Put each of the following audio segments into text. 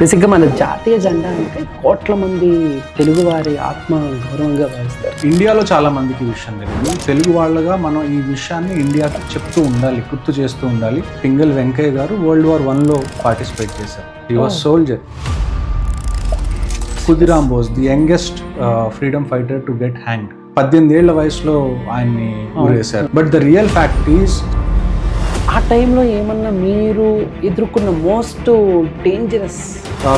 బేసిక్గా మన జాతీయ జెండా అంటే కోట్ల మంది తెలుగువారి ఆత్మ గౌరవంగా భావిస్తారు. ఇండియాలో చాలా మందికి ఈ విషయం తెలియదు. తెలుగు వాళ్ళగా మనం ఈ విషయాన్ని ఇండియాకి చెప్తూ ఉండాలి, గుర్తు చేస్తూ ఉండాలి. పింగళి వెంకయ్య గారు World War I పార్టిసిపేట్ చేశారు. He was soldier. Khudiram Bose, the youngest freedom fighter to get hanged. 18 ఏళ్ల వయసులో ఆయన్ని ఊరేశారు. But the real fact is, ఆ టైంలో ఏమన్నా మీరు ఎదుర్కొన్న మోస్ట్ డేంజరస్?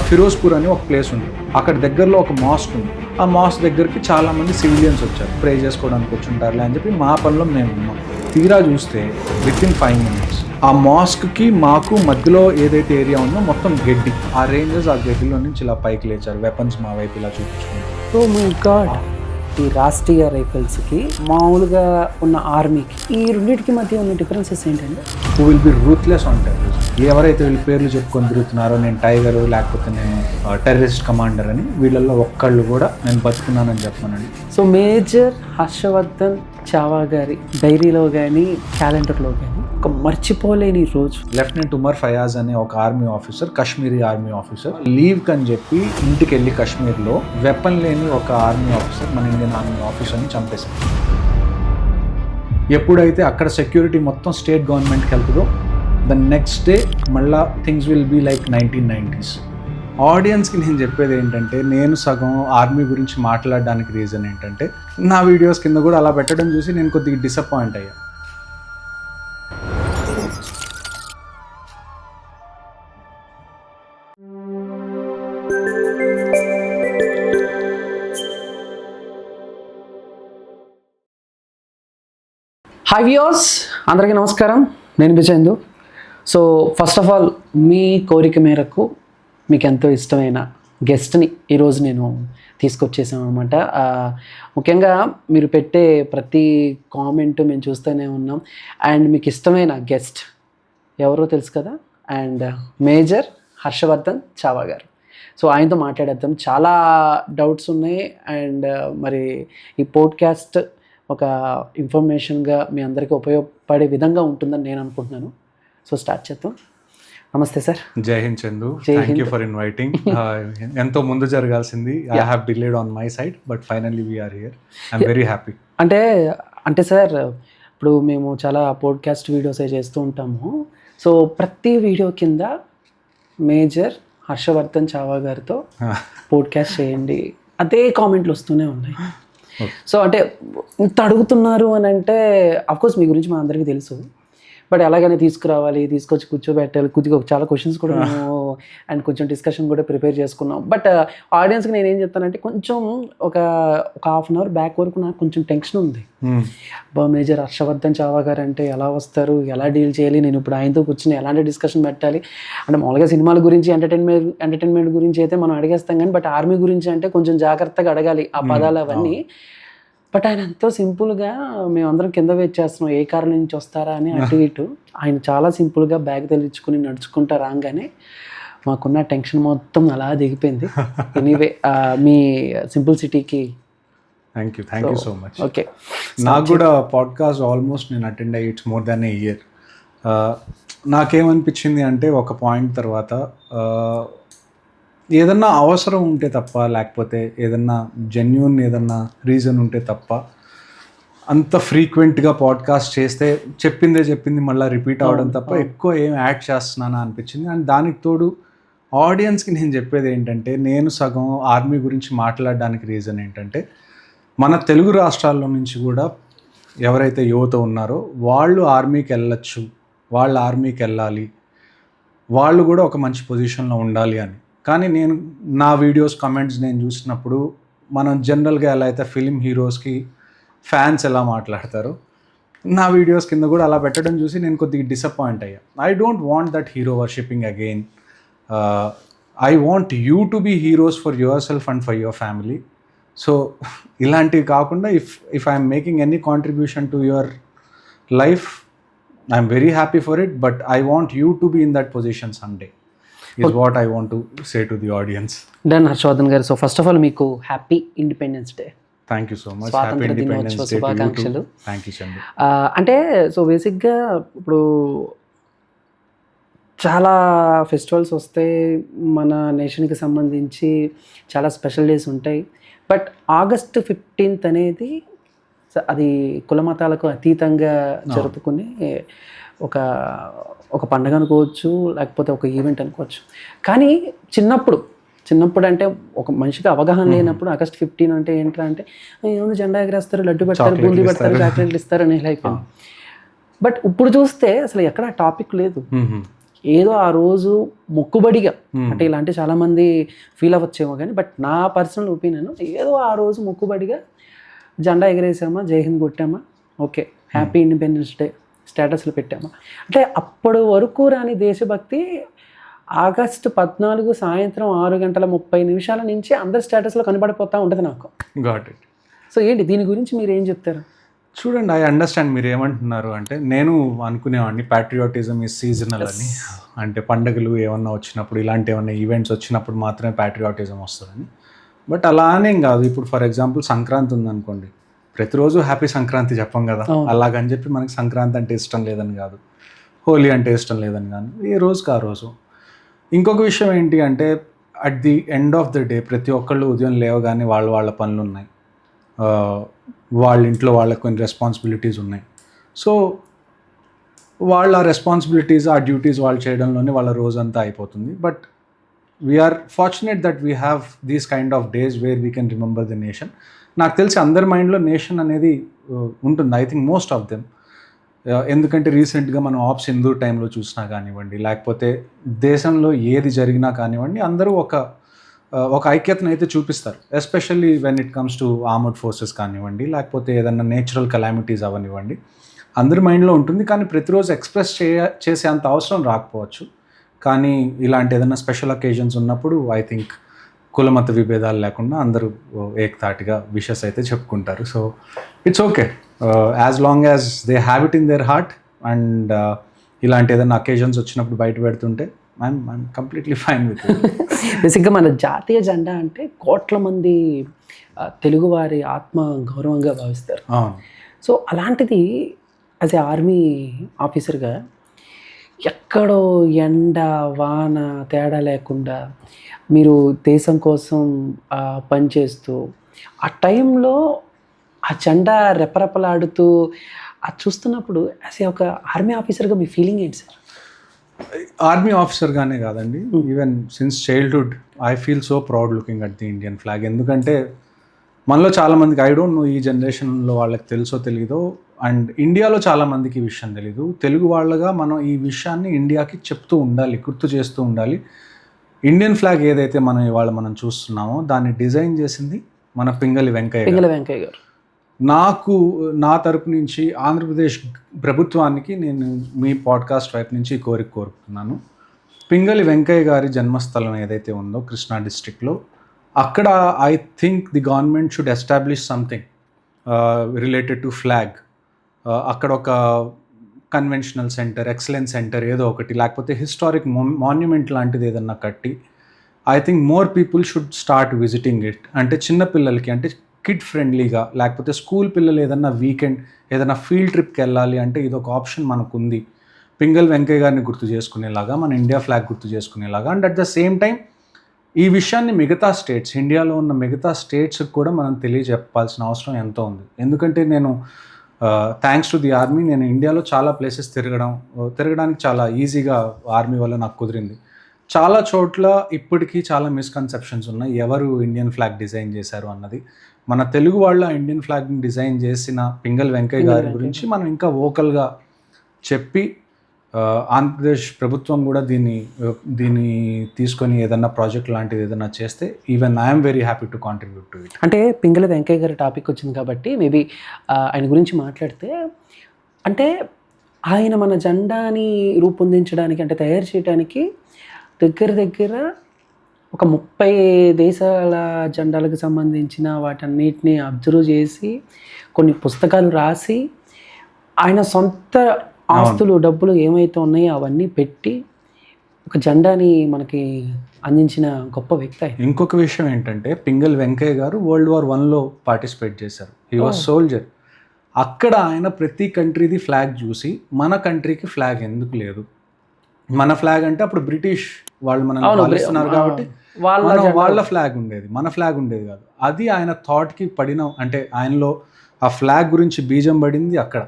ఫిరోజ్పూర్ అని ఒక ప్లేస్ ఉంది. అక్కడ దగ్గరలో ఒక మాస్క్ ఉంది. ఆ మాస్క్ దగ్గరికి చాలా మంది సివిలియన్స్ వచ్చారు, ప్రే చేసుకోవడానికి వచ్చుంటారులే అని చెప్పి మా పనిలో మేము ఉన్నాం. తీరా చూస్తే వితిన్ 5 minutes ఆ మాస్క్కి మాకు మధ్యలో ఏదైతే ఏరియా ఉందో మొత్తం గడ్డి. ఆ రేంజర్స్ ఆ గడ్డిలో నుంచి ఇలా పైకి లేచారు, వెపన్స్ మా వైపు ఇలా చూపించుకున్నారు. Oh my God. ఈ రాష్ట్రీయ రైఫిల్స్కి మామూలుగా ఉన్న ఆర్మీకి ఈ రెండింటికి మధ్య ఉన్న డిఫరెన్సెస్ ఏంటంటే, who will be ruthless on terrorism. ఎవరైతే వీళ్ళు పేర్లు చెప్పుకొని తిరుగుతున్నారో, నేను టైగర్ లేకపోతే నేను టెర్రరిస్ట్ కమాండర్ అని, వీళ్ళల్లో ఒక్కళ్ళు కూడా నేను బతుకున్నానని చెప్పానండి. సో మేజర్ హర్షవర్ధన్ చావా గారి డైరీలో కానీ క్యాలెండర్లో కానీ ఒక మర్చిపోలేని రోజు. లెఫ్టినెంట్ ఉమర్ ఫయాజ్ అనే ఒక army officer, Kashmiri army officer, leave కని చెప్పి ఇంటికి వెళ్ళి కాశ్మీర్లో వెపన్ లేని ఒక ఆర్మీ ఆఫీసర్, మన ఇండియన్ ఆర్మీ ఆఫీసర్ని చంపేశారు. ఎప్పుడైతే అక్కడ సెక్యూరిటీ మొత్తం స్టేట్ గవర్నమెంట్కి వెళ్తుందో, ద నెక్స్ట్ డే మళ్ళా things will be like 1990s. ఆడియన్స్కి నేను చెప్పేది ఏంటంటే, నేను సగం ఆర్మీ గురించి మాట్లాడడానికి రీజన్ ఏంటంటే, నా వీడియోస్ కింద కూడా అలా పెట్టడం చూసి నేను కొద్దిగా డిసప్పాయింట్ అయ్యా. హాయ్ వ్యూవర్స్, అందరికీ నమస్కారం. నేను విజయందు. సో ఫస్ట్ ఆఫ్ ఆల్, మీ కోరిక మేరకు మీకు ఎంతో ఇష్టమైన గెస్ట్ని ఈరోజు నేను తీసుకొచ్చేసాను అనమాట. ముఖ్యంగా మీరు పెట్టే ప్రతి కామెంట్ మేము చూస్తూనే ఉన్నాం. అండ్ మీకు ఇష్టమైన గెస్ట్ ఎవరో తెలుసు కదా, అండ్ మేజర్ హర్షవర్ధన్ చావా గారు. సో ఆయనతో మాట్లాడేద్దాం. చాలా డౌట్స్ ఉన్నాయి. అండ్ మరి ఈ పోడ్కాస్ట్ ఒక ఇన్ఫర్మేషన్గా మీ అందరికీ ఉపయోగపడే విధంగా ఉంటుందని నేను అనుకుంటున్నాను. సో స్టార్ట్ చేద్దాం. నమస్తే సార్. జై Hind Chandu, thank you for inviting. ఎంతో ముందు జరగాల్సింది. I have delayed on my side, but finally we are here. I'm very happy. అంటే సార్, ఇప్పుడు మేము చాలా పోడ్కాస్ట్ వీడియోస్ చేస్తూ ఉంటాము. సో ప్రతి వీడియో కింద మేజర్ హర్షవర్ధన్ చావా గారితో పోడ్కాస్ట్ చేయండి అదే కామెంట్లు వస్తూనే ఉన్నాయి. సో అంటే ఇంత అడుగుతున్నారు అని అంటే, అఫ్కోర్స్ మీ గురించి మా అందరికీ తెలుసు, బట్ ఎలాగైనా తీసుకురావాలి, తీసుకొచ్చి కూర్చోబెట్టాలి. కొద్దిగా చాలా క్వశ్చన్స్ కూడా మేము అండ్ కొంచెం డిస్కషన్ కూడా ప్రిపేర్ చేసుకున్నాం. బట్ ఆడియన్స్కి నేను ఏం చెప్తానంటే, కొంచెం ఒక హాఫ్ అన్ అవర్ బ్యాక్ వరకు నాకు కొంచెం టెన్షన్ ఉంది. మేజర్ హర్షవర్ధన్ చావా గారు అంటే ఎలా వస్తారు, ఎలా డీల్ చేయాలి, నేను ఇప్పుడు ఆయనతో కూర్చొని ఎలాంటి డిస్కషన్ పెట్టాలి అంటే, మామూలుగా సినిమాల గురించి ఎంటర్టైన్మెంట్ గురించి అయితే మనం అడిగేస్తాం కానీ, బట్ ఆర్మీ గురించి అంటే కొంచెం జాగ్రత్తగా అడగాలి ఆ పదాలు అవన్నీ. బట్ ఆయన ఎంతో సింపుల్గా, మేమందరం కింద వెయిట్ చేస్తున్నాం ఏ కారణం నుంచి వస్తారా అని అటు ఇటు, ఆయన చాలా సింపుల్గా బ్యాగ్ తగిలించుకుని నడుచుకుంటా రాగానే మాకున్న టెన్షన్ మొత్తం అలా దిగిపోయింది. ఎనీవే, మీ సింప్లిసిటీకి thank you so much. Okay, నాకు కూడా పాడ్కాస్ట్ ఆల్మోస్ట్ నేను అటెండ్ అయ్యి it's more than a year. నాకేమనిపించింది అంటే, ఒక పాయింట్ తర్వాత ఏదన్నా అవసరం ఉంటే తప్ప, లేకపోతే ఏదన్నా జెన్యూన్ ఏదన్నా రీజన్ ఉంటే తప్ప, అంత ఫ్రీక్వెంట్గా పాడ్కాస్ట్ చేస్తే చెప్పింది మళ్ళీ రిపీట్ అవ్వడం తప్ప ఎక్కువ ఏం యాడ్ చేస్తున్నానా అనిపించింది. అండ్ దానికి తోడు ఆడియన్స్కి నేను చెప్పేది ఏంటంటే, నేను సగం ఆర్మీ గురించి మాట్లాడడానికి రీజన్ ఏంటంటే, మన తెలుగు రాష్ట్రాల్లో నుంచి కూడా ఎవరైతే యువత ఉన్నారో వాళ్ళు ఆర్మీకి వెళ్ళచ్చు, వాళ్ళు ఆర్మీకి వెళ్ళాలి, వాళ్ళు కూడా ఒక మంచి పొజిషన్లో ఉండాలి అని. కానీ నేను నా వీడియోస్ కమెంట్స్ నేను చూసినప్పుడు, మనం జనరల్గా ఎలా అయితే ఫిలిం హీరోస్కి ఫ్యాన్స్ ఎలా మాట్లాడతారో, నా వీడియోస్ కింద కూడా అలా పెట్టడం చూసి నేను కొద్దిగా డిసప్పాయింట్ అయ్యా. I don't want that hero worshipping again. I want you to be heroes for yourself and for your family. So ఇలాంటివి కాకుండా, if I'm making any contribution to your life, I'm very happy for it, but I want you to be in that position someday is what I want to say to the audience. Done Harshavardhan గారు. So first of all మీకు happy independence day. Thank you so much. స్వాతంత్ర దినోత్సవ శుభాకాంక్షలు. Thank you Chandu. అంటే so బేసిక్గా ఇప్పుడు చాలా festivals వస్తాయి, మన నేషన్కి సంబంధించి చాలా స్పెషల్ డేస్ ఉంటాయి. బట్ August 15th అనేది అది కుల మతాలకు అతీతంగా జరుపుకునే ఒక ఒక పండుగ అనుకోవచ్చు, లేకపోతే ఒక ఈవెంట్ అనుకోవచ్చు. కానీ చిన్నప్పుడు అంటే ఒక మనిషికి అవగాహన లేనప్పుడు August 15 అంటే ఏంట్రా అంటే ఏముంది, జెండా ఎగరేస్తారు, లడ్డు పెడతారు, బూందీ పెడతారు, చాక్లెట్లు ఇస్తారు అని ఇలా అయిపోయింది. బట్ ఇప్పుడు చూస్తే అసలు ఎక్కడ టాపిక్ లేదు. ఏదో ఆ రోజు మొక్కుబడిగా, అంటే ఇలాంటి చాలామంది ఫీల్ అవ్వచ్చేమో కానీ, బట్ నా పర్సనల్ ఒపీనియన్ ఏదో ఆ రోజు మొక్కుబడిగా జెండా ఎగరేసామా, జై హింద్ కొట్టామా, ఓకే హ్యాపీ ఇండిపెండెన్స్ డే స్టేటస్లు పెట్టామా. అంటే అప్పటి వరకు రాని దేశభక్తి August 14 సాయంత్రం 6:30 నుంచి అందరి స్టేటస్లో కనబడిపోతూ ఉంటుంది నాకు. Got it. సో ఏంటి దీని గురించి మీరు ఏం చెప్తారు? చూడండి, ఐ అండర్స్టాండ్ మీరు ఏమంటున్నారు. అంటే నేను అనుకునేవాడిని ప్యాట్రియాటిజం ఈజ్ సీజనల్ అని, అంటే పండుగలు ఏమన్నా వచ్చినప్పుడు, ఇలాంటి ఏమన్నా ఈవెంట్స్ వచ్చినప్పుడు మాత్రమే ప్యాట్రియాటిజం వస్తుందని. బట్ అలానేం కాదు. ఇప్పుడు ఫర్ ఎగ్జాంపుల్ సంక్రాంతి ఉందనుకోండి, ప్రతిరోజు హ్యాపీ సంక్రాంతి చెప్పం కదా. అలాగని చెప్పి మనకి సంక్రాంతి అంటే ఇష్టం లేదని కాదు, హోలీ అంటే ఇష్టం లేదని కాదు, ఏ రోజుకి ఆ రోజు. ఇంకొక విషయం ఏంటి అంటే, at the end of the day ప్రతి ఒక్కళ్ళు ఉదయం లేవగానే వాళ్ళ పనులు ఉన్నాయి, వాళ్ళ ఇంట్లో వాళ్ళకి కొన్ని రెస్పాన్సిబిలిటీస్ ఉన్నాయి. సో వాళ్ళ రెస్పాన్సిబిలిటీస్, ఆ డ్యూటీస్ వాళ్ళు చేయడంలోనే వాళ్ళ రోజంతా అయిపోతుంది. But we are fortunate that we have these kind of days where we can remember the nation. నాకు తెలిసి అందరి మైండ్లో నేషన్ అనేది ఉంటుంది, I think most of them. ఎందుకంటే రీసెంట్గా మనం ఆప్స్ హిందూ టైంలో చూసినా కానివ్వండి, లేకపోతే దేశంలో ఏది జరిగినా కానివ్వండి, అందరూ ఒక ఐక్యతను అయితే చూపిస్తారు. Especially when it comes to armoured forces కానివ్వండి, లేకపోతే ఏదైనా నేచురల్ కెలామిటీస్ అవనివ్వండి, అందరి మైండ్లో ఉంటుంది. కానీ ప్రతిరోజు ఎక్స్ప్రెస్ చేసే అంత అవసరం రాకపోవచ్చు. కానీ ఇలాంటి ఏదైనా స్పెషల్ అకేషన్స్ ఉన్నప్పుడు ఐ థింక్ కులమత విభేదాలు లేకుండా అందరూ ఏకతాటిగా విషెస్ అయితే చెప్పుకుంటారు. So it's okay as long as they have it in their heart. And ఇలాంటి ఏదైనా అకేషన్స్ వచ్చినప్పుడు బయట పెడుతుంటే I'm completely fine with it. బేసిక్గా మన జాతీయ జెండా అంటే కోట్ల మంది తెలుగువారి ఆత్మ గౌరవంగా భావిస్తారు. సో అలాంటిది యాజ్ ఏ ఆర్మీ ఆఫీసర్గా ఎక్కడో ఎండ వాన తేడా లేకుండా మీరు దేశం కోసం పనిచేస్తూ ఆ టైంలో ఆ జెండా రెపరెపలాడుతూ అది చూస్తున్నప్పుడు యాజ్ ఏ ఒక ఆర్మీ ఆఫీసర్గా మీ ఫీలింగ్ ఏంటి సార్? ఆర్మీ ఆఫీసర్గానే కాదండి, even since childhood I feel so proud looking at the Indian flag. ఎందుకంటే మనలో చాలామందికి, ఐ డోంట్ నో ఈ జనరేషన్లో వాళ్ళకి తెలుసో తెలీదో, అండ్ ఇండియాలో చాలామందికి ఈ విషయం తెలీదు. తెలుగు వాళ్ళగా మనం ఈ విషయాన్ని ఇండియాకి చెప్తూ ఉండాలి, గుర్తు చేస్తూ ఉండాలి. ఇండియన్ ఫ్లాగ్ ఏదైతే మనం ఇవాళ చూస్తున్నామో దాన్ని డిజైన్ చేసింది మన పింగళి వెంకయ్య గారు. నాకు నా తరపు నుంచి ఆంధ్రప్రదేశ్ ప్రభుత్వానికి నేను మీ పాడ్కాస్ట్ వైపు నుంచి కోరుకుంటున్నాను. పింగళి వెంకయ్య గారి జన్మస్థలం ఏదైతే ఉందో కృష్ణా డిస్ట్రిక్ట్లో, అక్కడ I think the government should establish something related to flag. అక్కడ ఒక కన్వెన్షనల్ సెంటర్, ఎక్సలెన్స్ సెంటర్ ఏదో ఒకటి, లేకపోతే హిస్టారిక్ మాన్యుమెంట్ లాంటిది ఏదన్నా కట్టి I think more people should start visiting it. అంటే చిన్నపిల్లలకి, అంటే కిడ్ ఫ్రెండ్లీగా, లేకపోతే స్కూల్ పిల్లలు ఏదన్నా వీకెండ్ ఏదైనా ఫీల్డ్ ట్రిప్కి వెళ్ళాలి అంటే ఇది ఒక ఆప్షన్ మనకుంది. పింగళి వెంకయ్య గారిని గుర్తు చేసుకునేలాగా, మన ఇండియా ఫ్లాగ్ గుర్తు చేసుకునేలాగా. And at the same time ఈ విషయాన్ని మిగతా స్టేట్స్, ఇండియాలో ఉన్న మిగతా స్టేట్స్కి కూడా మనం తెలియజెప్పాల్సిన అవసరం ఎంతో ఉంది. ఎందుకంటే నేను థ్యాంక్స్ టు ది ఆర్మీ నేను ఇండియాలో చాలా ప్లేసెస్ తిరగడానికి చాలా ఈజీగా ఆర్మీ వల్ల నాకు కుదిరింది. చాలా చోట్ల ఇప్పటికీ చాలా మిస్కన్సెప్షన్స్ ఉన్నాయి, ఎవరు ఇండియన్ ఫ్లాగ్ డిజైన్ చేశారు అన్నది. మన తెలుగు వాళ్ళ ఇండియన్ ఫ్లాగ్ని డిజైన్ చేసిన పింగళి వెంకయ్య గారి గురించి మనం ఇంకా వోకల్గా చెప్పి, ఆంధ్రప్రదేశ్ ప్రభుత్వం కూడా దీన్ని తీసుకొని ఏదన్నా ప్రాజెక్ట్ లాంటిది ఏదైనా చేస్తే even I'm very happy to contribute to it. అంటే పింగళి వెంకయ్య గారి టాపిక్ వచ్చింది కాబట్టి మేబీ ఆయన గురించి మాట్లాడితే, అంటే ఆయన మన జెండాని రూపొందించడానికి, అంటే తయారు చేయడానికి దగ్గర ఒక 30 దేశాల జెండాలకు సంబంధించిన వాటన్నిటిని అబ్జర్వ్ చేసి కొన్ని పుస్తకాలు రాసి ఆయన సొంత ఆస్తులు డబ్బులు ఏమైతే ఉన్నాయో అవన్నీ పెట్టి ఒక జెండాని మనకి అందించిన గొప్ప వ్యక్తి ఆయన. ఇంకొక విషయం ఏంటంటే పింగళి వెంకయ్య గారు World War I పార్టిసిపేట్ చేశారు. He was soldier. అక్కడ ఆయన ప్రతి కంట్రీది ఫ్లాగ్ చూసి మన కంట్రీకి ఫ్లాగ్ ఎందుకు లేదు, మన ఫ్లాగ్ అంటే అప్పుడు బ్రిటిష్ వాళ్ళు మనం పాలిస్తున్నారు కాబట్టి వాళ్ళ ఫ్లాగ్ ఉండేది, మన ఫ్లాగ్ ఉండేది కాదు. అది ఆయన థాట్కి పడిన, అంటే ఆయనలో ఆ ఫ్లాగ్ గురించి బీజం పడింది అక్కడ.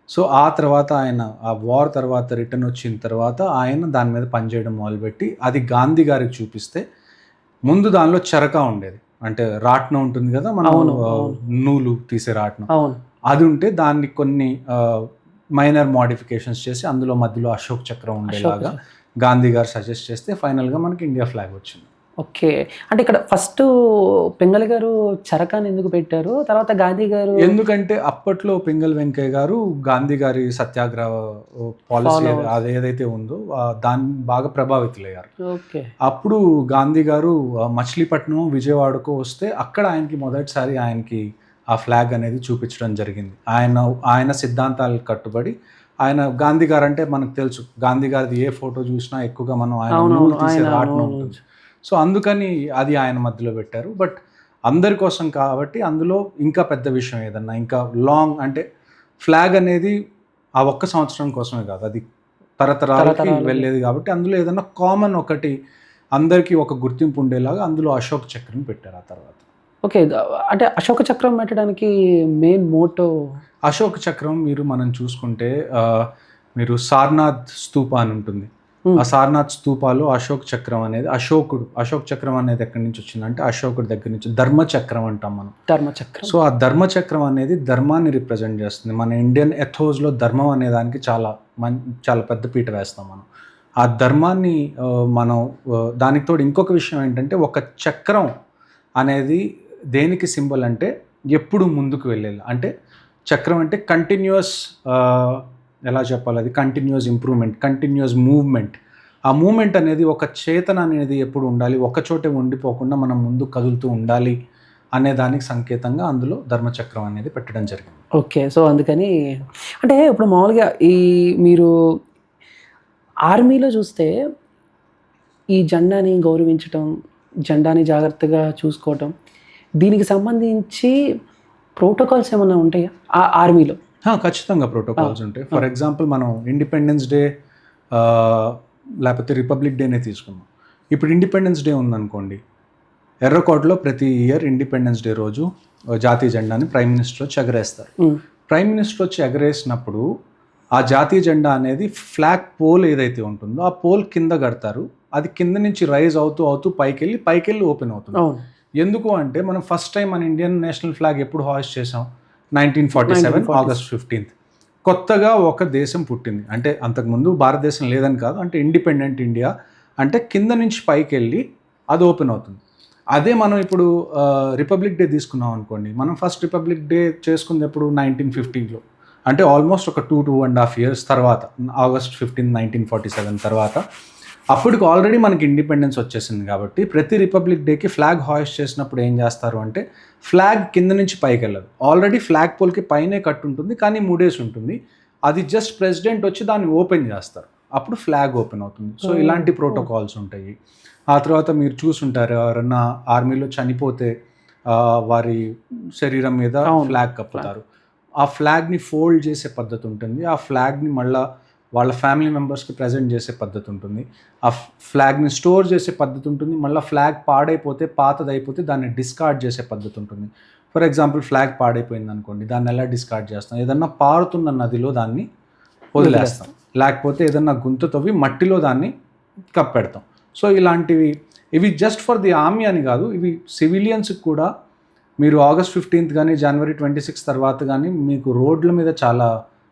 సో ఆ తర్వాత ఆయన ఆ వార్ తర్వాత రిటర్న్ వచ్చిన తర్వాత ఆయన దాని మీద పనిచేయడం మొదలుపెట్టి అది గాంధీ గారికి చూపిస్తే, ముందు దానిలో చరకా ఉండేది, అంటే రాట్నం ఉంటుంది కదా మనం నూలు తీసే రాట్నం, అది ఉంటే దాన్ని కొన్ని మైనర్ మోడిఫికేషన్స్ చేసి అందులో మధ్యలో అశోక్ చక్రం ఉండేలాగా గాంధీ గారు సజెస్ట్ చేస్తే ఫైనల్గా మనకి ఇండియా ఫ్లాగ్ వచ్చింది. ఓకే, అంటే ఇక్కడ ఫస్ట్ పింగళి గారు చరకాన్ని ఎందుకు పెట్టారు, తర్వాత గాంధీ గారు? ఎందుకంటే అప్పట్లో పింగళి వెంకయ్య గారు గాంధీ గారి సత్యాగ్రహ పాలసీ అది ఏదైతే ఉందో దాన్ని బాగా ప్రభావితులయ్యారు. ఓకే, అప్పుడు గాంధీ గారు మచిలీపట్నం విజయవాడకు వస్తే అక్కడ ఆయనకి మొదటిసారి ఆయనకి ఆ ఫ్లాగ్ అనేది చూపించడం జరిగింది. ఆయన సిద్ధాంతాలకు కట్టుబడి ఆయన గాంధీ గారు అంటే మనకు తెలుసు, గాంధీ గారిది ఏ ఫోటో చూసినా ఎక్కువగా మనం ఆయన నూలు తీసే రాట్నం ఉంటుంది. సో అందుకని అది ఆయన మధ్యలో పెట్టారు. బట్ అందరి కోసం కాబట్టి అందులో ఇంకా పెద్ద విషయం ఏదన్నా ఇంకా లాంగ్, అంటే ఫ్లాగ్ అనేది ఆ ఒక్క సంవత్సరం కోసమే కాదు, అది తరతరాలకి వెళ్ళేది కాబట్టి అందులో ఏదన్నా కామన్ ఒకటి అందరికీ ఒక గుర్తింపు ఉండేలాగా అందులో అశోక్ చక్రం పెట్టారు ఆ తర్వాత. ఓకే, అంటే అశోక చక్రం పెట్టడానికి మెయిన్ మోటో? అశోక చక్రం మనం చూసుకుంటే మీరు సారనాథ్ స్తూప అని ఉంటుంది, ఆ సారనాథ్ స్తూపాలో అశోక్ చక్రం అనేది అశోక్ చక్రం అనేది ఎక్కడి నుంచి వచ్చిందంటే అశోకుడి దగ్గర నుంచి, ధర్మచక్రం అంటాం మనం, ధర్మచక్రం. సో ఆ ధర్మచక్రం అనేది ధర్మాన్ని రిప్రజెంట్ చేస్తుంది. మన ఇండియన్ ఎథోస్లో ధర్మం అనే దానికి చాలా పెద్ద పీట వేస్తాం మనం. ఆ ధర్మాన్ని మనం దానికి తోడు ఇంకొక విషయం ఏంటంటే, ఒక చక్రం అనేది దేనికి సింబల్ అంటే ఎప్పుడు ముందుకు వెళ్ళేది, అంటే చక్రం అంటే కంటిన్యూస్, ఎలా చెప్పాలి, అది కంటిన్యూస్ ఇంప్రూవ్మెంట్, కంటిన్యూస్ మూవ్మెంట్. ఆ మూవ్మెంట్ అనేది ఒక చేతన అనేది ఎప్పుడు ఉండాలి, ఒక చోటే ఉండిపోకుండా మనం ముందు కదులుతూ ఉండాలి అనే దానికి సంకేతంగా అందులో ధర్మచక్రం అనేది పెట్టడం జరిగింది. ఓకే, సో అందుకని అంటే ఇప్పుడు మామూలుగా మీరు ఆర్మీలో చూస్తే ఈ జెండాని గౌరవించటం, జెండాని జాగ్రత్తగా చూసుకోవటం, దీనికి సంబంధించి ప్రోటోకాల్స్ ఏమైనా ఉంటాయా ఆ ఆర్మీలో? ఖచ్చితంగా ప్రోటోకాల్స్ ఉంటాయి. ఫర్ ఎగ్జాంపుల్ మనం ఇండిపెండెన్స్ డే లేకపోతే రిపబ్లిక్ డేనే తీసుకున్నాం. ఇప్పుడు ఇండిపెండెన్స్ డే ఉందనుకోండి, ఎర్రకోటలో ప్రతి ఇయర్ ఇండిపెండెన్స్ డే రోజు జాతీయ జెండాని ప్రైమ్ మినిస్టర్ వచ్చి ఎగరేస్తారు. ప్రైమ్ మినిస్టర్ వచ్చి ఎగరేసినప్పుడు ఆ జాతీయ జెండా అనేది ఫ్లాగ్ పోల్ ఏదైతే ఉంటుందో ఆ పోల్ కింద కడతారు. అది కింద నుంచి రైజ్ అవుతూ పైకెళ్ళి ఓపెన్ అవుతుంది. ఎందుకు అంటే మనం ఫస్ట్ టైం మన ఇండియన్ నేషనల్ ఫ్లాగ్ ఎప్పుడు హాయిస్ట్ చేసాం, 1947 ఆగస్ట్ 15th. కొత్తగా ఒక దేశం పుట్టింది, అంటే అంతకుముందు భారతదేశం లేదని కాదు, అంటే ఇండిపెండెంట్ ఇండియా అంటే కింద నుంచి పైకి వెళ్ళి అది ఓపెన్ అవుతుంది. అదే మనం ఇప్పుడు రిపబ్లిక్ డే తీసుకున్నాం అనుకోండి, మనం ఫస్ట్ రిపబ్లిక్ డే చేసుకుంది ఎప్పుడు 1915లో, అంటే ఆల్మోస్ట్ ఒక 2.5 years తర్వాత, ఆగస్ట్ 15, 1947 తర్వాత. అప్పటికి ఆల్రెడీ మనకి ఇండిపెండెన్స్ వచ్చేసింది కాబట్టి ప్రతి రిపబ్లిక్ డేకి ఫ్లాగ్ హాయిస్ట్ చేసినప్పుడు ఏం చేస్తారు అంటే, ఫ్లాగ్ కింద నుంచి పైకి వెళ్ళదు, ఆల్రెడీ ఫ్లాగ్ పోల్కి పైనే కట్టు ఉంటుంది కానీ మూడేసి ఉంటుంది, అది జస్ట్ ప్రెసిడెంట్ వచ్చి దాన్ని ఓపెన్ చేస్తారు, అప్పుడు ఫ్లాగ్ ఓపెన్ అవుతుంది. సో ఇలాంటి ప్రోటోకాల్స్ ఉంటాయి. ఆ తర్వాత మీరు చూసుంటారు, ఎవరన్నా ఆర్మీలో చనిపోతే వారి శరీరం మీద ఫ్లాగ్ కప్పుతారు, ఆ ఫ్లాగ్ని ఫోల్డ్ చేసే పద్ధతి ఉంటుంది, ఆ ఫ్లాగ్ని మళ్ళీ వాళ్ళ ఫ్యామిలీ మెంబర్స్కి ప్రజెంట్ చేసే పద్ధతి ఉంటుంది, ఆ ఫ్లాగ్ని స్టోర్ చేసే పద్ధతి ఉంటుంది, మళ్ళీ ఫ్లాగ్ పాడైపోతే పాతదైపోతే దాన్ని డిస్కార్డ్ చేసే పద్ధతి ఉంటుంది. ఫర్ ఎగ్జాంపుల్ ఫ్లాగ్ పాడైపోయింది అనుకోండి, దాన్ని ఎలా డిస్కార్డ్ చేస్తాం, ఏదన్నా పారుతున్న నదిలో దాన్ని వదిలేస్తాం, లేకపోతే ఏదన్నా గుంత తవ్వి మట్టిలో దాన్ని కప్పెడతాం. సో ఇవి జస్ట్ ఫర్ ది ఆర్మీ అని కాదు, ఇవి సివిలియన్స్కి కూడా. మీరు ఆగస్ట్ 15th కానీ జనవరి 26 తర్వాత కానీ మీకు రోడ్ల మీద చాలా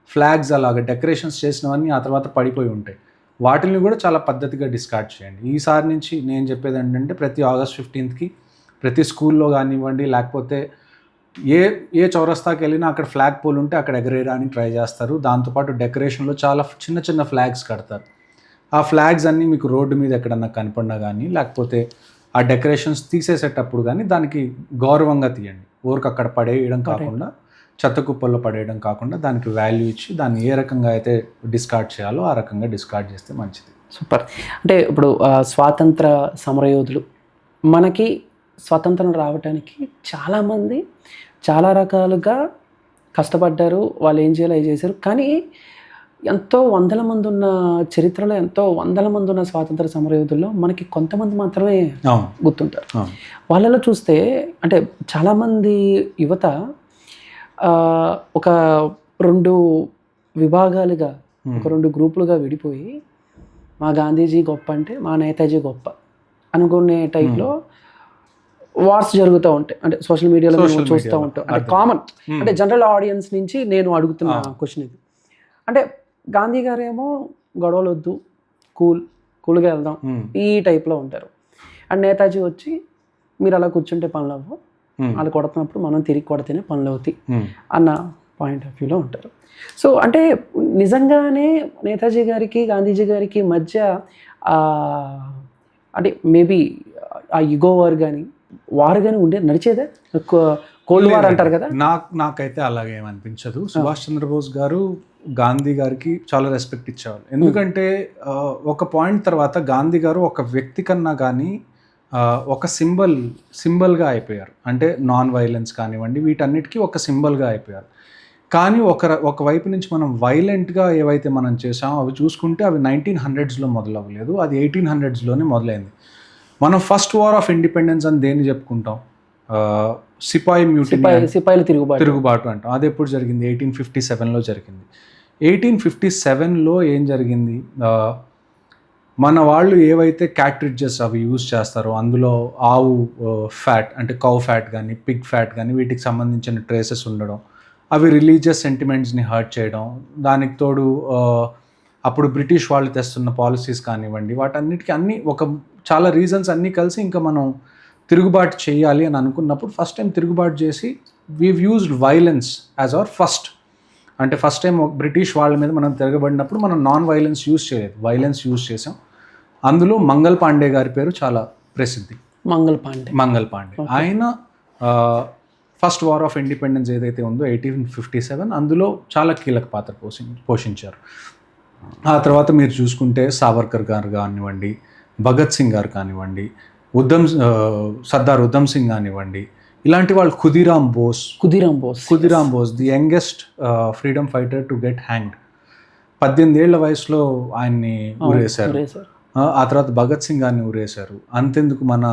ఫ్లాగ్స్ అలాగ డెకరేషన్స్ చేసినవన్నీ ఆ తర్వాత పడిపోయి ఉంటాయి, వాటిని కూడా చాలా పద్ధతిగా డిస్కార్డ్ చేయండి. ఈసారి నుంచి నేను చెప్పేది ఏంటంటే, ప్రతి ఆగస్ట్ 15th ప్రతి స్కూల్లో కానివ్వండి, లేకపోతే ఏ చౌరస్తాకి వెళ్ళినా అక్కడ ఫ్లాగ్ పోల్ ఉంటే అక్కడ ఎగరేయడానికి ట్రై చేస్తారు. దాంతోపాటు డెకరేషన్లో చాలా చిన్న ఫ్లాగ్స్ కడతారు. ఆ ఫ్లాగ్స్ అన్నీ మీకు రోడ్డు మీద ఎక్కడన్నా కనపడినా కానీ, లేకపోతే ఆ డెకరేషన్స్ తీసేసేటప్పుడు కానీ దానికి గౌరవంగా తీయండి. ఊరికి అక్కడ పడేయడం కాకుండా, చెత్త కుప్పల్లో పడేయడం కాకుండా దానికి వాల్యూ ఇచ్చి దాన్ని ఏ రకంగా అయితే డిస్కార్డ్ చేయాలో ఆ రకంగా డిస్కార్డ్ చేస్తే మంచిది. సూపర్. అంటే ఇప్పుడు స్వాతంత్ర సమరయోధులు, మనకి స్వతంత్రం రావడానికి చాలామంది చాలా రకాలుగా కష్టపడ్డారు, వాళ్ళు ఏం చేయాలో అవి చేశారు. కానీ ఎంతో వందల మంది ఉన్న చరిత్రలో ఎంతో వందల మంది ఉన్న స్వాతంత్ర సమరయోధుల్లో మనకి కొంతమంది మాత్రమే గుర్తుంటారు. వాళ్ళలో చూస్తే అంటే చాలామంది యువత ఒక 2 విభాగాలుగా ఒక 2 గ్రూపులుగా విడిపోయి మా గాంధీజీ గొప్ప అంటే మా నేతాజీ గొప్ప అనుకునే టైప్లో వార్స్ జరుగుతూ ఉంటాయి. అంటే సోషల్ మీడియాలో మేము చూస్తూ ఉంటాం. అంటే కామన్ అంటే జనరల్ ఆడియన్స్ నుంచి నేను అడుగుతున్న క్వశ్చన్ ఇది. అంటే గాంధీ గారేమో గొడవలు వద్దు, కూల్గా వెళ్దాం ఈ టైప్లో ఉంటారు. అండ్ నేతాజీ వచ్చి మీరు అలా కూర్చుంటే పనులు అవ్వవు, వాళ్ళు కొడుతున్నప్పుడు మనం తిరిగి కొడితేనే పనులు అవుతాయి అన్న పాయింట్ ఆఫ్ వ్యూలో ఉంటారు. సో అంటే నిజంగానే నేతాజీ గారికి గాంధీజీ గారికి మధ్య అంటే మేబీ ఆ ఇగో వార్ కానీ నడిచేదే కోల్డ్ వార్ అంటారు కదా. నాకైతే అలాగే ఏమనిపించదు. సుభాష్ చంద్రబోస్ గారు గాంధీ గారికి చాలా రెస్పెక్ట్ ఇచ్చేవాళ్ళు. ఎందుకంటే ఒక పాయింట్ తర్వాత గాంధీ గారు ఒక వ్యక్తి కన్నా కానీ ఒక సింబల్గా అయిపోయారు. అంటే నాన్ వైలెన్స్ కానివ్వండి వీటన్నిటికీ ఒక సింబల్గా అయిపోయారు. కానీ ఒక వైపు నుంచి మనం వైలెంట్గా ఏవైతే మనం చేసామో అవి చూసుకుంటే అవి 1900s మొదలవ్వలేదు, అది 1800s మొదలైంది. మనం ఫస్ట్ వార్ ఆఫ్ ఇండిపెండెన్స్ అని దేన్ని చెప్పుకుంటాం? సిపాయి తిరుగుబాటు అంటాం. అది ఎప్పుడు జరిగింది? 1857లో జరిగింది. 1857లో ఏం జరిగింది? మన వాళ్ళు ఏవైతే క్యాట్రిడ్జెస్ అవి యూజ్ చేస్తారో అందులో ఆవు ఫ్యాట్ అంటే కౌ ఫ్యాట్ కానీ పిగ్ ఫ్యాట్ కానీ వీటికి సంబంధించిన ట్రేసెస్ ఉండడం, అవి రిలీజియస్ సెంటిమెంట్స్ని హర్ట్ చేయడం, దానికి తోడు అప్పుడు బ్రిటిష్ వాళ్ళు తెస్తున్న పాలసీస్ కానివ్వండి వాటన్నిటికీ అన్నీ చాలా రీజన్స్ అన్నీ కలిసి ఇంకా మనం తిరుగుబాటు చేయాలి అని అనుకున్నప్పుడు ఫస్ట్ టైం తిరుగుబాటు చేసి we've used violence as our first time British వాళ్ళ మీద మనం తిరగబడినప్పుడు మనం నాన్ వైలెన్స్ యూజ్ చేయలేదు, వైలెన్స్ యూజ్ చేసాం. అందులో మంగల్ పాండే గారి పేరు చాలా ప్రసిద్ధి. మంగల్ పాండే ఆయన ఫస్ట్ వార్ ఆఫ్ ఇండిపెండెన్స్ ఏదైతే ఉందో 1857 అందులో చాలా కీలక పాత్ర పోషించారు. ఆ తర్వాత మీరు చూసుకుంటే సావర్కర్ గారు కానివ్వండి, భగత్ సింగ్ గారు కానివ్వండి, సర్దార్ ఉధమ్ సింగ్ కానివ్వండి, ఇలాంటి వాళ్ళు Khudiram Bose the youngest freedom fighter to get hanged. 18 ఏళ్ల వయసులో ఆయన్ని ఊరేశారు. ఆ తర్వాత భగత్ సింగ్ గారిని ఊరేశారు. అంతెందుకు మన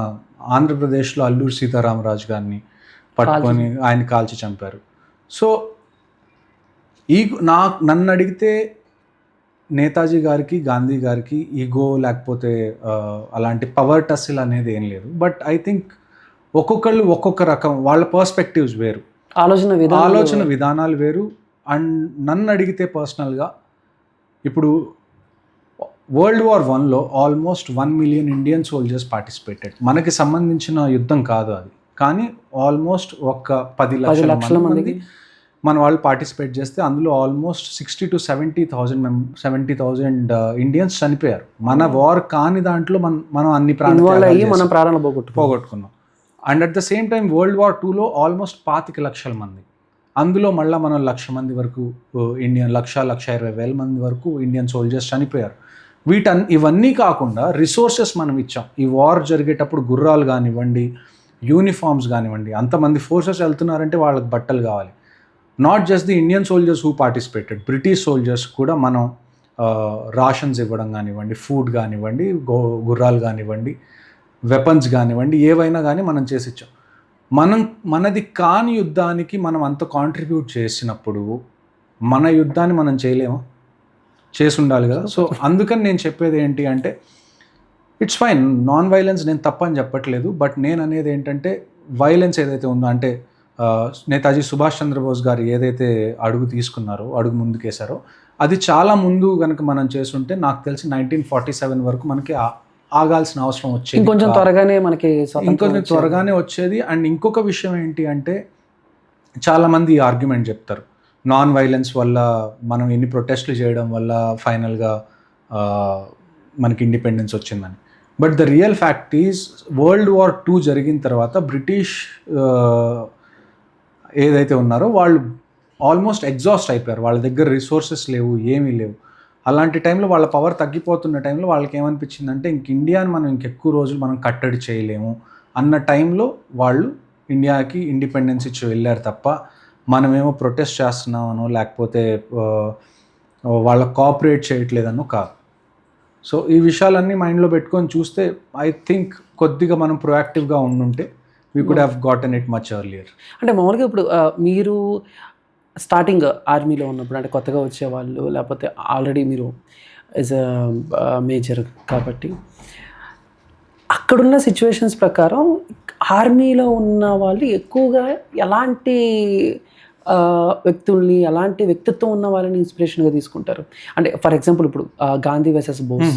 ఆంధ్రప్రదేశ్లో అల్లూరి సీతారామరాజు గారిని పట్టుకొని ఆయన కాల్చి చంపారు. సో నన్ను అడిగితే నేతాజీ గారికి గాంధీ గారికి ఈగో లేకపోతే అలాంటి పవర్ టస్సిల్ అనేది ఏం లేదు. బట్ ఐ థింక్ ఒక్కొక్కళ్ళు ఒక్కొక్క రకం, వాళ్ళ పర్స్పెక్టివ్స్ వేరు, ఆలోచన విధానాలు వేరు. అండ్ నన్ను అడిగితే పర్సనల్గా ఇప్పుడు World War Iలో almost 1 million Indian soldiers participated. మనకి సంబంధించిన యుద్ధం కాదు అది, కానీ ఆల్మోస్ట్ ఒక 10 లక్షల మంది మన వాళ్ళు పార్టిసిపేట్ చేస్తే అందులో ఆల్మోస్ట్ 60,000 to 70,000 ఇండియన్స్ చనిపోయారు. మన వార్ కాని దాంట్లో మనం అన్ని ప్రాణాలు పోగొట్టుకున్నాం. And at the same time World War IIలో ఆల్మోస్ట్ 25 లక్షల మంది, అందులో మళ్ళీ మనం 1,00,000 మంది వరకు ఇండియన్ 1,20,000 మంది వరకు ఇండియన్ సోల్జర్స్ చనిపోయారు. ఇవన్నీ కాకుండా రిసోర్సెస్ మనం ఇచ్చాం. ఈ వార్ జరిగేటప్పుడు గుర్రాలు కానివ్వండి, యూనిఫామ్స్ కానివ్వండి, అంతమంది ఫోర్సెస్ వెళ్తున్నారంటే వాళ్ళకి బట్టలు కావాలి. Not just the Indian soldiers who participated, British soldiers కూడా మనం రాషన్స్ ఇవ్వడం కానివ్వండి, ఫుడ్ కానివ్వండి, గుర్రాలు కానివ్వండి, వెపన్స్ కానివ్వండి, ఏవైనా కానీ మనం చేసి ఇచ్చాం. మనది కాని యుద్ధానికి మనం అంత కాంట్రిబ్యూట్ చేసినప్పుడు మన యుద్ధాన్ని మనం చేయలేమా? చేసి ఉండాలి కదా. సో అందుకని నేను చెప్పేది ఏంటి అంటే ఇట్స్ ఫైన్, నాన్ వైలెన్స్ నేను తప్పని చెప్పట్లేదు. బట్ నేను అనేది ఏంటంటే వైలెన్స్ ఏదైతే ఉందో అంటే నేతాజీ సుభాష్ చంద్రబోస్ గారు ఏదైతే అడుగు ముందుకేశారో అది చాలా ముందు కనుక మనం చేస్తుంటే నాకు తెలిసి 1947 వరకు మనకి ఆగాల్సిన అవసరం వచ్చేది, ఇంకొంచెం త్వరగానే వచ్చేది. అండ్ ఇంకొక విషయం ఏంటి అంటే చాలామంది ఈ ఆర్గ్యుమెంట్ చెప్తారు, నాన్ వైలెన్స్ వల్ల మనం ఎన్ని ప్రొటెస్ట్లు చేయడం వల్ల ఫైనల్గా మనకి ఇండిపెండెన్స్ వచ్చిందని. But the real fact is World War II జరిగిన తర్వాత బ్రిటిష్ ఏదైతే ఉన్నారో వాళ్ళు ఆల్మోస్ట్ ఎగ్జాస్ట్ అయిపోయారు. వాళ్ళ దగ్గర రిసోర్సెస్ లేవు, ఏమీ లేవు. అలాంటి టైంలో వాళ్ళ పవర్ తగ్గిపోతున్న టైంలో వాళ్ళకి ఏమనిపించిందంటే ఇండియాని మనం ఇంకెక్కువ రోజులు మనం కట్టడి చేయలేము అన్న టైంలో వాళ్ళు ఇండియాకి ఇండిపెండెన్స్ ఇచ్చి వెళ్ళారు తప్ప మనమేమో ప్రొటెస్ట్ చేస్తున్నామనో లేకపోతే వాళ్ళకి కోఆపరేట్ చేయట్లేదనో కాదు. సో ఈ విషయాలన్నీ మైండ్లో పెట్టుకొని చూస్తే ఐ థింక్ కొద్దిగా మనం ప్రొయాక్టివ్గా ఉండుంటే we could have గాటన్ it much earlier. అంటే మామూలుగా ఇప్పుడు మీరు స్టార్టింగ్ ఆర్మీలో ఉన్నప్పుడు, అంటే కొత్తగా వచ్చేవాళ్ళు, లేకపోతే ఆల్రెడీ మీరు యాజ్ అ మేజర్ కాబట్టి, అక్కడున్న సిచ్యువేషన్స్ ప్రకారం ఆర్మీలో ఉన్న వాళ్ళు ఎక్కువగా ఎలాంటి వ్యక్తుల్ని, ఎలాంటి వ్యక్తిత్వం ఉన్న వాళ్ళని ఇన్స్పిరేషన్గా తీసుకుంటారు? అంటే ఫర్ ఎగ్జాంపుల్ ఇప్పుడు గాంధీ వర్సెస్ బోస్.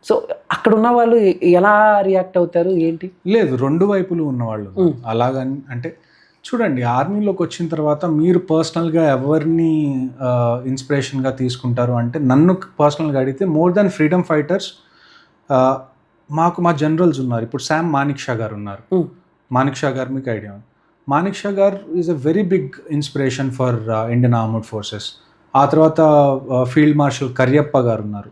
సో అక్కడ ఉన్న వాళ్ళు ఎలా రియాక్ట్ అవుతారు ఏంటి? లేదు, రెండు వైపులు ఉన్నవాళ్ళు అలాగని. అంటే చూడండి, ఆర్మీలోకి వచ్చిన తర్వాత మీరు పర్సనల్గా ఎవరిని ఇన్స్పిరేషన్గా తీసుకుంటారు అంటే, నన్ను పర్సనల్గా అడిగితే మోర్ దాన్ ఫ్రీడమ్ ఫైటర్స్ మా జనరల్స్ ఉన్నారు. ఇప్పుడు శామ్ మానిక్ షా గారు ఉన్నారు. మానిక్ షా గారు మీకు ఐడియా? మానిక్ షా గారు is a very big inspiration for Indian armed forces. ఆ తర్వాత ఫీల్డ్ మార్షల్ కరియప్ప గారు ఉన్నారు.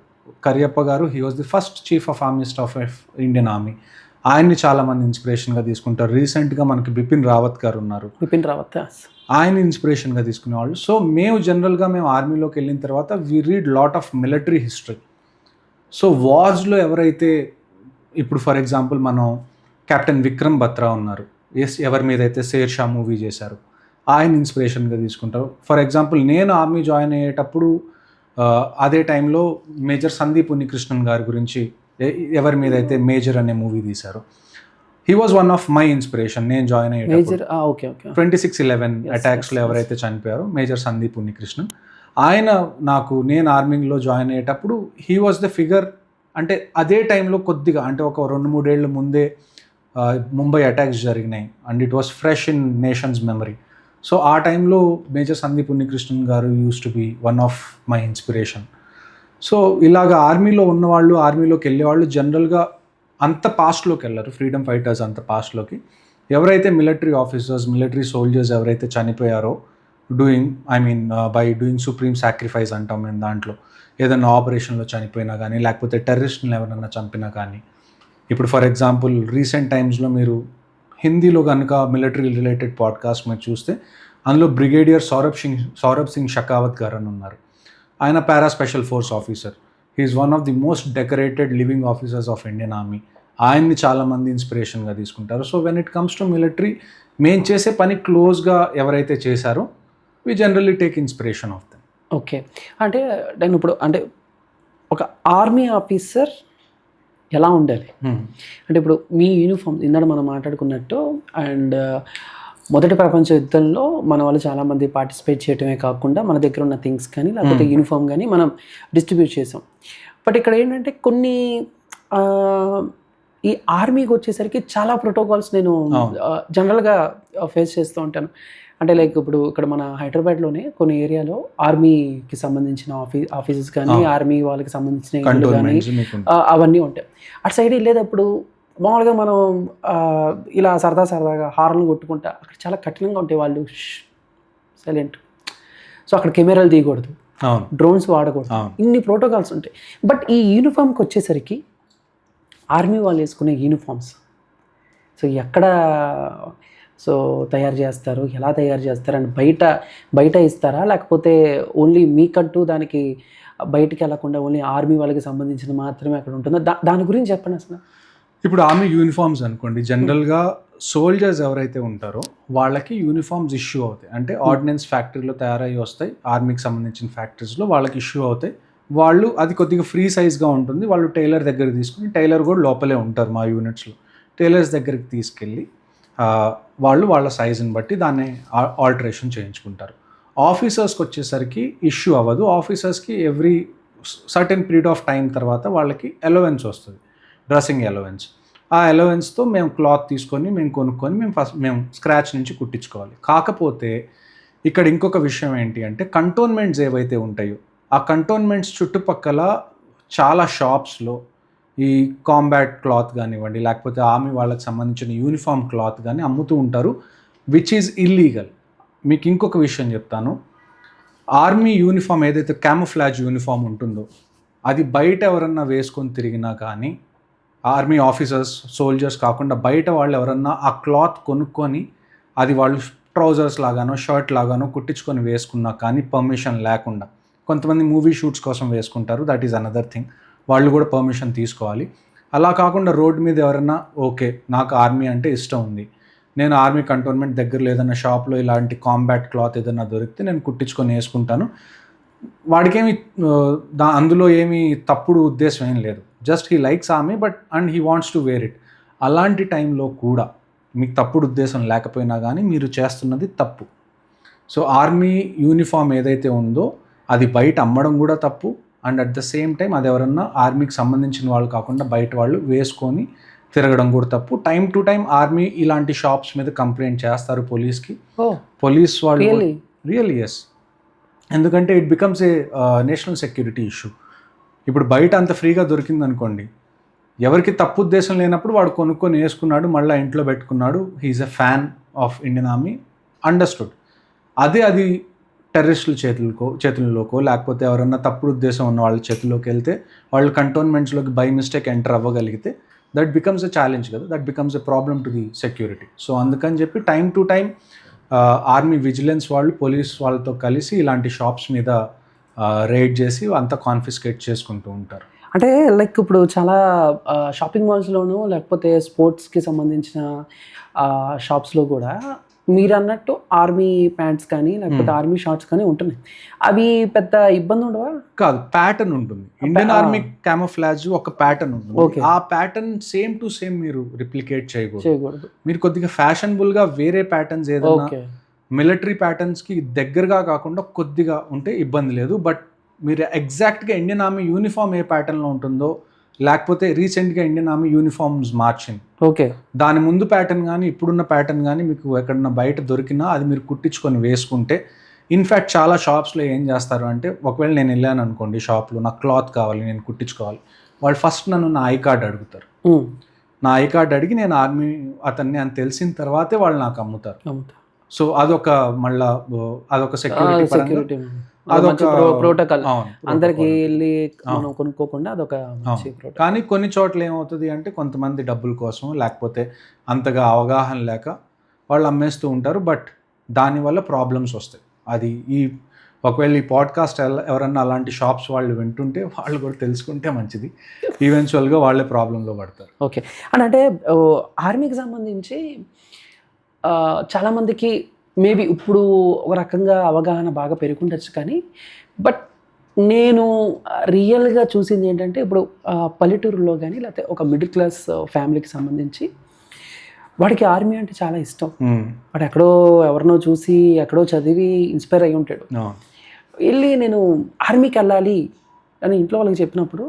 కరియప్ప గారు he was the first chief of army staff of Indian army. ఆయన్ని చాలామంది ఇన్స్పిరేషన్గా తీసుకుంటారు. రీసెంట్గా మనకి బిపిన్ రావత్ గారు ఉన్నారు. బిపిన్ రావత్ ఆయన ఇన్స్పిరేషన్గా తీసుకునేవాళ్ళు. సో మేము ఆర్మీలోకి వెళ్ళిన తర్వాత we read lot of military history. So వార్స్లో ఎవరైతే, ఇప్పుడు ఫర్ ఎగ్జాంపుల్ మనం కెప్టెన్ విక్రమ్ బత్రా ఉన్నారు, ఎవరి మీద అయితే షేర్ షా మూవీ చేశారు, ఆయన ఇన్స్పిరేషన్గా తీసుకుంటారు. ఫర్ ఎగ్జాంపుల్ నేను ఆర్మీ జాయిన్ అయ్యేటప్పుడు అదే టైంలో మేజర్ సందీప్ ఉన్నికృష్ణన్ గారి గురించి, ఎవరి మీద అయితే మేజర్ అనే మూవీ తీశారు, he was one of my inspiration. నేను జాయిన్ అయ్యేటప్పుడు 26/11 అటాక్స్లో ఎవరైతే చనిపోయారో మేజర్ సందీప్ ఉన్నికృష్ణన్, ఆయన నేను ఆర్మీలో జాయిన్ అయ్యేటప్పుడు హీ వాజ్ ద ఫిగర్. అంటే అదే టైంలో కొద్దిగా, అంటే ఒక 2-3 ఏళ్ళ ముందే ముంబై అటాక్స్ జరిగినాయి and it was fresh in nations memory. So ఆ టైంలో మేజర్ సందీప్ ఉన్నికృష్ణన్ గారు use to be one of my inspiration. So ఇలాగ ఆర్మీలో ఉన్నవాళ్ళు, ఆర్మీలోకి వెళ్ళేవాళ్ళు జనరల్గా అంత పాస్ట్లోకి వెళ్ళరు, ఫ్రీడమ్ ఫైటర్స్ అంత పాస్ట్లోకి. ఎవరైతే మిలిటరీ ఆఫీసర్స్, మిలిటరీ సోల్జర్స్ ఎవరైతే చనిపోయారో బై డూయింగ్ సుప్రీం సాక్రిఫైస్ అంటాం మేము, దాంట్లో ఏదైనా ఆపరేషన్లో చనిపోయినా కానీ, లేకపోతే టెర్రరిస్ట్ని ఎవరైనా చంపినా కానీ. ఇప్పుడు ఫర్ ఎగ్జాంపుల్ రీసెంట్ టైమ్స్లో మీరు హిందీలో కనుక మిలిటరీ రిలేటెడ్ పాడ్కాస్ట్ మీరు చూస్తే, అందులో బ్రిగేడియర్ సౌరభ్ సింగ్ షకావత్ గారు అని ఉన్నారు. ఆయన para special force officer. He's one of the most decorated living officers of Indian army. ఆయన్ని చాలామంది ఇన్స్పిరేషన్గా తీసుకుంటారు. So when it comes to military, మేము చేసే పని క్లోజ్గా ఎవరైతే చేశారో we generally take inspiration of them. Okay, అంటే నేను ఇప్పుడు అంటే ఒక ఆర్మీ ఆఫీసర్ ఎలా ఉండాలి అంటే, ఇప్పుడు మీ యూనిఫామ్ ఇందాక మనం మాట్లాడుకున్నట్టు, అండ్ మొదటి ప్రపంచ యుద్ధంలో మన వాళ్ళు చాలామంది పార్టిసిపేట్ చేయడమే కాకుండా మన దగ్గర ఉన్న థింగ్స్ కానీ, లేకపోతే యూనిఫామ్ కానీ మనం డిస్ట్రిబ్యూట్ చేసాం. బట్ ఇక్కడ ఏంటంటే కొన్ని ఈ ఆర్మీకి వచ్చేసరికి చాలా ప్రోటోకాల్స్ నేను జనరల్గా ఫేస్ చేస్తూ ఉంటాను. అంటే లైక్ ఇప్పుడు ఇక్కడ మన హైదరాబాద్లోనే కొన్ని ఏరియాలో ఆర్మీకి సంబంధించిన ఆఫీసెస్ కానీ, ఆర్మీ వాళ్ళకి సంబంధించిన ఇల్లు కానీ అవన్నీ ఉంటాయి. అటు సైడ్ వెళ్ళేటప్పుడు మామూలుగా మనం ఇలా సరదాగా హార్న్లు కొట్టుకుంటా, అక్కడ చాలా కఠినంగా ఉంటాయి వాళ్ళు, సైలెంట్. సో అక్కడ కెమెరాలు తీయకూడదు, డ్రోన్స్ వాడకూడదు, ఇన్ని ప్రోటోకాల్స్ ఉంటాయి. బట్ ఈ యూనిఫామ్కి వచ్చేసరికి ఆర్మీ వాళ్ళు వేసుకునే యూనిఫామ్స్ సో ఎక్కడ తయారు చేస్తారు, ఎలా తయారు చేస్తారు, అండ్ బయట ఇస్తారా, లేకపోతే ఓన్లీ మీకంటూ దానికి బయటికి వెళ్ళకుండా ఓన్లీ ఆర్మీ వాళ్ళకి సంబంధించిన మాత్రమే అక్కడ ఉంటుందో, దాని గురించి చెప్పండి అసలు. ఇప్పుడు ఆర్మీ యూనిఫామ్స్ అనుకోండి, జనరల్గా సోల్జర్స్ ఎవరైతే ఉంటారో వాళ్ళకి యూనిఫామ్స్ ఇష్యూ అవుతాయి. అంటే ఆర్డినెన్స్ ఫ్యాక్టరీలో తయారయ్యి వస్తాయి, ఆర్మీకి సంబంధించిన ఫ్యాక్టరీస్లో వాళ్ళకి ఇష్యూ అవుతాయి. వాళ్ళు అది కొద్దిగా ఫ్రీ సైజ్గా ఉంటుంది, వాళ్ళు టైలర్ దగ్గర తీసుకుని, టైలర్ కూడా లోపలే ఉంటారు మా యూనిట్స్లో, టైలర్స్ దగ్గరికి తీసుకెళ్ళి వాళ్ళు వాళ్ళ సైజుని బట్టి దాన్ని ఆల్టరేషన్ చేయించుకుంటారు. ఆఫీసర్స్కి వచ్చేసరికి ఇష్యూ అవ్వదు. ఆఫీసర్స్కి every certain period of time తర్వాత వాళ్ళకి అలవెన్స్ వస్తుంది, డ్రెస్సింగ్ అలవెన్స్. ఆ అలవెన్స్తో మేము క్లాత్ తీసుకొని మేము కొనుక్కొని మేము స్క్రాచ్ నుంచి కుట్టించుకోవాలి. కాకపోతే ఇక్కడ ఇంకొక విషయం ఏంటి అంటే, కంటోన్మెంట్స్ ఏవైతే ఉంటాయో ఆ కంటోన్మెంట్స్ చుట్టుపక్కల చాలా షాప్స్లో ఈ కాంబాట్ క్లాత్ కానివ్వండి, లేకపోతే ఆర్మీ వాళ్ళకి సంబంధించిన యూనిఫామ్ క్లాత్ కానీ అమ్ముతూ ఉంటారు, విచ్ ఈజ్ ఇల్లీగల్. మీకు ఇంకొక విషయం చెప్తాను, ఆర్మీ యూనిఫామ్ ఏదైతే క్యామోఫ్లాజ్ యూనిఫామ్ ఉంటుందో అది బయట ఎవరన్నా వేసుకొని తిరిగినా కానీ, ఆర్మీ ఆఫీసర్స్ సోల్జర్స్ కాకుండా బయట వాళ్ళు ఎవరన్నా ఆ క్లాత్ కొనుక్కొని అది వాళ్ళు ట్రౌజర్స్ లాగానో షర్ట్ లాగానో కుట్టించుకొని వేసుకున్నా కానీ పర్మిషన్ లేకుండా, కొంతమంది మూవీ షూట్స్ కోసం వేసుకుంటారు, దట్ ఈజ్ అనదర్ థింగ్, వాళ్ళు కూడా పర్మిషన్ తీసుకోవాలి. అలా కాకుండా రోడ్డు మీద ఎవరన్నా ఓకే నాకు ఆర్మీ అంటే ఇష్టం ఉంది, నేను ఆర్మీ కంటోన్మెంట్ దగ్గరలో ఏదైనా షాప్లో ఇలాంటి కాంబాట్ క్లాత్ ఏదైనా దొరికితే నేను కుట్టించుకొని వేసుకుంటాను, వాడికేమి అందులో ఏమీ తప్పుడు ఉద్దేశం ఏం లేదు, just he likes army and he wants to wear it. అలాంటి టైంలో కూడా మీకు తప్పుడు ఉద్దేశం లేకపోయినా కానీ మీరు చేస్తున్నది తప్పు. సో ఆర్మీ యూనిఫామ్ ఏదైతే ఉందో అది బయట అమ్మడం కూడా తప్పు, and at the same time అది ఎవరన్నా ఆర్మీకి సంబంధించిన వాళ్ళు కాకుండా బయట వాళ్ళు వేసుకొని తిరగడం కూడా తప్పు. టైం టు టైం ఆర్మీ ఇలాంటి షాప్స్ మీద కంప్లైంట్ చేస్తారు పోలీస్కి. పోలీస్ వాళ్ళు రియల్లీ ఎస్, ఎందుకంటే it becomes a national security issue. ఇప్పుడు బయట అంత ఫ్రీగా దొరికింది అనుకోండి, ఎవరికి తప్పు ఉద్దేశం లేనప్పుడు వాడు కొనుక్కొని వేసుకున్నాడు, మళ్ళీ ఇంట్లో పెట్టుకున్నాడు, he's a fan of Indian army, understood. అది టెర్రరిస్టుల చేతుల్లోకో లేకపోతే ఎవరన్నా తప్పుడు ఉద్దేశం ఉన్న వాళ్ళ చేతుల్లోకి వెళ్తే వాళ్ళు కంటోన్మెంట్స్లోకి బై మిస్టేక్ ఎంటర్ అవ్వగలిగితే దట్ బికమ్స్ ఎ ఛాలెంజ్ కదా, that becomes a problem to the security. So అందుకని చెప్పి time to time army vigilance వాళ్ళు పోలీస్ వాళ్ళతో కలిసి ఇలాంటి షాప్స్ మీద రైడ్ చేసి అంతా కాన్ఫిస్కేట్ చేసుకుంటూ ఉంటారు. అంటే లైక్ ఇప్పుడు చాలా షాపింగ్ మాల్స్లోనూ లేకపోతే స్పోర్ట్స్కి సంబంధించిన షాప్స్లో కూడా మీరు అన్నట్టు ఆర్మీ ప్యాంట్స్ కానీ లేకపోతే ఆర్మీ షార్ట్స్ కానీ ఉంటున్నాయి. అవి పెద్ద ఇబ్బంది ఉండవా? కాదు, ప్యాటర్న్ ఉంటుంది. ఇండియన్ ఆర్మీ క్యామోఫ్లాజ్ ఒక ప్యాటర్న్ ఉంటుంది. ఆ ప్యాటర్న్ సేమ్ టు సేమ్ మీరు రిప్లికేట్ చేయకూడదు. మీరు కొద్దిగా ఫ్యాషనబుల్గా వేరే ప్యాటర్న్స్ ఏదైనా మిలిటరీ ప్యాటర్న్స్కి దగ్గరగా కాకుండా కొద్దిగా ఉంటే ఇబ్బంది లేదు. బట్ మీరు ఎగ్జాక్ట్గా ఇండియన్ ఆర్మీ యూనిఫామ్ ఏ ప్యాటర్న్లో ఉంటుందో, లేకపోతే రీసెంట్గా ఇండియన్ ఆర్మీ యూనిఫామ్స్ మార్చింది, ఓకే, దాని ముందు ప్యాటర్న్ కానీ ఇప్పుడున్న ప్యాటర్న్ కానీ మీకు ఎక్కడన్నా బయట దొరికినా అది మీరు కుట్టించుకొని వేసుకుంటే, ఇన్ఫ్యాక్ట్ చాలా షాప్స్లో ఏం చేస్తారు అంటే, ఒకవేళ నేను వెళ్ళాను అనుకోండి షాప్లో, నాకు క్లాత్ కావాలి, నేను కుట్టించుకోవాలి, వాళ్ళు ఫస్ట్ నన్ను నా ఐ కార్డ్ అడుగుతారు. నా ఐ కార్డ్ అడిగి నేను ఆర్మీ అతన్ని అని తెలిసిన తర్వాతే వాళ్ళు నాకు అమ్ముతారు. సో అదొక సెక్యూరిటీ, అదొక ప్రోటోకాల్, అందరికి వెళ్ళి మనం కొనుక్కోకుండా అదొక. కానీ కొన్ని చోట్ల ఏమవుతుంది అంటే, కొంతమంది డబ్బుల కోసం లేకపోతే అంతగా అవగాహన లేక వాళ్ళు అమ్మేస్తూ ఉంటారు. బట్ దానివల్ల ప్రాబ్లమ్స్ వస్తాయి. అది ఒకవేళ ఈ పాడ్కాస్ట్ ఎవరన్నా అలాంటి షాప్స్ వాళ్ళు వింటుంటే వాళ్ళు కూడా తెలుసుకుంటే మంచిది. ఈవెన్చువల్గా వాళ్ళే ప్రాబ్లంలో పడతారు. ఓకే, అని అంటే ఆర్మీకి సంబంధించి చాలామందికి మేబీ ఇప్పుడు ఒక రకంగా అవగాహన బాగా పెరుగుండొచ్చు, కానీ బట్ నేను రియల్గా చూసింది ఏంటంటే, ఇప్పుడు పల్లెటూరులో కానీ లేకపోతే ఒక మిడిల్ క్లాస్ ఫ్యామిలీకి సంబంధించి వాడికి ఆర్మీ అంటే చాలా ఇష్టం. వాడు ఎక్కడో ఎవరినో చూసి ఎక్కడో చదివి ఇన్స్పైర్ అయ్యి ఉంటాడు. వెళ్ళి నేను ఆర్మీకి వెళ్ళాలి అని ఇంట్లో వాళ్ళకి చెప్పినప్పుడు,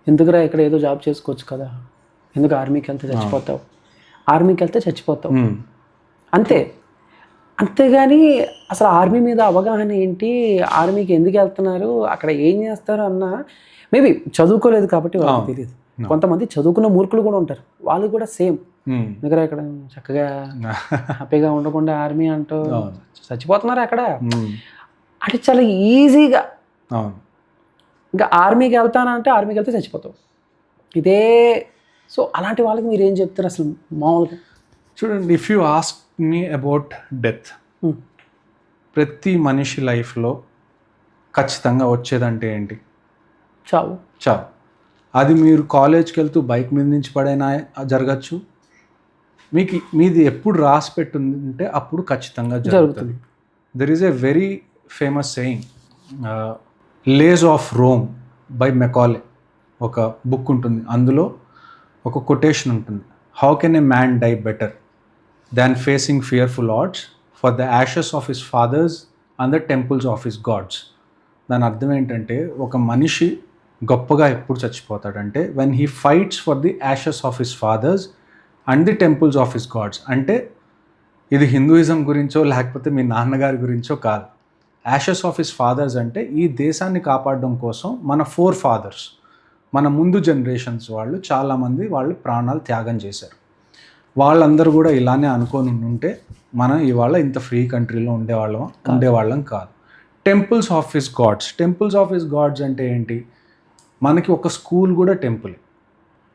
ఎందుకురా ఇక్కడ ఏదో జాబ్ చేసుకోవచ్చు కదా, ఎందుకు ఆర్మీకి వెళ్తే చచ్చిపోతావు, ఆర్మీకి వెళ్తే చచ్చిపోతావు అంతే. అంతేగాని అసలు ఆర్మీ మీద అవగాహన ఏంటి, ఆర్మీకి ఎందుకు వెళ్తున్నారు, అక్కడ ఏం చేస్తారు అన్న, మేబీ చదువుకోలేదు కాబట్టి వాళ్ళకి తెలియదు. కొంతమంది చదువుకున్న మూర్ఖులు కూడా ఉంటారు, వాళ్ళు కూడా సేమ్, దగ్గర ఇక్కడ చక్కగా హ్యాపీగా ఉండకుండా ఆర్మీ అంటూ చచ్చిపోతున్నారు అక్కడ. అంటే చాలా ఈజీగా ఇంకా ఆర్మీకి వెళ్తానంటే ఆర్మీకి వెళ్తే చచ్చిపోతావు ఇదే. సో అలాంటి వాళ్ళకి మీరు ఏం చెప్తారు అసలు మామూలుగా? చూడండి, if you ask me about death, ప్రతి మనిషి లైఫ్లో ఖచ్చితంగా వచ్చేదంటే ఏంటి? చావు. అది మీరు కాలేజ్కి వెళ్తూ బైక్ మీద నుంచి పడైనా జరగచ్చు, మీది ఎప్పుడు రాసి పెట్టుందంటే అప్పుడు ఖచ్చితంగా జరుగుతుంది. There is a very famous saying, lays of Rome by Macaulay, ఒక బుక్ ఉంటుంది, అందులో ఒక కొటేషన్ ఉంటుంది, how can a man die better than facing fearful odds for the ashes of his fathers and the temples of his gods. దాని అర్థం ఏంటంటే, ఒక మనిషి గొప్పగా ఎప్పుడు చచ్చిపోతాడంటే when he fights for the ashes of his fathers and the temples of his gods. అంటే ఇది హిందూయిజం గురించో లేకపోతే మీ నాన్నగారి గురించో కాదు. యాషెస్ ఆఫ్ హిస్ ఫాదర్స్ అంటే ఈ దేశాన్ని కాపాడడం కోసం మన ఫోర్ ఫాదర్స్, మన ముందు జనరేషన్స్ వాళ్ళు చాలామంది వాళ్ళు ప్రాణాలు త్యాగం చేశారు. వాళ్ళందరూ కూడా ఇలానే అనుకొని ఉంటే మనం ఇవాళ ఇంత ఫ్రీ కంట్రీలో ఉండేవాళ్ళం కాదు. టెంపుల్స్ ఆఫ్ హిస్ గాడ్స్ అంటే ఏంటి? మనకి ఒక స్కూల్ కూడా టెంపుల్,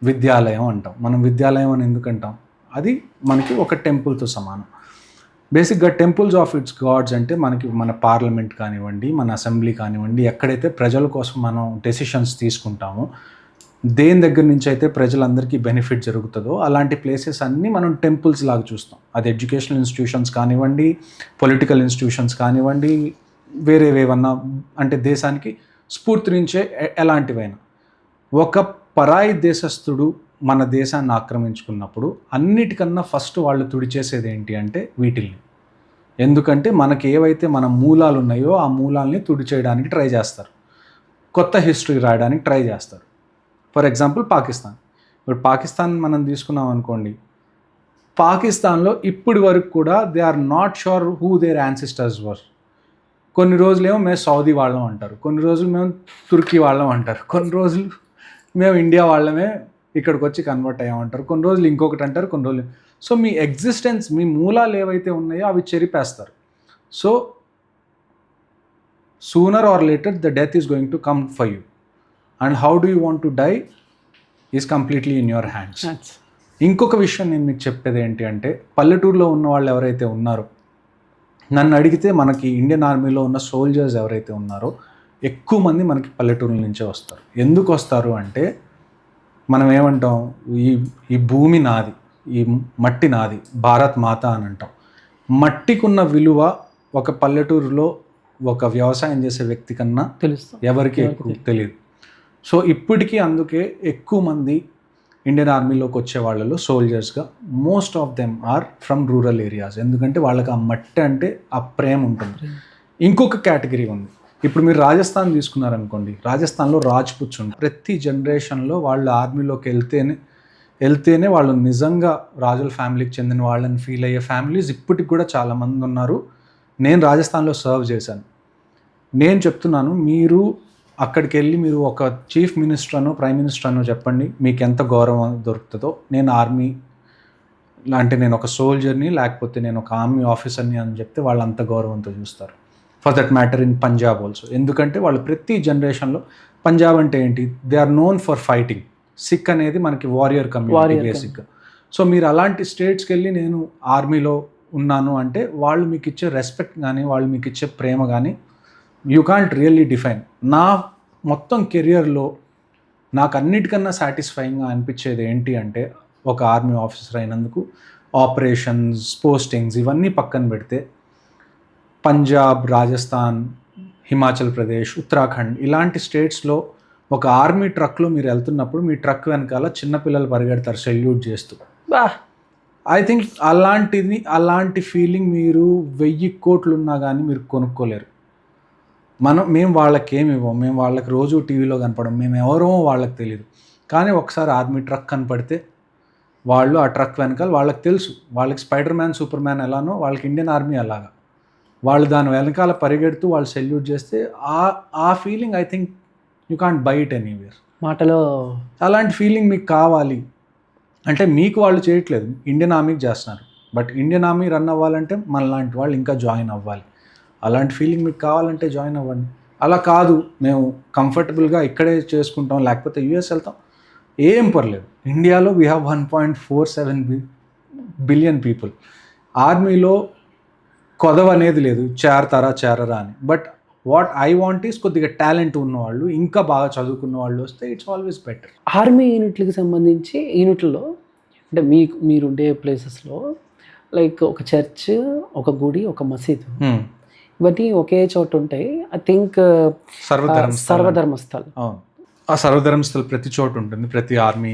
విద్యాలయం అంటాం. మనం విద్యాలయం అని ఎందుకంటాం? అది మనకి ఒక టెంపుల్తో సమానం. బేసిక్గా టెంపుల్స్ ఆఫ్ ఇట్స్ గాడ్స్ అంటే మనకి మన పార్లమెంట్ కానివ్వండి, మన అసెంబ్లీ కానివ్వండి, ఎక్కడైతే ప్రజల కోసం మనం డెసిషన్స్ తీసుకుంటామో, దేని దగ్గర నుంచి అయితే ప్రజలందరికీ బెనిఫిట్ జరుగుతుందో అలాంటి ప్లేసెస్ అన్నీ మనం టెంపుల్స్ లాగా చూస్తాం. అది ఎడ్యుకేషనల్ ఇన్స్టిట్యూషన్స్ కానివ్వండి, పొలిటికల్ ఇన్స్టిట్యూషన్స్ కానివ్వండి, వేరేవేవన్నా అంటే దేశానికి స్ఫూర్తినిచ్చే ఎలాంటివైనా. ఒక పరాయి దేశస్థుడు మన దేశాన్ని ఆక్రమించుకున్నప్పుడు అన్నిటికన్నా ఫస్ట్ వాళ్ళు తుడిచేసేది ఏంటి అంటే వీటిల్ని. ఎందుకంటే మనకి ఏవైతే మన మూలాలు ఉన్నాయో ఆ మూలాల్ని తుడిచేయడానికి ట్రై చేస్తారు, కొత్త హిస్టరీ రాయడానికి ట్రై చేస్తారు. For example Pakistan. ఇప్పుడు పాకిస్తాన్ మనం తీసుకున్నాం అనుకోండి, పాకిస్తాన్లో ఇప్పటి వరకు కూడా they are not sure who their ancestors were. కొన్ని రోజులేమో మేము సౌదీ వాళ్ళం అంటారు, కొన్ని రోజులు మేము తుర్కీ వాళ్ళం అంటారు, కొన్ని రోజులు మేము ఇండియా వాళ్ళమే ఇక్కడికి వచ్చి కన్వర్ట్ అయ్యామంటారు, కొన్ని రోజులు ఇంకొకటి అంటారు, కొన్ని రోజులు. సో మీ ఎగ్జిస్టెన్స్, మీ మూలాలు ఏవైతే ఉన్నాయో అవి చెరిపేస్తారు. So sooner or later the death is going to come for you, and how do you want to die is completely in your hands. ఇంకొక విషయం నేను మీకు చెప్పేది ఏంటి అంటే, పల్లెటూరులో ఉన్న వాళ్ళు ఎవరైతే ఉన్నారో, నన్ను అడిగితే మనకి ఇండియన్ ఆర్మీలో ఉన్న సోల్జర్స్ ఎవరైతే ఉన్నారో ఎక్కువ మంది మనకి పల్లెటూరుల నుంచే వస్తారు. ఎందుకు వస్తారు అంటే, మనం ఏమంటాం, ఈ భూమి నాది, ఈ మట్టి నాది, భారత్ మాత అని అంటాం. మట్టికున్న విలువ ఒక పల్లెటూరులో ఒక వ్యవసాయం చేసే వ్యక్తి కన్నా ఎవరికి ఎక్కువ తెలియదు. సో ఇప్పటికీ అందుకే ఎక్కువ మంది ఇండియన్ ఆర్మీలోకి వచ్చే వాళ్ళలో సోల్జర్స్గా most of them are from rural areas. ఎందుకంటే వాళ్ళకి ఆ మట్టి అంటే ఆ ప్రేమ ఉంటుంది. ఇంకొక కేటగిరీ ఉంది. ఇప్పుడు మీరు రాజస్థాన్ తీసుకున్నారనుకోండి, రాజస్థాన్లో రాజ్పుట్స్ ఉంటారు. ప్రతి జనరేషన్లో వాళ్ళు ఆర్మీలోకి వెళ్తేనే వాళ్ళు నిజంగా రాజుల ఫ్యామిలీకి చెందిన వాళ్ళని ఫీల్ అయ్యే ఫ్యామిలీస్ ఇప్పటికి కూడా చాలామంది ఉన్నారు. నేను రాజస్థాన్లో సర్వ్ చేశాను. నేను చెప్తున్నాను, మీరు అక్కడికి వెళ్ళి మీరు ఒక చీఫ్ మినిస్టర్ అనో ప్రైమ్ మినిస్టర్ అనో చెప్పండి, మీకు ఎంత గౌరవం దొరుకుతుందో. నేను ఆర్మీ అంటే నేను ఒక సోల్జర్ని, లేకపోతే నేను ఒక ఆర్మీ ఆఫీసర్ని అని చెప్తే వాళ్ళు అంత గౌరవంతో చూస్తారు. For that matter in Punjab also. ఎందుకంటే వాళ్ళు ప్రతి జనరేషన్లో, పంజాబ్ అంటే ఏంటి, they are known for fighting. Sikh అనేది మనకి వారియర్ కమ్యూనిటీ బేసిక్గా. సో మీరు అలాంటి స్టేట్స్కి వెళ్ళి నేను ఆర్మీలో ఉన్నాను అంటే వాళ్ళు మీకు ఇచ్చే రెస్పెక్ట్ కానీ, వాళ్ళు మీకు ఇచ్చే ప్రేమ కానీ యూ కాంట్ రియల్లీ డిఫైన్. నా మొత్తం కెరియర్లో నాకు అన్నిటికన్నా సాటిస్ఫైయింగ్గా అనిపించేది ఏంటి అంటే, ఒక ఆర్మీ ఆఫీసర్ అయినందుకు ఆపరేషన్స్, పోస్టింగ్స్ ఇవన్నీ పక్కన పెడితే, పంజాబ్, రాజస్థాన్, హిమాచల్ ప్రదేశ్, ఉత్తరాఖండ్ ఇలాంటి స్టేట్స్లో ఒక ఆర్మీ ట్రక్లో మీరు వెళ్తున్నప్పుడు మీ ట్రక్ వెనకాల చిన్నపిల్లలు పరిగెడతారు సెల్యూట్ చేస్తూ. ఐ థింక్ అలాంటి ఫీలింగ్ మీరు 1000 కోట్లు ఉన్నా కానీ మీరు కొనుక్కోలేరు. మేము వాళ్ళకి ఏమి ఇవ్వం, మేము వాళ్ళకి రోజు టీవీలో కనపడం, మేము ఎవరో వాళ్ళకి తెలియదు. కానీ ఒకసారి ఆర్మీ ట్రక్ కనపడితే వాళ్ళు ఆ ట్రక్ వెనకాల వాళ్ళకి తెలుసు, వాళ్ళకి స్పైడర్ మ్యాన్, సూపర్ మ్యాన్ ఎలానో వాళ్ళకి ఇండియన్ ఆర్మీ అలాగా, వాళ్ళు దాని వెనకాల పరిగెడుతూ వాళ్ళు సెల్యూట్ చేస్తే ఆ feeling I think you can't by it anywhere. మాటలో అలాంటి ఫీలింగ్ మీకు కావాలి అంటే, మీకు వాళ్ళు చేయట్లేదు, ఇండియన్ ఆర్మీకి చేస్తున్నారు. బట్ ఇండియన్ ఆర్మీ రన్ అవ్వాలంటే మన లాంటి వాళ్ళు ఇంకా జాయిన్ అవ్వాలి. అలాంటి ఫీలింగ్ మీకు కావాలంటే జాయిన్ అవ్వండి. అలా కాదు మేము కంఫర్టబుల్గా ఇక్కడే చేసుకుంటాం, లేకపోతే యూఎస్ వెళ్తాం, ఏం పర్లేదు. ఇండియాలో వీ హ్యావ్ 1.47 బిలియన్ పీపుల్. ఆర్మీలో కొదవ అనేది లేదు, చేరరా అని. But what I want is కొద్దిగా టాలెంట్ ఉన్నవాళ్ళు, ఇంకా బాగా చదువుకున్న వాళ్ళు వస్తే ఇట్స్ ఆల్వేస్ బెటర్. ఆర్మీ యూనిట్లకు సంబంధించి యూనిట్లో అంటే మీరుండే ప్లేసెస్లో లైక్ ఒక చర్చ్, ఒక గుడి, ఒక మసీదు ఇవన్నీ ఒకే చోట ఉంటాయి. I think Sarvadharmasthal. ఆ సర్వధర్మస్థల్ ప్రతి చోట ఉంటుంది, ప్రతి ఆర్మీ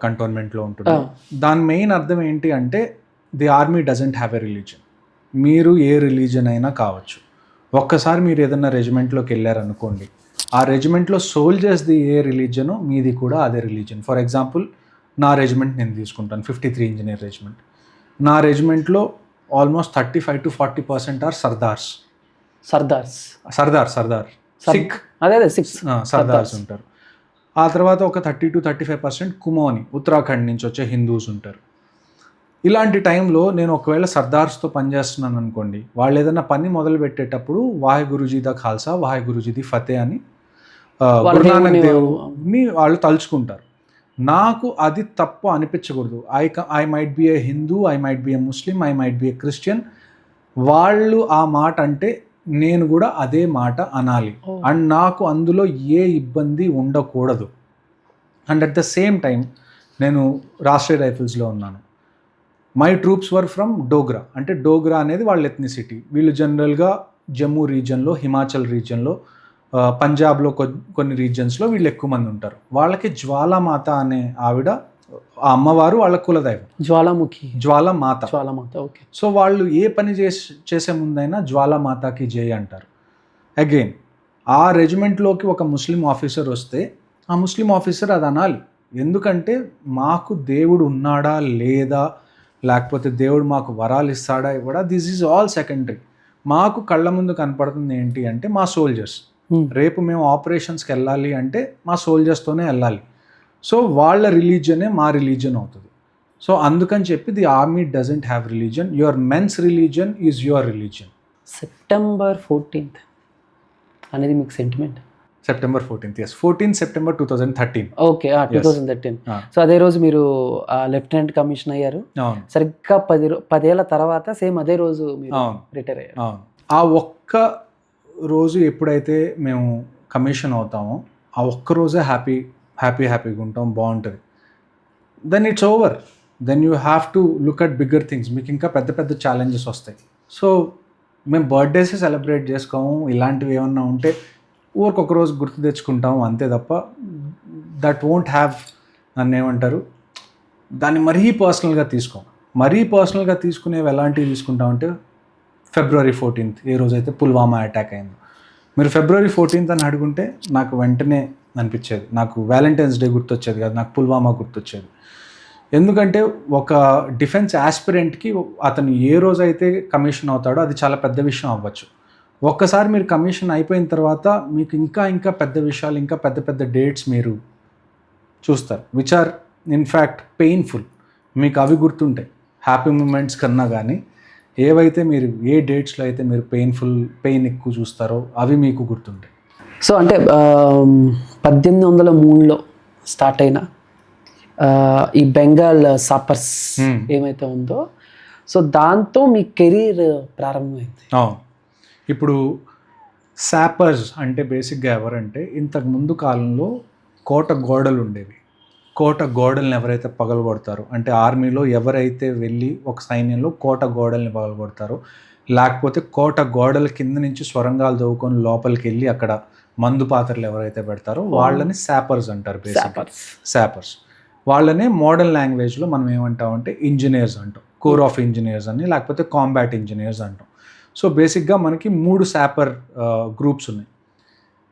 కంటోన్మెంట్లో ఉంటుంది. దాని మెయిన్ అర్థం ఏంటి అంటే, the army doesn't have a religion. మీరు ఏ రిలీజన్ అయినా కావచ్చు. ఒక్కసారి మీరు ఏదైనా రెజిమెంట్లోకి వెళ్ళారనుకోండి, ఆ రెజిమెంట్లో సోల్జర్స్ది ఏ రిలీజనో మీది కూడా అదే రిలీజన్. ఫర్ ఎగ్జాంపుల్ నా రెజిమెంట్ నేను తీసుకుంటాను, 53 ఇంజనీర్ రెజిమెంట్. నా రెజిమెంట్లో almost 35 to 40% are Sardar Sikh, అదే 6 సర్దార్స్ ఉంటారు. ఆ తర్వాత ఒక 30 to 35% కుమోని, ఉత్తరాఖండ్ నుంచి వచ్చే హిందూస్ ఉంటారు. ఇలాంటి టైంలో నేను ఒకవేళ సర్దార్స్తో పనిచేస్తున్నాను అనుకోండి, వాళ్ళు ఏదైనా పని మొదలు పెట్టేటప్పుడు వాహే గురుజీ దా ఖాల్సా, వాహే గురుజీ ది ఫతే అని గురునానక్ దేవుని వాళ్ళు తలుచుకుంటారు. నాకు అది తప్పు అనిపించకూడదు. I might be a Hindu, I might be a Muslim, I might be a Christian. వాళ్ళు ఆ మాట అంటే నేను కూడా అదే మాట అనాలి అండ్ నాకు అందులో ఏ ఇబ్బంది ఉండకూడదు. And at the same time నేను రాష్ట్రీయ రైఫిల్స్లో ఉన్నాను. My troops were from Dogra. అంటే డోగ్రా అనేది వాళ్ళ ఎథ్నిసిటీ. వీళ్ళు జనరల్గా జమ్మూ రీజియన్లో, హిమాచల్ రీజియన్లో, పంజాబ్లో కొన్ని రీజియన్స్లో వీళ్ళు ఎక్కువ మంది ఉంటారు. వాళ్ళకి జ్వాలామాత అనే ఆవిడ, ఆ అమ్మవారు వాళ్ళ కులదైవం. జ్వాలామాత. ఓకే. సో వాళ్ళు ఏ పని చేసే ముందైనా జ్వాలామాతకి జై అంటారు. అగైన్ ఆ రెజిమెంట్లోకి ఒక ముస్లిం ఆఫీసర్ వస్తే ఆ ముస్లిం ఆఫీసర్ అది అనాలి. ఎందుకంటే మాకు దేవుడు ఉన్నాడా లేదా, లేకపోతే దేవుడు మాకు వరాలు ఇస్తాడా ఇవ్వడా, దిస్ ఈజ్ ఆల్ సెకండరీ. మాకు కళ్ళ ముందు కనపడుతుంది ఏంటి అంటే మా సోల్జర్స్. రేపు మేము ఆపరేషన్స్కి వెళ్ళాలి అంటే మా సోల్జర్స్తోనే వెళ్ళాలి. సో వాళ్ళ రిలీజనే మా రిలీజన్ అవుతుంది. సో అందుకని చెప్పి the army doesn't have religion. Your men's religion is your religion. September 14th అనేది మీకు sentiment? September 14th, yes. 14 September 2013. Okay, 2013. So అదే రోజు మీరు లెఫ్టినెంట్ కమిషన్ అయ్యారు. సరిగ్గా 10 ఏళ్ల తర్వాత సేమ్ అదే రోజు మీరు రిటైర్ అయ్యారు. ఆ ఒక్క రోజు ఎప్పుడైతే మేము కమిషన్ అవుతామో ఆ ఒక్క రోజే హ్యాపీగా ఉంటాం, బాగుంటుంది. Then it's over. Then you have to look at bigger things. మీకు ఇంకా పెద్ద పెద్ద ఛాలెంజెస్ వస్తాయి. సో మేము బర్త్డేసే సెలబ్రేట్ చేసుకోము. ఇలాంటివి ఏమన్నా ఉంటే ఊరికొక రోజు గుర్తు తెచ్చుకుంటాము అంతే తప్ప దట్ వోంట్ హ్యావ్ నన్ను ఏమంటారు, దాన్ని మరీ పర్సనల్గా తీసుకోం. మరీ పర్సనల్గా తీసుకునేవి ఎలాంటివి తీసుకుంటామంటే February 14th, ఏ రోజైతే పుల్వామా అటాక్ అయిందో. మీరు February 14th అని అడుగుంటే నాకు వెంటనే అనిపించేది, నాకు వ్యాలంటైన్స్ డే గుర్తొచ్చేది కాదు, నాకు పుల్వామా గుర్తొచ్చేది. ఎందుకంటే ఒక డిఫెన్స్ ఆస్పిరెంట్కి అతను ఏ రోజైతే కమిషన్ అవుతాడో అది చాలా పెద్ద విషయం అవ్వచ్చు. ఒక్కసారి మీరు కమిషన్ అయిపోయిన తర్వాత మీకు ఇంకా పెద్ద విషయాలు, ఇంకా పెద్ద పెద్ద డేట్స్ మీరు చూస్తారు, విచ్ ఆర్ ఇన్ఫ్యాక్ట్ పెయిన్ఫుల్. మీకు అవి గుర్తుంటాయి హ్యాపీ మూమెంట్స్ కన్నా. కానీ ఏవైతే మీరు ఏ డేట్స్లో అయితే మీరు పెయిన్ ఎక్కువ చూస్తారో అవి మీకు గుర్తుంటాయి. సో అంటే 1803లో స్టార్ట్ అయిన ఈ బెంగాల్ సాపర్స్ ఏమైతే ఉందో, సో దాంతో మీ కెరీర్ ప్రారంభమైంది. అవును. ఇప్పుడు సాపర్స్ అంటే బేసిక్గా ఎవరంటే, ఇంతకుముందు కాలంలో కోట గోడలు ఉండేవి. కోట గోడల్ని ఎవరైతే పగలగొడతారో, అంటే ఆర్మీలో ఎవరైతే వెళ్ళి ఒక సైన్యంలో కోట గోడల్ని పగలగొడతారో, లేకపోతే కోట గోడల కింద నుంచి స్వరంగాలు దవ్వుకొని లోపలికి వెళ్ళి అక్కడ మందు పాత్రలు ఎవరైతే పెడతారో వాళ్ళని సాపర్స్ అంటారు. సాపర్స్ వాళ్ళనే మోడర్న్ లాంగ్వేజ్లో మనం ఏమంటామంటే ఇంజనీర్స్ అంటాం. కోర్ ఆఫ్ ఇంజనీర్స్ అని, లేకపోతే కాంబాట్ ఇంజనీర్స్ అంటాం. సో బేసిక్గా మనకి 3 సాపర్ గ్రూప్స్ ఉన్నాయి.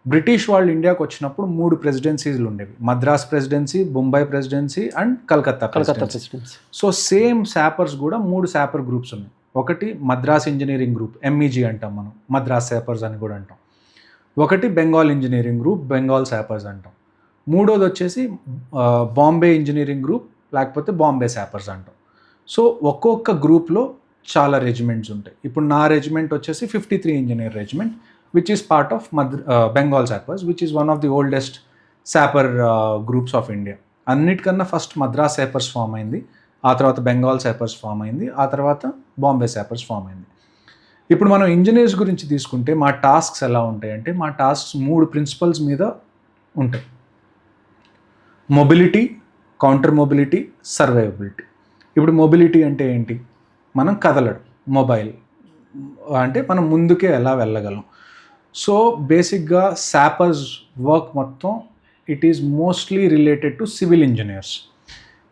బ్రిటిష్ వాళ్ళు ఇండియాకి వచ్చినప్పుడు 3 ప్రెసిడెన్సీలు ఉండేవి. Madras presidency, Bombay presidency and Calcutta presidency. So same sappers కూడా 3 సాపర్ గ్రూప్స్ ఉన్నాయి. ఒకటి మద్రాస్ ఇంజనీరింగ్ గ్రూప్, ఎంఈజీ అంటాం మనం, మద్రాస్ సాపర్స్ అని కూడా అంటాం. ఒకటి బెంగాల్ ఇంజనీరింగ్ గ్రూప్, బెంగాల్ సాపర్స్ అంటాం. మూడోది వచ్చేసి బాంబే ఇంజనీరింగ్ గ్రూప్, లేకపోతే బాంబే సాపర్స్ అంటాం. సో ఒక్కొక్క గ్రూప్లో చాలా రెజిమెంట్స్ ఉంటాయి. ఇప్పుడు నా రెజిమెంట్ వచ్చేసి 53 engineer regiment, which is part of Bengal Sappers, which is one of the oldest sapper groups of India. అన్నిటికన్నా ఫస్ట్ మద్రాస్ సాపర్స్ ఫామ్ అయింది, ఆ తర్వాత బెంగాల్ సాపర్స్ ఫామ్ అయింది, ఆ తర్వాత బాంబే సాపర్స్ ఫామ్ అయింది. ఇప్పుడు మనం ఇంజనీర్స్ గురించి తీసుకుంటే మా టాస్క్స్ ఎలా ఉంటాయంటే, మా టాస్క్స్ 3 ప్రిన్సిపల్స్ మీద ఉంటాయి. Mobility, counter mobility, survivability. ఇప్పుడు మొబిలిటీ అంటే ఏంటి? మనం కదలడం, మొబైల్ అంటే మనం ముందుకే ఎలా వెళ్ళగలం. సో బేసిక్గా సాపర్స్ వర్క్ మొత్తం it is mostly related to civil engineers.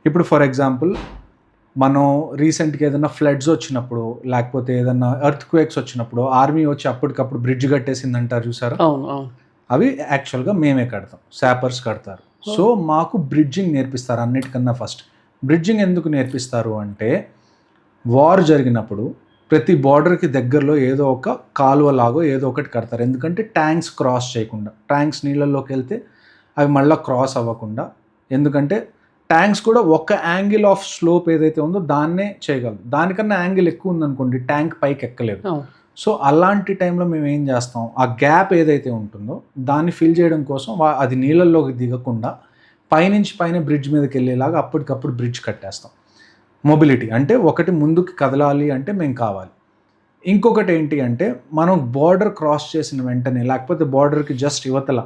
ఇప్పుడు ఫర్ ఎగ్జాంపుల్ మనం రీసెంట్గా ఏదైనా ఫ్లడ్స్ వచ్చినప్పుడు, లేకపోతే ఏదైనా ఎర్త్ క్వేక్స్ వచ్చినప్పుడు ఆర్మీ వచ్చి అప్పటికప్పుడు బ్రిడ్జ్ కట్టేసింది అంటారు చూసారా, అవి యాక్చువల్గా మేమే కడతాం, సాపర్స్ కడతారు. సో మాకు బ్రిడ్జింగ్ నేర్పిస్తారు. అన్నిటికన్నా ఫస్ట్ బ్రిడ్జింగ్ ఎందుకు నేర్పిస్తారు అంటే, వార్ జరిగినప్పుడు ప్రతి బార్డర్కి దగ్గరలో ఏదో ఒక కాలువలాగో ఏదో ఒకటి కడతారు. ఎందుకంటే ట్యాంక్స్ క్రాస్ చేయకుండా, ట్యాంక్స్ నీళ్ళల్లోకి వెళ్తే అవి మళ్ళీ క్రాస్ అవ్వకుండా. ఎందుకంటే ట్యాంక్స్ కూడా ఒక యాంగిల్ ఆఫ్ స్లోప్ ఏదైతే ఉందో దాన్నే చేయగలదు. దానికన్నా యాంగిల్ ఎక్కువ ఉందనుకోండి ట్యాంక్ పైకి ఎక్కలేదు. సో అలాంటి టైంలో మేము ఏం చేస్తాం, ఆ గ్యాప్ ఏదైతే ఉంటుందో దాన్ని ఫిల్ చేయడం కోసం అది నీళ్ళల్లోకి దిగకుండా పైనుంచి పైన బ్రిడ్జ్ మీదకి వెళ్ళేలాగా అప్పటికప్పుడు బ్రిడ్జ్ కట్టేస్తాం. మొబిలిటీ అంటే ఒకటి ముందుకు కదలాలి అంటే మేము కావాలి. ఇంకొకటి ఏంటి అంటే మనం బార్డర్ క్రాస్ చేసిన వెంటనే, లేకపోతే బార్డర్కి జస్ట్ యువతల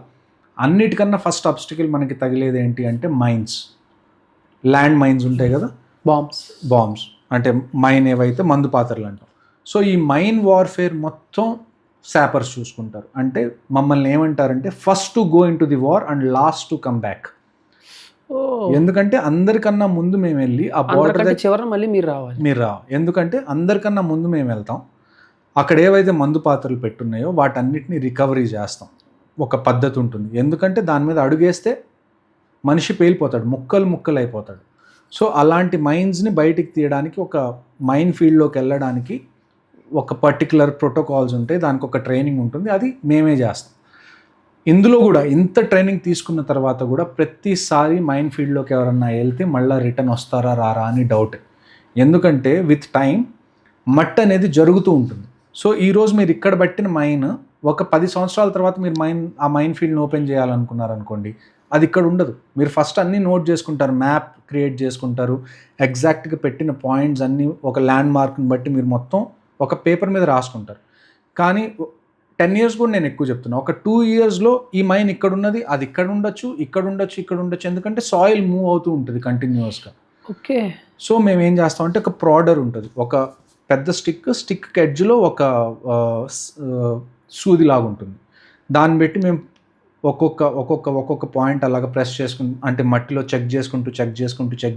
అన్నిటికన్నా ఫస్ట్ అబ్స్టికల్ మనకి తగిలేది ఏంటి అంటే మైన్స్, ల్యాండ్ మైన్స్ ఉంటాయి కదా, బాంబ్స్ అంటే మైన్ ఏవైతే మందు పాత్రలు అంటాం. సో ఈ మైన్ వార్ఫేర్ మొత్తం శాపర్స్ చూసుకుంటారు. అంటే మమ్మల్ని ఏమంటారంటే first to go in to the war and last to come back. ఎందుకంటే అందరికన్నా ముందు మేము వెళ్ళి ఆ బార్డర్ చివర మళ్ళీ మీరు రావాలి. ఎందుకంటే అందరికన్నా ముందు మేము వెళ్తాం, అక్కడ ఏవైతే మందు పాత్రలు పెట్టున్నాయో వాటన్నిటిని రికవరీ చేస్తాం. ఒక పద్ధతి ఉంటుంది, ఎందుకంటే దాని మీద అడుగేస్తే మనిషి పేలిపోతాడు, ముక్కలు అయిపోతాడు. సో అలాంటి మైన్స్ని బయటికి తీయడానికి, ఒక మైన్ ఫీల్డ్లోకి వెళ్ళడానికి ఒక పర్టికులర్ ప్రోటోకాల్స్ ఉంటాయి, దానికి ఒక ట్రైనింగ్ ఉంటుంది, అది మేమే చేస్తాం. ఇందులో కూడా ఇంత ట్రైనింగ్ తీసుకున్న తర్వాత కూడా ప్రతిసారి మైన్ ఫీల్డ్లోకి ఎవరన్నా వెళ్తే మళ్ళీ రిటర్న్ వస్తారా రారా అని డౌట్. ఎందుకంటే విత్ టైం మట్ అనేది జరుగుతూ ఉంటుంది. సో ఈరోజు మీరు ఇక్కడ పట్టిన మైన్ ఒక 10 సంవత్సరాల తర్వాత మీరు ఆ మైన్ ఫీల్డ్ని ఓపెన్ చేయాలనుకున్నారనుకోండి, అది ఇక్కడ ఉండదు. మీరు ఫస్ట్ అన్నీ నోట్ చేసుకుంటారు, మ్యాప్ క్రియేట్ చేసుకుంటారు, ఎగ్జాక్ట్గా పెట్టిన పాయింట్స్ అన్నీ ఒక ల్యాండ్ మార్క్ని బట్టి మీరు మొత్తం ఒక పేపర్ మీద రాసుకుంటారు. కానీ 10 years కూడా నేను ఎక్కువ చెప్తున్నా, ఒక 2 yearsలో ఈ మైన్ ఇక్కడ ఉన్నది, అది ఇక్కడ ఉండొచ్చు, ఎందుకంటే సాయిల్ మూవ్ అవుతూ ఉంటుంది కంటిన్యూస్గా. ఓకే. సో మేము ఏం చేస్తామంటే ఒక ప్రాడర్ ఉంటుంది, ఒక పెద్ద స్టిక్ ఎడ్జ్లో ఒక సూది లాగా ఉంటుంది, దాన్ని బట్టి మేము ఒక్కొక్క పాయింట్ అలాగా ప్రెస్ చేసుకుంటూ, అంటే మట్టిలో చెక్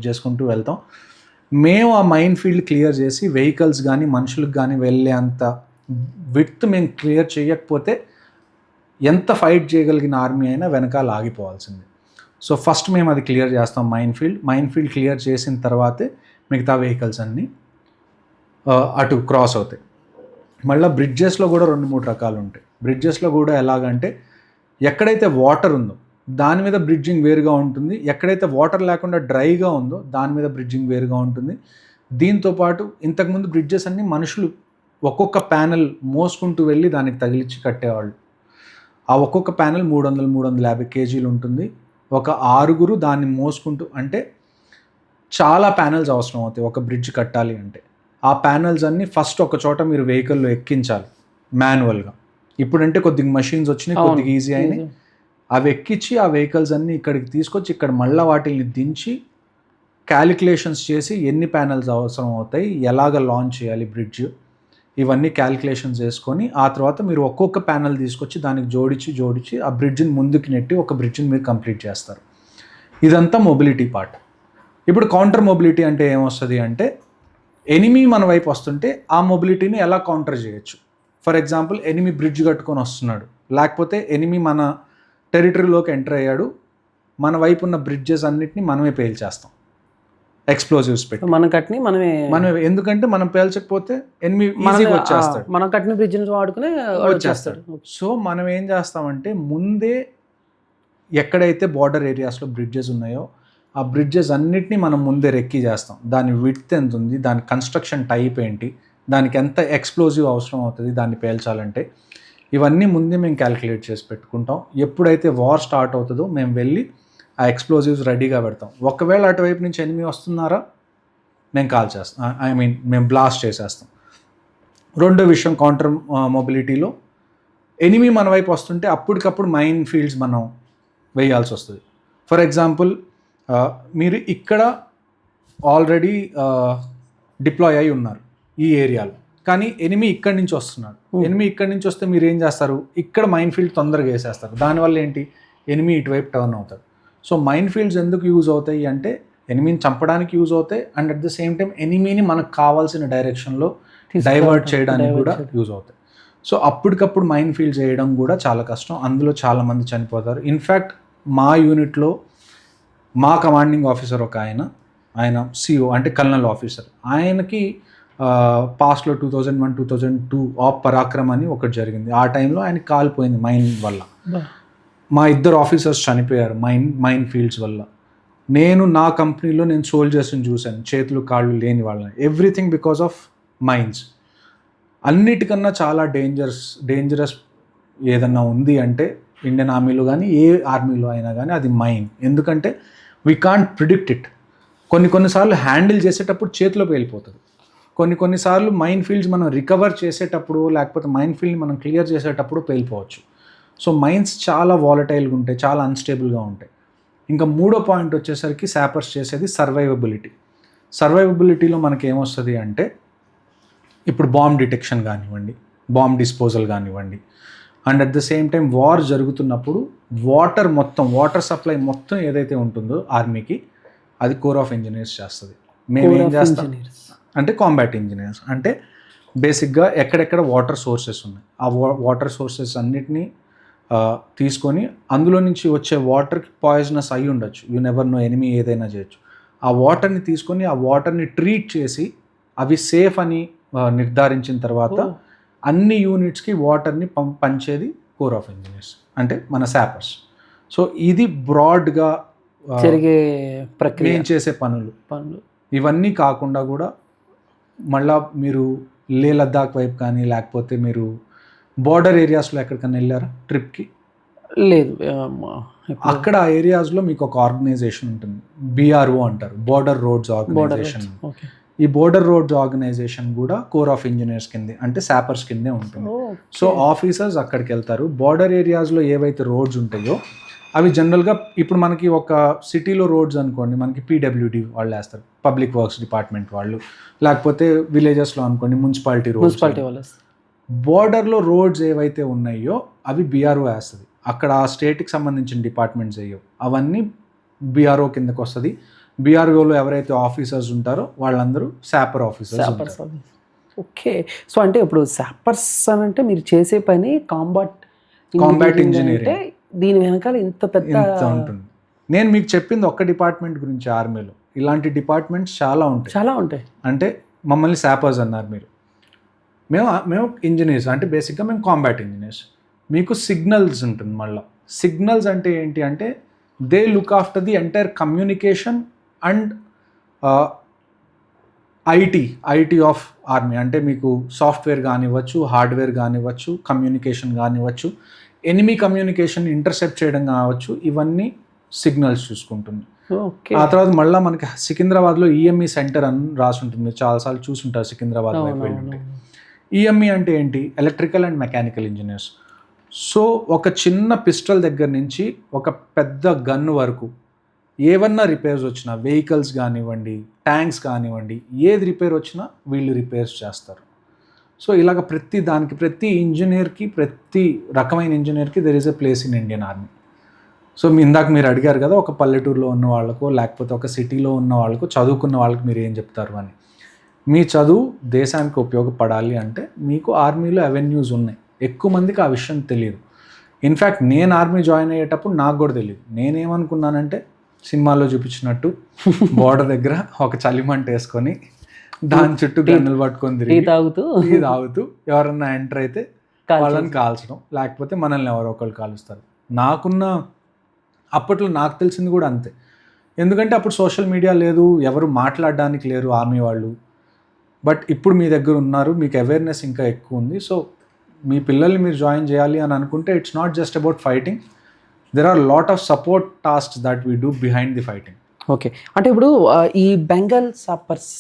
చేసుకుంటూ వెళ్తాం. మేము ఆ మైన్ ఫీల్డ్ క్లియర్ చేసి వెహికల్స్ కానీ మనుషులకు కానీ వెళ్ళే అంత విడ్త్ మేము క్లియర్ చేయకపోతే ఎంత ఫైట్ చేయగలిగిన ఆర్మీ అయినా వెనకాల ఆగిపోవాల్సింది. సో ఫస్ట్ మేము అది క్లియర్ చేస్తాం, మైన్ ఫీల్డ్ క్లియర్ చేసిన తర్వాతే మిగతా వెహికల్స్ అన్నీ అటు క్రాస్ అవుతాయి. మళ్ళీ బ్రిడ్జెస్లో కూడా 2-3 రకాలు ఉంటాయి. బ్రిడ్జెస్లో కూడా ఎలాగంటే ఎక్కడైతే వాటర్ ఉందో దాని మీద బ్రిడ్జింగ్ వేరుగా ఉంటుంది, ఎక్కడైతే వాటర్ లేకుండా డ్రైగా ఉందో దాని మీద బ్రిడ్జింగ్ వేరుగా ఉంటుంది. దీంతోపాటు ఇంతకుముందు బ్రిడ్జెస్ అన్నీ మనుషులు ఒక్కొక్క ప్యానెల్ మోసుకుంటూ వెళ్ళి దానికి తగిలించి కట్టేవాళ్ళు. ఆ ఒక్కొక్క ప్యానెల్ 300-350 kgs ఉంటుంది. ఒక 6 దాన్ని మోసుకుంటూ, అంటే చాలా ప్యానెల్స్ అవసరం అవుతాయి ఒక బ్రిడ్జ్ కట్టాలి అంటే. ఆ ప్యానెల్స్ అన్నీ ఫస్ట్ ఒక చోట మీరు వెహికల్లో ఎక్కించాలి మాన్యువల్గా. ఇప్పుడంటే కొద్దిగా మషిన్స్ వచ్చినాయి, కొద్దిగా ఈజీ అయినాయి. అవి ఎక్కించి ఆ వెహికల్స్ అన్నీ ఇక్కడికి తీసుకొచ్చి ఇక్కడ మళ్ళీ వాటిని దించి క్యాలిక్యులేషన్స్ చేసి ఎన్ని ప్యానెల్స్ అవసరం అవుతాయి, ఎలాగ లాంచ్ చేయాలి బ్రిడ్జ్, ఇవన్నీ క్యాలిక్యులేషన్స్ చేసుకొని ఆ తర్వాత మీరు ఒక్కొక్క ప్యానెల్ తీసుకొచ్చి దానికి జోడించి ఆ బ్రిడ్జ్ని ముందుకు నెట్టి ఒక బ్రిడ్జ్ని మీరు కంప్లీట్ చేస్తారు. ఇదంతా మొబిలిటీ పార్ట్. ఇప్పుడు కౌంటర్ మొబిలిటీ అంటే ఏమొస్తుంది అంటే, ఎనిమీ మన వైపు వస్తుంటే ఆ మొబిలిటీని ఎలా కౌంటర్ చేయొచ్చు. ఫర్ ఎగ్జాంపుల్, ఎనిమీ బ్రిడ్జ్ కట్టుకొని వస్తున్నాడు, లేకపోతే ఎనిమీ మన టెరిటరీలోకి ఎంటర్ అయ్యాడు, మన వైపు ఉన్న బ్రిడ్జెస్ అన్నిటిని మనమే పేల్చేస్తాం ఎక్స్ప్లోజివ్స్ పెట్టి. మనమే ఎందుకంటే మనం పేల్చకపోతే ఎనిమీ ఈజీగా వచ్చేస్తాడు, మనం కట్టిన బ్రిడ్జ్ వాడుకునే వచ్చేస్తాడు. సో మనం ఏం చేస్తామంటే ముందే ఎక్కడైతే బార్డర్ ఏరియాస్లో బ్రిడ్జెస్ ఉన్నాయో ఆ బ్రిడ్జెస్ అన్నిటినీ మనం ముందే రెక్కీ చేస్తాం. దాని విడ్త్ ఎంత ఉంది, దాని కన్స్ట్రక్షన్ టైప్ ఏంటి, దానికి ఎంత ఎక్స్ప్లోజివ్ అవసరం అవుతుంది దాన్ని పేల్చాలంటే, ఇవన్నీ ముందే మేము క్యాలిక్యులేట్ చేసి పెట్టుకుంటాం. ఎప్పుడైతే వార్ స్టార్ట్ అవుతుందో మేము వెళ్ళి ఆ ఎక్స్ప్లోజివ్స్ రెడీగా పెడతాం. ఒకవేళ అటువైపు నుంచి ఎనిమీ వస్తున్నారా మేము కాల్ చేస్తాం, మేము బ్లాస్ట్ చేసేస్తాం. రెండో విషయం, కౌంటర్ మొబిలిటీలో ఎనిమీ మన వైపు వస్తుంటే అప్పటికప్పుడు మైన్ ఫీల్డ్స్ మనం వేయాల్సి వస్తుంది. ఫర్ ఎగ్జాంపుల్, మీరు ఇక్కడ ఆల్రెడీ డిప్లాయ్ అయి ఉన్నారు ఈ ఏరియాలో, కానీ ఎనిమీ ఇక్కడి నుంచి వస్తున్నాడు. ఎనిమీ ఇక్కడి నుంచి వస్తే మీరు ఏం చేస్తారు, ఇక్కడ మైన్ ఫీల్డ్ తొందరగా వేసేస్తారు. దానివల్ల ఏంటి, ఎనిమీ ఇటువైపు టర్న్ అవుతారు. సో మైన్ ఫీల్డ్స్ ఎందుకు యూజ్ అవుతాయి అంటే ఎనిమీని చంపడానికి యూజ్ అవుతాయి, and at the same time ఎనిమీని మనకు కావాల్సిన డైరెక్షన్లో డైవర్ట్ చేయడానికి కూడా యూజ్ అవుతాయి. సో అప్పటికప్పుడు మైన్ ఫీల్డ్స్ వేయడం కూడా చాలా కష్టం, అందులో చాలామంది చనిపోతారు. ఇన్ఫ్యాక్ట్ మా యూనిట్లో మా కమాండింగ్ ఆఫీసర్ ఒక ఆయన సిఓ అంటే కల్నల్ ఆఫీసర్, ఆయనకి పాస్ట్లో 2001-2002 ఆప్ పరాక్రమ్ అని ఒకటి జరిగింది. ఆ టైంలో ఆయన కాలిపోయింది మైన్ వల్ల. మా 2 ఆఫీసర్స్ చనిపోయారు మైన్ ఫీల్డ్స్ వల్ల. నా కంపెనీలో నేను సోల్జర్స్ని చూశాను, చేతులు కాళ్ళు లేని వాళ్ళని. Everything because of mines. అన్నిటికన్నా చాలా డేంజరస్ ఏదన్నా ఉంది అంటే ఇండియన్ ఆర్మీలో కానీ ఏ ఆర్మీలో అయినా కానీ అది మైన్. ఎందుకంటే వీ కాంట్ ప్రిడిక్ట్ ఇట్. కొన్నిసార్లు హ్యాండిల్ చేసేటప్పుడు చేతిలో పేలిపోతుంది. కొన్నిసార్లు మైన్ ఫీల్డ్స్ మనం రికవర్ చేసేటప్పుడు లేకపోతే మైన్ ఫీల్డ్ని మనం క్లియర్ చేసేటప్పుడు పేలిపోవచ్చు. సో మైన్స్ చాలా వాలటైల్గా ఉంటాయి, చాలా అన్స్టేబుల్గా ఉంటాయి. ఇంకా మూడో పాయింట్ వచ్చేసరికి సాపర్స్ చేసేది సర్వైవబిలిటీ. సర్వైవబిలిటీలో మనకి ఏమొస్తుంది అంటే ఇప్పుడు బాంబ్ డిటెక్షన్ కానివ్వండి, బాంబ్ డిస్పోజల్ కానివ్వండి, and at the same time war జరుగుతున్నప్పుడు వాటర్ సప్లై మొత్తం ఏదైతే ఉంటుందో ఆర్మీకి, అది కోర్ ఆఫ్ ఇంజనీర్స్ చేస్తుంది. మేము ఏం చేస్తాం అంటే కాంబాట్ ఇంజనీర్స్ అంటే బేసిక్గా ఎక్కడెక్కడ వాటర్ సోర్సెస్ ఉన్నాయి ఆ వాటర్ సోర్సెస్ అన్నిటినీ తీసుకొని అందులో నుంచి వచ్చే వాటర్కి పాయిజనస్ అయి ఉండొచ్చు, యూ నెవర్ నో, ఎనిమీ ఏదైనా చేయొచ్చు. ఆ వాటర్ని తీసుకొని ఆ వాటర్ని ట్రీట్ చేసి అవి సేఫ్ అని నిర్ధారించిన తర్వాత అన్ని యూనిట్స్కి వాటర్ని పంచేది కోర్ ఆఫ్ ఇంజనీర్స్ అంటే మన సాపర్స్. సో ఇది బ్రాడ్గా జరిగే ప్రక్రియ, మేము చేసే పనులు. ఇవన్నీ కాకుండా కూడా మళ్ళా మీరు లే లద్దాఖ్ వైపు కానీ లేకపోతే మీరు బార్డర్ ఏరియాస్లో ఎక్కడికైనా వెళ్ళారా ట్రిప్కి? లేదు. అక్కడ ఆ ఏరియాస్లో మీకు ఒక ఆర్గనైజేషన్ ఉంటుంది, BRO అంటారు, బోర్డర్ రోడ్స్ ఆర్గనైజేషన్. ఈ బోర్డర్ రోడ్స్ ఆర్గనైజేషన్ కూడా కోర్ ఆఫ్ ఇంజనీర్స్ కిందే అంటే సాపర్స్ కిందే ఉంటుంది. సో ఆఫీసర్స్ అక్కడికి వెళ్తారు. బార్డర్ ఏరియాస్లో ఏవైతే రోడ్స్ ఉంటాయో అవి జనరల్గా ఇప్పుడు మనకి ఒక సిటీలో రోడ్స్ అనుకోండి, మనకి PWD వాళ్ళు వేస్తారు, పబ్లిక్ వర్క్స్ డిపార్ట్మెంట్ వాళ్ళు, లేకపోతే విలేజెస్లో అనుకోండి మున్సిపాలిటీ వాళ్ళు. బోర్డర్లో రోడ్స్ ఏవైతే ఉన్నాయో అవి BRO వేస్తుంది. అక్కడ ఆ స్టేట్కి సంబంధించిన డిపార్ట్మెంట్స్ అయ్యో అవన్నీ BRO కిందకు వస్తుంది. BROలో ఎవరైతే ఆఫీసర్స్ ఉంటారో వాళ్ళందరూ సాపర్ ఆఫీసర్స్. ఓకే. సో అంటే ఇప్పుడు సాపర్స్ అని అంటే మీరు చేసే పని కాంబాట్ ఇంజనీరింగ్, దీని వెనకాల ఇంత పెద్ద ఉంటుంది. నేను మీకు చెప్పింది ఒక్క డిపార్ట్మెంట్ గురించి, ఆర్మీలో ఇలాంటి డిపార్ట్మెంట్స్ చాలా ఉంటాయి. అంటే మమ్మల్ని సాపర్స్ అన్నారు మీరు, మేము ఇంజనీర్స్ అంటే బేసిక్గా మేము కాంబాట్ ఇంజనీర్స్. మీకు సిగ్నల్స్ ఉంటుంది. మళ్ళీ సిగ్నల్స్ అంటే ఏంటి అంటే they look after the entire communication and IT of army. అంటే మీకు సాఫ్ట్వేర్ కానివ్వచ్చు, హార్డ్వేర్ కానివ్వచ్చు, కమ్యూనికేషన్ కానివ్వచ్చు, ఎనిమీ కమ్యూనికేషన్ ఇంటర్సెప్ట్ చేయడం కావచ్చు, ఇవన్నీ సిగ్నల్స్ చూసుకుంటుంది. ఆ తర్వాత మళ్ళీ మనకి సికింద్రాబాద్లో EME సెంటర్ అని రాసి ఉంటుంది, మీరు చాలాసార్లు చూసుంటారు సికింద్రాబాద్ వైపు వెళ్ళి ఉంటే. EME అంటే ఏంటి? Electrical and mechanical engineers. So ఒక చిన్న పిస్టల్ దగ్గర నుంచి ఒక పెద్ద గన్ వరకు ఏవన్నా రిపేర్స్ వచ్చినా, వెహికల్స్ కానివ్వండి, ట్యాంక్స్ కానివ్వండి, ఏది రిపేర్ వచ్చినా వీళ్ళు రిపేర్స్ చేస్తారు. సో ఇలాగ ప్రతి ఇంజనీర్కి, ప్రతి రకమైన ఇంజనీర్కి there is a place in Indian army. So ఇందాక మీరు అడిగారు కదా, ఒక పల్లెటూరులో ఉన్న వాళ్ళకో లేకపోతే ఒక సిటీలో ఉన్న వాళ్ళకు, చదువుకున్న వాళ్ళకి మీరు ఏం చెప్తారు అని. మీ చదువు దేశానికి ఉపయోగపడాలి అంటే మీకు ఆర్మీలో అవెన్యూస్ ఉన్నాయి. ఎక్కువ మందికి ఆ విషయం తెలియదు. ఇన్ఫ్యాక్ట్ నేను ఆర్మీ జాయిన్ అయ్యేటప్పుడు నాకు కూడా తెలియదు. నేనేమనుకున్నానంటే సినిమాల్లో చూపించినట్టు బోర్డర్ దగ్గర ఒక చలిమంట వేసుకొని దాని చుట్టూ గన్నులు పట్టుకొని తిరిగి తాగుతూ ఎవరన్నా ఎంటర్ అయితే వాళ్ళని కాల్చడం, లేకపోతే మనల్ని ఎవరో ఒకళ్ళు కాలుస్తారు. అప్పట్లో నాకు తెలిసింది కూడా అంతే. ఎందుకంటే అప్పుడు సోషల్ మీడియా లేదు, ఎవరు మాట్లాడడానికి లేరు ఆర్మీ వాళ్ళు. బట్ ఇప్పుడు మీ దగ్గర ఉన్నారు, మీకు అవేర్నెస్ ఇంకా ఎక్కువ ఉంది. సో మీ పిల్లల్ని మీరు జాయిన్ చేయాలి అని అనుకుంటే it's not just about fighting, there are lot of support tasks that we do behind the fighting. Okay. అంటే ఇప్పుడు ఈ బెంగాల్ సాపర్స్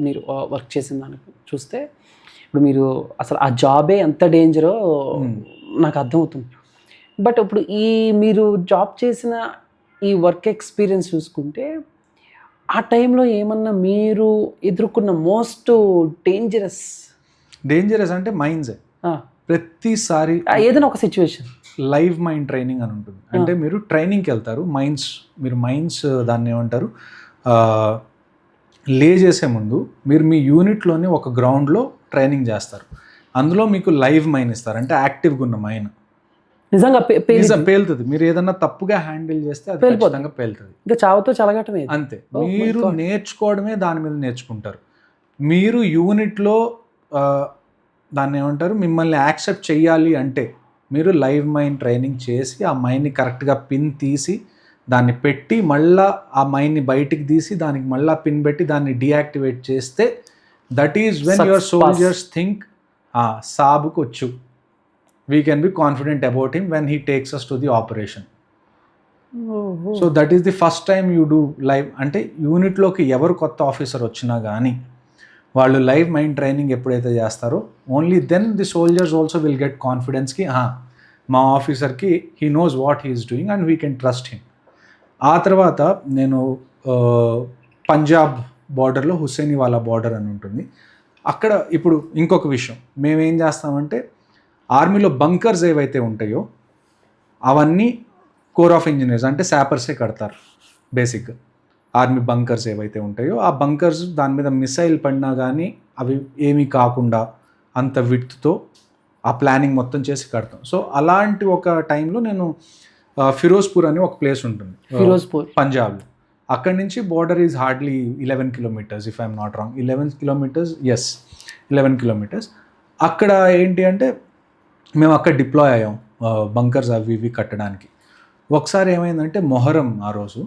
మీరు వర్క్ చేసిన దానికి చూస్తే ఇప్పుడు మీరు అసలు ఆ జాబే ఎంత డేంజరో నాకు అర్థమవుతుంది. బట్ ఇప్పుడు మీరు జాబ్ చేసిన ఈ వర్క్ ఎక్స్పీరియన్స్ చూసుకుంటే ఆ టైంలో ఏమన్నా మీరు ఎదుర్కొన్న మోస్ట్ డేంజరస్ అంటే మైన్స్. ప్రతిసారి ఏదైనా ఒక సిచ్యువేషన్ లైవ్ మైన్ ట్రైనింగ్ అని ఉంటుంది. అంటే మీరు ట్రైనింగ్కి వెళ్తారు, మైన్స్ దాన్ని ఏమంటారు, లే చేసే ముందు మీరు మీ యూనిట్లోనే ఒక గ్రౌండ్లో ట్రైనింగ్ చేస్తారు. అందులో మీకు లైవ్ మైన్ ఇస్తారు, అంటే యాక్టివ్గా ఉన్న మైన్. నిజంగా పేలుతుంది. మీరు ఏదన్నా తప్పుగా హ్యాండిల్ చేస్తే అది ఖచ్చితంగా పేలుతుంది. ఇంకా చావుతో చలగటమే అంతే. మీరు నేర్చుకోవడమే దాని మీద నేర్చుకుంటారు. మీరు యూనిట్లో దాన్ని ఏమంటారు, మిమ్మల్ని యాక్సెప్ట్ చేయాలి అంటే మీరు లైవ్ మైన్ ట్రైనింగ్ చేసి ఆ మైన్ని కరెక్ట్గా పిన్ తీసి దాన్ని పెట్టి మళ్ళీ ఆ మైన్ని బయటికి తీసి దానికి మళ్ళీ పిన్ పెట్టి దాన్ని డీయాక్టివేట్ చేస్తే that is when your soldiers think సాబుకు వచ్చు, we can be confident about him when he takes us to the operation. So that is the first time you do live. అంటే యూనిట్లోకి ఎవరు కొత్త ఆఫీసర్ వచ్చినా కానీ వాళ్ళు లైవ్ మైండ్ ట్రైనింగ్ ఎప్పుడైతే చేస్తారో only then the soldiers also will get కాన్ఫిడెన్స్కి మా ఆఫీసర్కి he knows what he is doing and we can trust him. ఆ తర్వాత నేను పంజాబ్ బార్డర్లో హుస్సేని వాళ్ళ బార్డర్ అని ఉంటుంది. అక్కడ ఇప్పుడు ఇంకొక విషయం, మేమేం చేస్తామంటే ఆర్మీలో బంకర్స్ ఏవైతే ఉంటాయో అవన్నీ కోర్ ఆఫ్ ఇంజనీర్స్ అంటే శాపర్సే కడతారు. బేసిక్గా ఆర్మీ బంకర్స్ ఏవైతే ఉంటాయో ఆ బంకర్స్ దాని మీద మిసైల్ పడినా కానీ అవి ఏమీ కాకుండా అంత విడ్త్తో ఆ ప్లానింగ్ మొత్తం చేసి కడతాం. సో అలాంటి ఒక టైంలో నేను ఫిరోజ్పూర్ అని ఒక ప్లేస్ ఉంటుంది పంజాబ్లో. అక్కడి నుంచి border is hardly 11 kilometers if I'm not wrong. 11 kilometers, yes 11 kilometers. అక్కడ ఏంటి అంటే మేము అక్కడ డిప్లాయ్ అయ్యాం బంకర్స్ అవి ఇవి కట్టడానికి. ఒకసారి ఏమైందంటే మొహరం, ఆ రోజు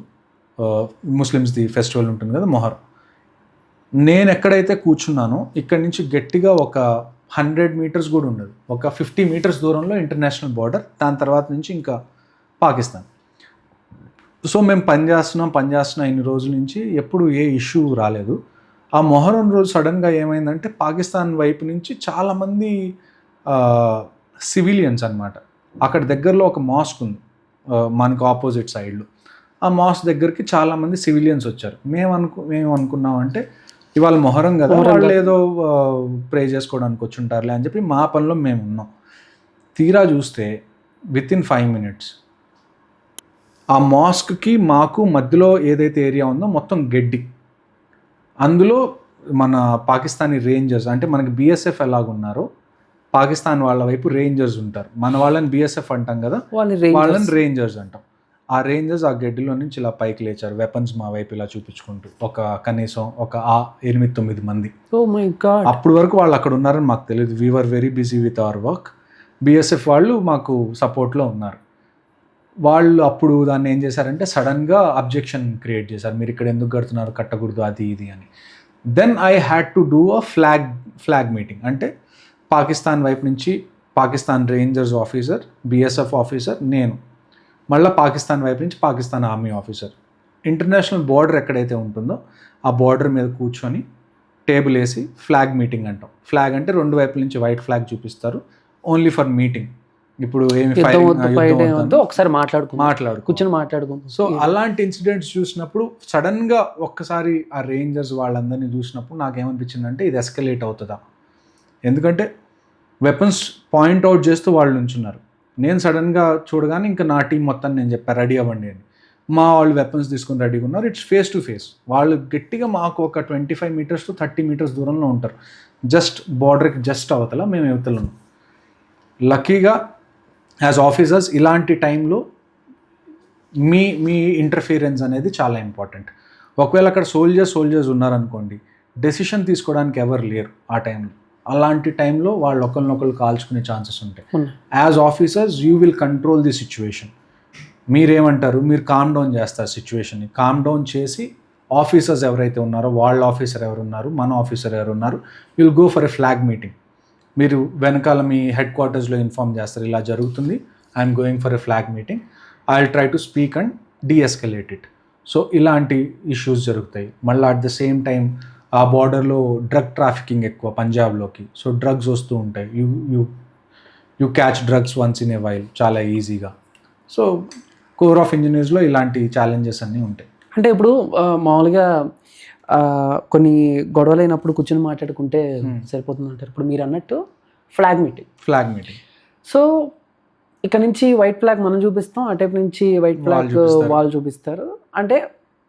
ముస్లిమ్స్ది ఫెస్టివల్ ఉంటుంది కదా మొహరం. నేను ఎక్కడైతే కూర్చున్నానో ఇక్కడి నుంచి గట్టిగా ఒక 100 meters కూడా ఉండదు, ఒక 50 meters దూరంలో ఇంటర్నేషనల్ బార్డర్, దాని తర్వాత నుంచి ఇంకా పాకిస్తాన్. సో మేము పనిచేస్తున్నాం ఇన్ని రోజుల నుంచి ఎప్పుడు ఏ ఇష్యూ రాలేదు. ఆ మొహరం రోజు సడన్గా ఏమైందంటే పాకిస్తాన్ వైపు నుంచి చాలామంది సివిలియన్స్ అన్నమాట. అక్కడ దగ్గరలో ఒక మాస్క్ ఉంది మనకు ఆపోజిట్ సైడ్లో. ఆ మాస్క్ దగ్గరికి చాలామంది సివిలియన్స్ వచ్చారు. మేము అనుకున్నామంటే ఇవాళ మొహరం కదా, వాళ్ళు ఏదో ప్రే చేసుకోవడానికి వచ్చి ఉంటారులే అని చెప్పి మా పనిలో మేము ఉన్నాం. తీరా చూస్తే వితిన్ 5 minutes ఆ మాస్క్కి మాకు మధ్యలో ఏదైతే ఏరియా ఉందో మొత్తం గడ్డి. అందులో మన పాకిస్తానీ రేంజర్స్, అంటే మనకి బిఎస్ఎఫ్ ఎలాగున్నారో పాకిస్తాన్ వాళ్ళ వైపు రేంజర్స్ ఉంటారు. మన వాళ్ళని బిఎస్ఎఫ్ అంటాం కదా, వాళ్ళని రేంజర్స్ అంటాం. ఆ రేంజర్స్ ఆ గడ్డిలో నుంచి ఇలా పైకి లేచారు, వెపన్స్ మా వైపు ఇలా చూపించుకుంటూ. కనీసం ఒక 8-9 మంది. అప్పటి వరకు వాళ్ళు అక్కడ ఉన్నారని మాకు తెలియదు. We are very busy with our work. BSF వాళ్ళు మాకు సపోర్ట్లో ఉన్నారు. వాళ్ళు అప్పుడు దాన్ని ఏం చేశారంటే సడన్గా అబ్జెక్షన్ క్రియేట్ చేశారు, మీరు ఇక్కడ ఎందుకు కడుతున్నారు, కట్టకూడదు, అది ఇది అని. Then I had to do a flag meeting. అంటే పాకిస్తాన్ వైపు నుంచి Pakistan rangers officer, BSF officer, నేను, మళ్ళీ పాకిస్తాన్ వైపు నుంచి Pakistan army officer, international border ఎక్కడైతే ఉంటుందో ఆ బార్డర్ మీద కూర్చొని టేబుల్ వేసి ఫ్లాగ్ మీటింగ్ అంటాం. ఫ్లాగ్ అంటే 2 వైపుల నుంచి వైట్ ఫ్లాగ్ చూపిస్తారు, ఓన్లీ ఫర్ మీటింగ్. ఇప్పుడు ఒకసారి మాట్లాడుకుందాం. సో అలాంటి ఇన్సిడెంట్స్ చూసినప్పుడు సడన్గా ఒక్కసారి ఆ రేంజర్స్ వాళ్ళందరినీ చూసినప్పుడు నాకేమనిపించిందంటే ఇది ఎస్కలేట్ అవుతుందా, ఎందుకంటే వెపన్స్ పాయింట్అవుట్ చేస్తూ వాళ్ళు నుంచున్నారు. నేను సడన్గా చూడగానే ఇంకా నా టీం మొత్తం నేను చెప్పాను రెడీ అవ్వండి అని. మా వాళ్ళు వెపన్స్ తీసుకొని రెడీగా ఉన్నారు. Its face to face. వాళ్ళు గట్టిగా మాకు ఒక 25 meters to 30 meters దూరంలో ఉంటారు. జస్ట్ బార్డర్కి జస్ట్ అవతల, మేము అవతల ఉన్నాం. లక్కీగా యాజ్ ఆఫీసర్స్ ఇలాంటి టైంలో మీ ఇంటర్ఫీరెన్స్ అనేది చాలా ఇంపార్టెంట్. ఒకవేళ అక్కడ సోల్జర్స్ ఉన్నారనుకోండి, డెసిషన్ తీసుకోవడానికి ఎవరు లేరు ఆ టైంలో. అలాంటి టైంలో వాళ్ళు ఒకరినొకరు కాల్చుకునే ఛాన్సెస్ ఉంటాయి. As officers you will control the situation. మీరేమంటారు, మీరు కామ్ డౌన్ చేస్తారు సిచ్యువేషన్ని. కామ్ డౌన్ చేసి ఆఫీసర్స్ ఎవరైతే ఉన్నారో, వాళ్ళ ఆఫీసర్ ఎవరున్నారు, మన ఆఫీసర్ ఎవరున్నారు, will go for a flag meeting. మీరు వెనకాల మీ హెడ్ క్వార్టర్స్లో ఇన్ఫార్మ్ చేస్తారు, ఇలా జరుగుతుంది, I'm going for a flag meeting, I will try to speak and de-escalate it. So ఇలాంటి ఇష్యూస్ జరుగుతాయి. మళ్ళీ అట్ ద సేమ్ టైం ఆ బార్డర్లో డ్రగ్ ట్రాఫికింగ్ ఎక్కువ పంజాబ్లోకి. సో డ్రగ్స్ వస్తూ ఉంటాయి. You catch drugs once in a while చాలా ఈజీగా. సో కోర్ ఆఫ్ ఇంజనీర్స్లో ఇలాంటి ఛాలెంజెస్ అన్నీ ఉంటాయి. అంటే ఇప్పుడు మామూలుగా కొన్ని గొడవలు అయినప్పుడు కూర్చొని మాట్లాడుకుంటే సరిపోతుంది అంటారు. ఇప్పుడు మీరు అన్నట్టు ఫ్లాగ్ మీటింగ్. సో ఇక్కడ నుంచి వైట్ ఫ్లాగ్ మనం చూపిస్తాం, అటైపు నుంచి వైట్ ఫ్లాగ్ వాళ్ళు చూపిస్తారు. అంటే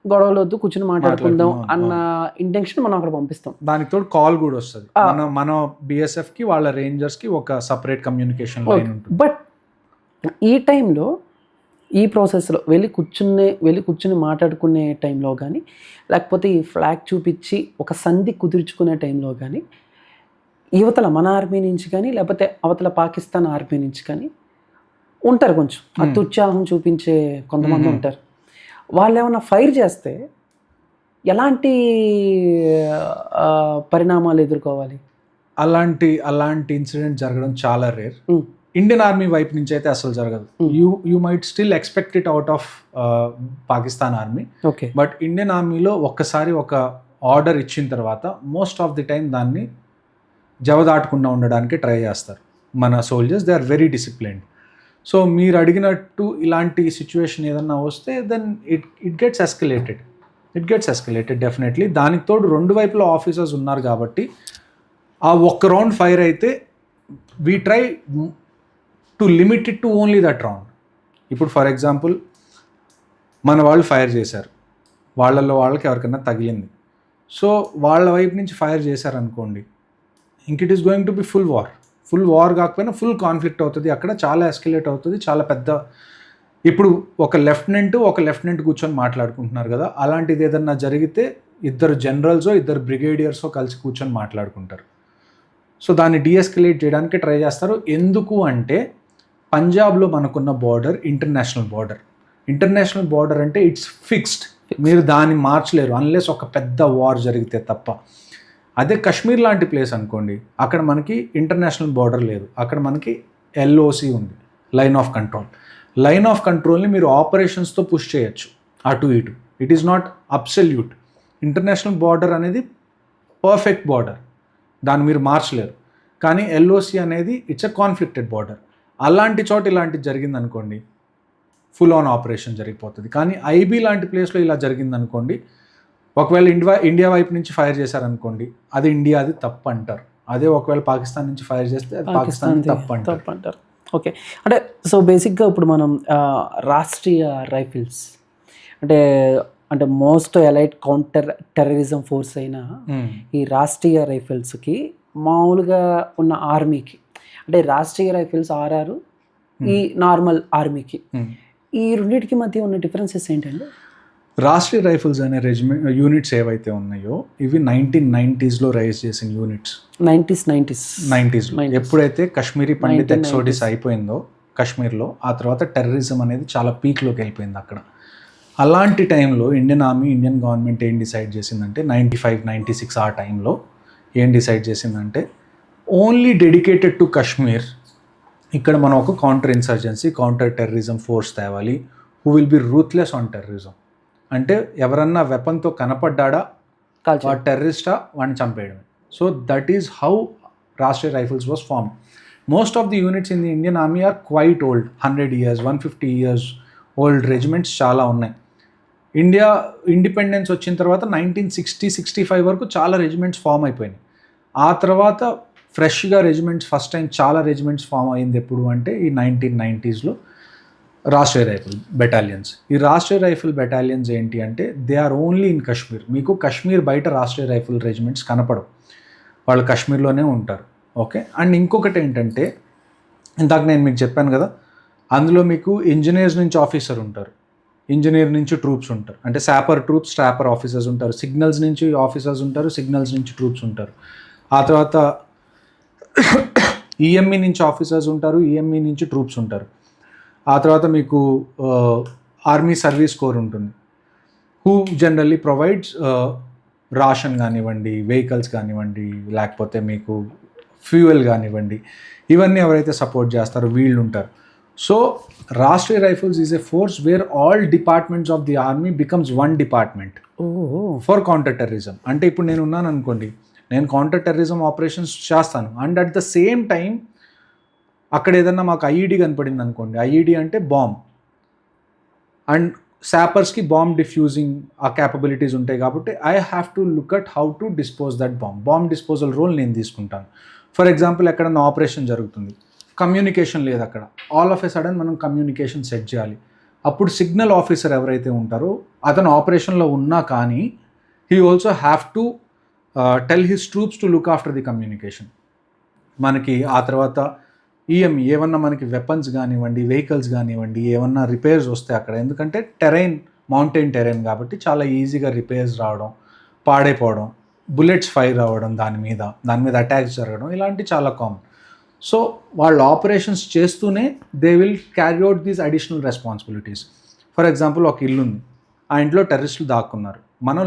గొడవలు వద్దు, కూర్చొని మాట్లాడుకుందాం అన్న ఇంటెన్షన్ మనం అక్కడ పంపిస్తాం. దానికి తోడు కాల్ కూడా వస్తుంది. మన బిఎస్ఎఫ్ కి వాళ్ళ రేంజర్స్ కి ఒక సపరేట్ కమ్యూనికేషన్ లైన్ ఉంటుంది. బట్ ఈ టైంలో, ఈ ప్రాసెస్లో వెళ్ళి కూర్చుని మాట్లాడుకునే టైంలో కానీ, లేకపోతే ఈ ఫ్లాగ్ చూపించి ఒక సంధి కుదుర్చుకునే టైంలో కానీ, యువతల మన ఆర్మీ నుంచి కానీ లేకపోతే అవతల పాకిస్తాన్ ఆర్మీ నుంచి కానీ ఉంటారు, కొంచెం అత్యుత్సాహం చూపించే కొంతమంది ఉంటారు. వాళ్ళు ఏమైనా ఫైర్ చేస్తే ఎలాంటి పరిణామాలు ఎదుర్కోవాలి? అలాంటి ఇన్సిడెంట్ జరగడం చాలా రేర్. ఇండియన్ ఆర్మీ వైపు నుంచి అయితే అసలు జరగదు. You might still expect it out of Pakistan army. But Indian ఆర్మీలో ఒక్కసారి ఒక ఆర్డర్ ఇచ్చిన తర్వాత మోస్ట్ ఆఫ్ ది టైం దాన్ని జవదాటకుండా ఉండడానికి ట్రై చేస్తారు మన soldiers. They are very disciplined. So మీరు అడిగినట్టు ఇలాంటి సిచ్యువేషన్ ఏదన్నా వస్తే then it gets escalated definitely. దానికి తోడు 2 వైపుల ఆఫీసర్స్ ఉన్నారు కాబట్టి ఆ ఒక్క రౌండ్ ఫైర్ అయితే we try to limit it to only that round. ఇప్పుడు ఫర్ ఎగ్జాంపుల్ మన వాళ్ళు ఫైర్ చేశారు, వాళ్ళకి ఎవరికైనా తగిలింది, సో వాళ్ళ వైపు నుంచి ఫైర్ చేశారనుకోండి, ఇంక it is going to be full war కాకపోయినా ఫుల్ కాన్ఫ్లిక్ట్ అవుతుంది. అక్కడ చాలా ఎస్కలేట్ అవుతుంది, చాలా పెద్ద. ఇప్పుడు ఒక లెఫ్టినెంట్ కూర్చొని మాట్లాడుకుంటున్నారు కదా, అలాంటిది ఏదన్నా జరిగితే 2 జనరల్సో 2 బ్రిగేడియర్సో కలిసి కూర్చొని మాట్లాడుకుంటారు. సో దాన్ని డీఎస్కలేట్ చేయడానికి ట్రై చేస్తారు. ఎందుకు అంటే పంజాబ్లో మనకున్న బార్డర్ ఇంటర్నేషనల్ బార్డర్ అంటే ఇట్స్ ఫిక్స్డ్. మీరు దాన్ని మార్చలేరు అన్లెస్ ఒక పెద్ద వార్ జరిగితే తప్ప. అదే కాశ్మీర్ లాంటి ప్లేస్ అనుకోండి, అక్కడ మనకి ఇంటర్నేషనల్ బార్డర్ లేదు, అక్కడ మనకి LOC ఉంది, లైన్ ఆఫ్ కంట్రోల్ని మీరు ఆపరేషన్స్తో పుష్ చేయొచ్చు అటు ఇటు. It is not absolute. International border అనేది పర్ఫెక్ట్ బార్డర్, దాన్ని మీరు మార్చలేరు. కానీ LOC అనేది ఇట్స్ ఎ కాన్ఫ్లిక్టెడ్ బార్డర్. అలాంటి చోట ఇలాంటిది జరిగింది అనుకోండి, ఫుల్ ఆన్ ఆపరేషన్ జరిగిపోతుంది. కానీ IB లాంటి ప్లేస్లో ఇలా జరిగింది అనుకోండి, ఒకవేళ ఇండియా వైపు నుంచి ఫైర్ చేశారనుకోండి, అది ఇండియాది తప్పు అంటారు. అదే ఒకవేళ పాకిస్తాన్ నుంచి ఫైర్ చేస్తే అది పాకిస్తాన్ తప్పు అంటారు. ఓకే, అంటే సో బేసిక్గా ఇప్పుడు మనం రాష్ట్రీయ రైఫిల్స్ అంటే most elite counter terrorism force అయిన ఈ రాష్ట్రీయ రైఫిల్స్కి మామూలుగా ఉన్న ఆర్మీకి, అంటే రాష్ట్రీయ రైఫిల్స్ RR, ఈ నార్మల్ ఆర్మీకి, ఈ రెండింటికి మధ్య ఉన్న డిఫరెన్సెస్ ఏంటండి? రాష్ట్రీయ రైఫిల్స్ అనే యూనిట్స్ ఏవైతే ఉన్నాయో ఇవి 1990s రైజ్ చేసిన యూనిట్స్. 90s ఎప్పుడైతే కాశ్మీరీ పండిత్ ఎక్సోడిస్ అయిపోయిందో కాశ్మీర్లో, ఆ తర్వాత టెర్రరిజం అనేది చాలా పీక్లోకి వెళ్ళిపోయింది అక్కడ. అలాంటి టైంలో ఇండియన్ ఆర్మీ, ఇండియన్ గవర్నమెంట్ ఏం డిసైడ్ చేసిందంటే 95-96 ఆ టైంలో ఏం డిసైడ్ చేసిందంటే ఓన్లీ డెడికేటెడ్ టు కాశ్మీర్ ఇక్కడ మనం ఒక కౌంటర్ టెర్రరిజం ఫోర్స్ తేవాలి, who will be ruthless on terrorism. అంటే ఎవరన్నా వెపన్తో కనపడ్డా ఆ టెర్రరిస్టా వాడిని చంపేయడమే. So that is how Rashtriya Rifles was form. Most of the units in the Indian army are quite old, 100 years, 150 years old regiments చాలా ఉన్నాయి. ఇండియా ఇండిపెండెన్స్ వచ్చిన తర్వాత 1960-65 వరకు చాలా రెజిమెంట్స్ ఫామ్ అయిపోయినాయి. ఆ తర్వాత ఫ్రెష్గా ఫస్ట్ టైం చాలా రెజిమెంట్స్ ఫామ్ అయింది ఎప్పుడు అంటే ఈ 1990s రాష్ట్రీయ రైఫిల్ బెటాలియన్స్. ఈ రాష్ట్రీయ రైఫిల్ బెటాలియన్స్ ఏంటి అంటే they are only in Kashmir. మీకు కాశ్మీర్ బయట రాష్ట్రీయ రైఫిల్ రెజిమెంట్స్ కనపడవు, వాళ్ళు కాశ్మీర్లోనే ఉంటారు. ఓకే, అండ్ ఇంకొకటి ఏంటంటే ఇందాక నేను మీకు చెప్పాను కదా, అందులో మీకు ఇంజనీర్స్ నుంచి ఆఫీసర్ ఉంటారు, ఇంజనీర్ నుంచి ట్రూప్స్ ఉంటారు, అంటే స్ట్రాపర్ ఆఫీసర్స్ ఉంటారు, సిగ్నల్స్ నుంచి ఆఫీసర్స్ ఉంటారు, సిగ్నల్స్ నుంచి ట్రూప్స్ ఉంటారు. ఆ తర్వాత EME నుంచి ఆఫీసర్స్ ఉంటారు, EME నుంచి ట్రూప్స్ ఉంటారు. ఆ తర్వాత మీకు ఆర్మీ సర్వీస్ కోర్ ఉంటుంది, హూ జనరల్లీ ప్రొవైడ్స్ రాషన్ కానివ్వండి, వెహికల్స్ కానివ్వండి, లేకపోతే మీకు ఫ్యూయల్ కానివ్వండి, ఇవన్నీ ఎవరైతే సపోర్ట్ చేస్తారో వీళ్ళు ఉంటారు. So Rashtriya rifles is a force where all departments of the army becomes one department for counter terrorism. అంటే ఇప్పుడు నేను ఉన్నాను అనుకోండి, నేను కౌంటర్ టెర్రరిజం ఆపరేషన్స్ చేస్తాను, and at the same time అక్కడ ఏదన్నా మాకు IED కనపడింది అనుకోండి, IED అంటే బాంబ్, అండ్ సాపర్స్కి బాంబ్ డిఫ్యూజింగ్ ఆ క్యాపబిలిటీస్ ఉంటాయి కాబట్టి I have to look at how to dispose that bomb disposal role నేను తీసుకుంటాను. ఫర్ ఎగ్జాంపుల్ ఎక్కడన్నా ఆపరేషన్ జరుగుతుంది, కమ్యూనికేషన్ లేదు అక్కడ, ఆల్ ఆఫ్ ఎ సడన్ మనం కమ్యూనికేషన్ సెట్ చేయాలి. అప్పుడు సిగ్నల్ ఆఫీసర్ ఎవరైతే ఉంటారో అతను ఆపరేషన్లో ఉన్నా కానీ he also have to tell his troops to look after the communication. మనకి ఆ తర్వాత EME ఏమన్నా మనకి వెపన్స్ కానివ్వండి, వెహికల్స్ కానివ్వండి, ఏమన్నా రిపేర్స్ వస్తే అక్కడ, ఎందుకంటే మౌంటైన్ టెరైన్ కాబట్టి చాలా ఈజీగా రిపేర్స్ రావడం, పాడైపోవడం, బుల్లెట్స్ ఫైర్ అవ్వడం, దాని మీద అటాక్స్ జరగడం, ఇలాంటి చాలా కామన్. సో వాళ్ళు ఆపరేషన్స్ చేస్తూనే they will carry out these additional responsibilities. For example ఒక ఇల్లు ఉంది, ఆ ఇంట్లో టెర్రరిస్టులు దాక్కున్నారు, మనం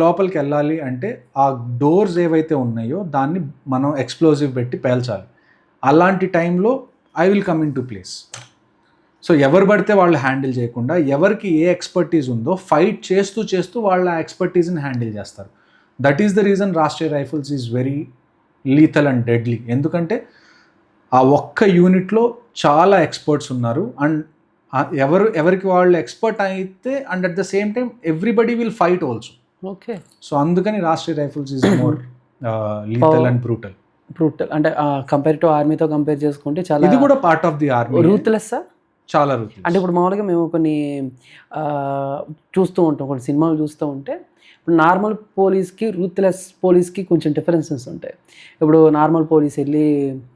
లోపలికి వెళ్ళాలి అంటే ఆ డోర్స్ ఏవైతే ఉన్నాయో దాన్ని మనం ఎక్స్ప్లోజివ్ పెట్టి పేల్చాలి. అలాంటి టైంలో I will come in to place. So ఎవరు పడితే వాళ్ళు హ్యాండిల్ చేయకుండా ఎవరికి ఏ ఎక్స్పర్టీస్ ఉందో ఫైట్ చేస్తూ చేస్తూ వాళ్ళ ఎక్స్పర్టీస్ని హ్యాండిల్ చేస్తారు. That is the reason Rashtriya rifles is very lethal and deadly. ఎందుకంటే ఆ ఒక్క యూనిట్లో చాలా ఎక్స్పర్ట్స్ ఉన్నారు అండ్ ఎవరికి వాళ్ళు ఎక్స్పర్ట్ అయితే and at the same time everybody will fight also. Okay. So అందుకని Rashtriya rifles is more lethal and brutal. అంటే కంపేర్ టు ఆర్మీతో కంపేర్ చేసుకుంటే చాలా ఇది కూడా part of the army. Ruthless. చాలా రూత్లెస్. అంటే ఇప్పుడు మామూలుగా మేము కొన్ని చూస్తూ ఉంటాం, కొన్ని సినిమాలు చూస్తూ ఉంటే ఇప్పుడు నార్మల్ పోలీస్కి రూత్లెస్ పోలీస్కి కొంచెం డిఫరెన్సెస్ ఉంటాయి. ఇప్పుడు నార్మల్ పోలీస్ వెళ్ళి